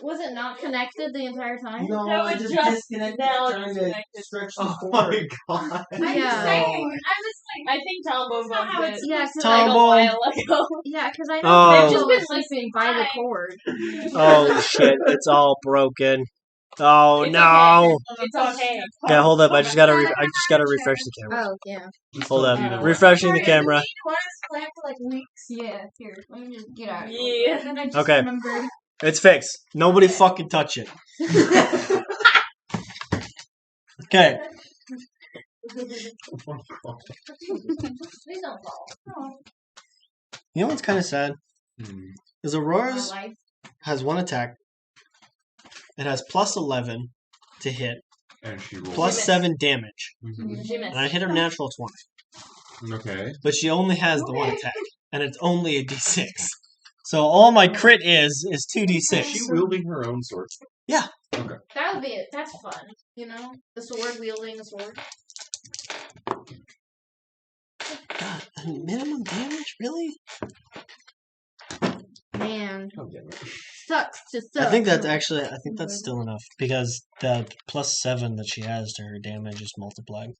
Was it not connected the entire time? No, No, I it just just- disconnected now trying it's to connected. stretch the Oh cord. my god. I'm Yeah. just saying. I'm just I think Tombo That's not how bugged it's it Yeah, because Tombo. I like a while ago. yeah, because I Oh. know They've Tombo just was been sleeping by the listening. cord. Oh shit! It's all broken. Oh It's no! It's okay. Yeah, hold up. I just gotta refresh the camera. Oh yeah. Hold up. Either way. Refreshing the camera. What is planned for like weeks? Yeah. Here, let me just get out. Yeah. And I just Okay. remembered. It's fixed. Nobody fucking touch it. Okay. Please don't fall. You know what's kind of sad? Hmm. Is My Aurora's life. has one attack. It has plus 11 to hit, And she rolled. plus missed. 7 damage, Mhm. She and I missed. hit her natural 20. Okay. But she only has the one attack, and it's only a d6. So all my crit is 2d6. Is she wielding her own sword? That would be it. That's fun. You know, the sword wielding the sword. God, minimum damage, really? Man, Oh, damn it. sucks to suck. I think that's still enough because the plus 7 that she has to her damage is multiplied.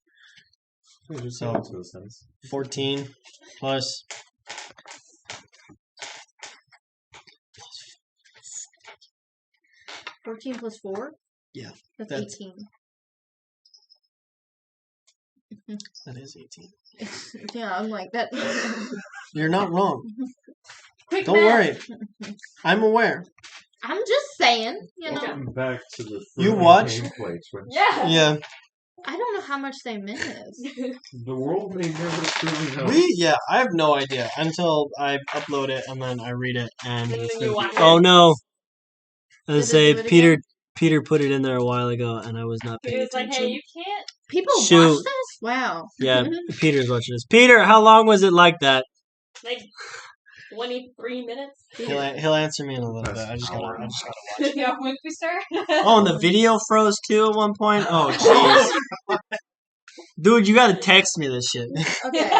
Yeah, just So- so into a sense. 14 plus 14 plus 4? Yeah, That's that's- 18. that is 18. Yeah, I'm like that. You're not wrong. Quick Don't math. worry. I'm aware. I'm just saying, you know. Welcome back to the You thrilling watch- gameplay Twitch. Yeah. Yeah. I don't know how much they miss. The world may never truly know. I have no idea until I upload it and then I read it and And it's then you gonna watch be, oh it. no. And Did it say do it Peter put it in there a while ago and I was not He paying was like, attention. hey, you can't. People Shoot. watch this? Wow. Yeah, Peter's watching this. Peter, how long was it like that? Like 23 minutes. He'll answer me in a little bit. That's I just gotta power. Yeah, when we start. Oh, and the video froze too at one point? Oh jeez. Dude, you gotta text me this shit. Okay.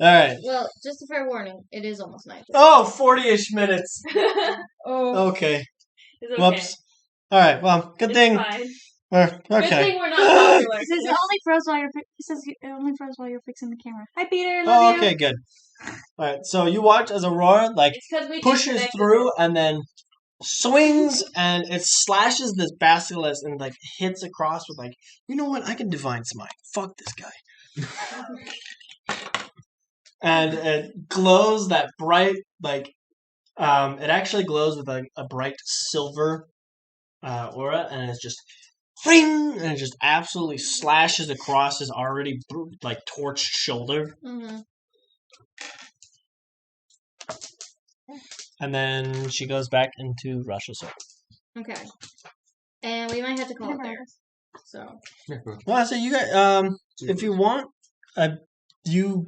Alright. Well, just a fair warning. It is almost night. Oh, 40-ish minutes. Oh. Okay. It's okay. Whoops. Alright, well, good It's thing. fine. Okay. Good thing we're not popular. He says it only froze while you're fixing the camera. Hi, Peter. Oh, Love you. okay, good. Alright, so you watch as Aurora, like, It's because we pushes disconnected through and then swings and it slashes this basilisk and, like, hits across with, like, you know what? I can divine smite. Fuck this guy. And it glows that bright, like, it actually glows with, like, a bright silver aura, and it's just ring, and it just absolutely slashes across his already like torched shoulder, Mm-hmm. and then she goes back into Russia's sword. Okay. And we might have to call it there. So. Well, I say you guys, if you want, you.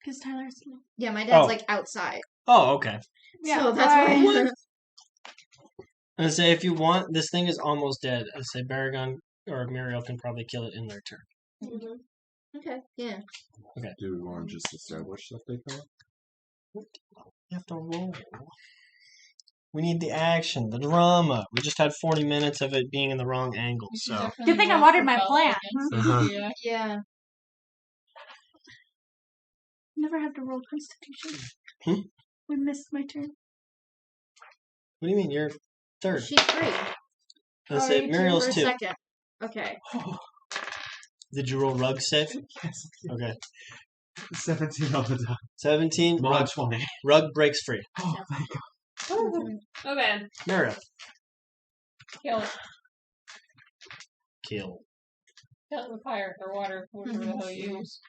Because Tyler's. Yeah, my dad's Oh. like outside. Oh, okay. Yeah, So that's why. I say if you want, this thing is almost dead. I say Baragon or Muriel can probably kill it in their turn. Mhm. Okay. Yeah. Do we want to just establish that they can? You have to roll. We need the action, the drama. We just had 40 minutes of it being in the wrong angle, so. Good thing I watered my plant. Uh-huh. Yeah. Never have to roll Constitution. Hmm? We missed my turn. What do you mean? You're third. She's free. I say Muriel's For a 2. second. Okay. Did you roll rug safe? Yes. Okay. 17 on the dot. 17. Mod Rug, 20. rug breaks free. Oh, thank God. Okay. Muriel. Kill, Kill. kill the fire or water, whatever the hell you use.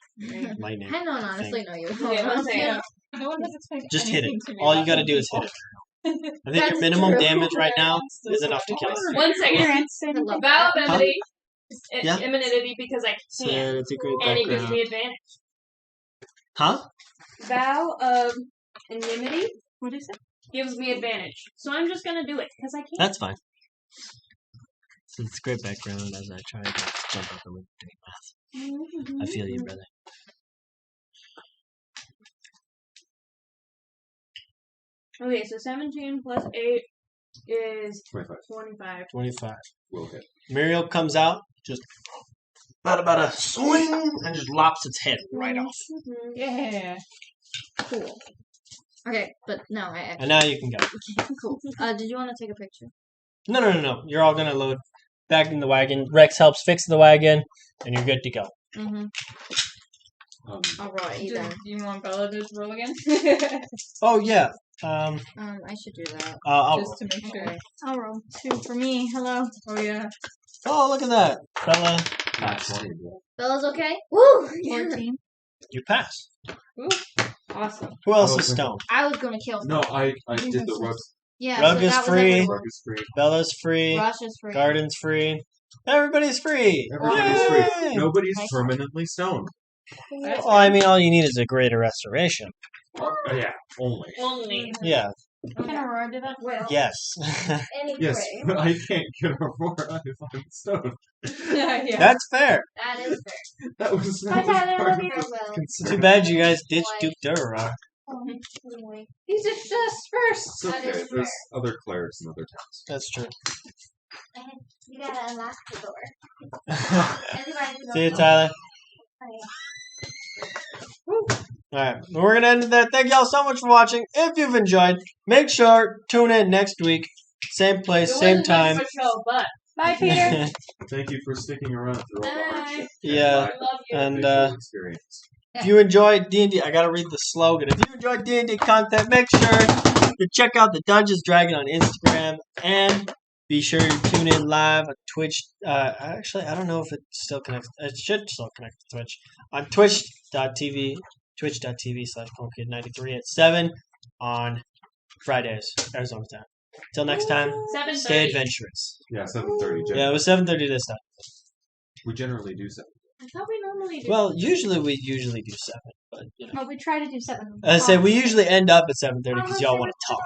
Lightning. I don't honestly know you. Okay, one second. No one has explained Just hit it. anything to me All you about gotta them do is hit before. it. I think That's your minimum true. damage right now is enough to kill it. One Your second. instant. Hello. Vow of Huh? enmity. Yeah. Immunity because I So can't. it's a great And it gives background. me advantage. Huh? Vow of enmity What is it? gives me advantage. So I'm just gonna do it because I can't. That's fine. So it's great background as I try to jump up and doing math. I feel you, brother. Okay, so 17 plus 8 is 25. 25. 25. Will hit. Muriel comes out, just about a swing, and just lops its head right off. Yeah. Cool. Okay, but no, I actually. And now you can go. Cool. Did you want to take a picture? No. You're all gonna load back in the wagon. Rex helps fix the wagon, and you're good to go. Mm-hmm. All right, Do either. you want Bella to roll again? Oh yeah. I should do that. I'll Just to make sure. Okay. I'll roll 2 for me. Hello. Oh yeah. Oh, look at that, Bella. Not 20, yeah. Bella's okay? Woo! 14. You passed. Awesome. Who else Oh, is stoned? I was gonna kill. No, I did the rug. Yeah. Rug so is that was free. everyone. Rug is free. Bella's free. Rush is free. Garden's free. Everybody's free. Everybody's Yay! free. Nobody's permanently stoned. Well, I mean, all you need is a greater restoration. Yeah, only. Only. Yeah. Can Aurora do that? Well, Yes. anyway, Yes, but I can't get Aurora if I'm stoned. Yeah. That's fair. that is fair. That was Bye, Tyler, part love of you. the Well, concern. Too bad you guys ditched Duke Durara. anyway. These are just first. It's okay. There's other clerics in other towns. That's true. You gotta unlock the door. Everybody See you, Tyler. Alright, we're gonna end it there. Thank y'all so much for watching. If you've enjoyed, make sure tune in next week. Same place, same time. But Bye, Peter. Thank you for sticking around through all the hardship. Yeah, I love you. and Visual experience. if you enjoyed D&D, I gotta read the slogan. If you enjoyed D&D content, make sure to check out the Dungeons Dragon on Instagram, and be sure to tune in live on Twitch. Actually, I don't know if it still connects. It should still connect to Twitch on twitch.tv/CoolKid93 at 7 on Fridays, Arizona time. Till next time, 7:30. stay adventurous. Yeah, 7:30. Yeah, it was 7:30 this time. We generally do 7. I thought we normally do. Well, usually we do 7, but you know. Well, we try to do 7. I say we usually end up at 7:30 because y'all want to talk.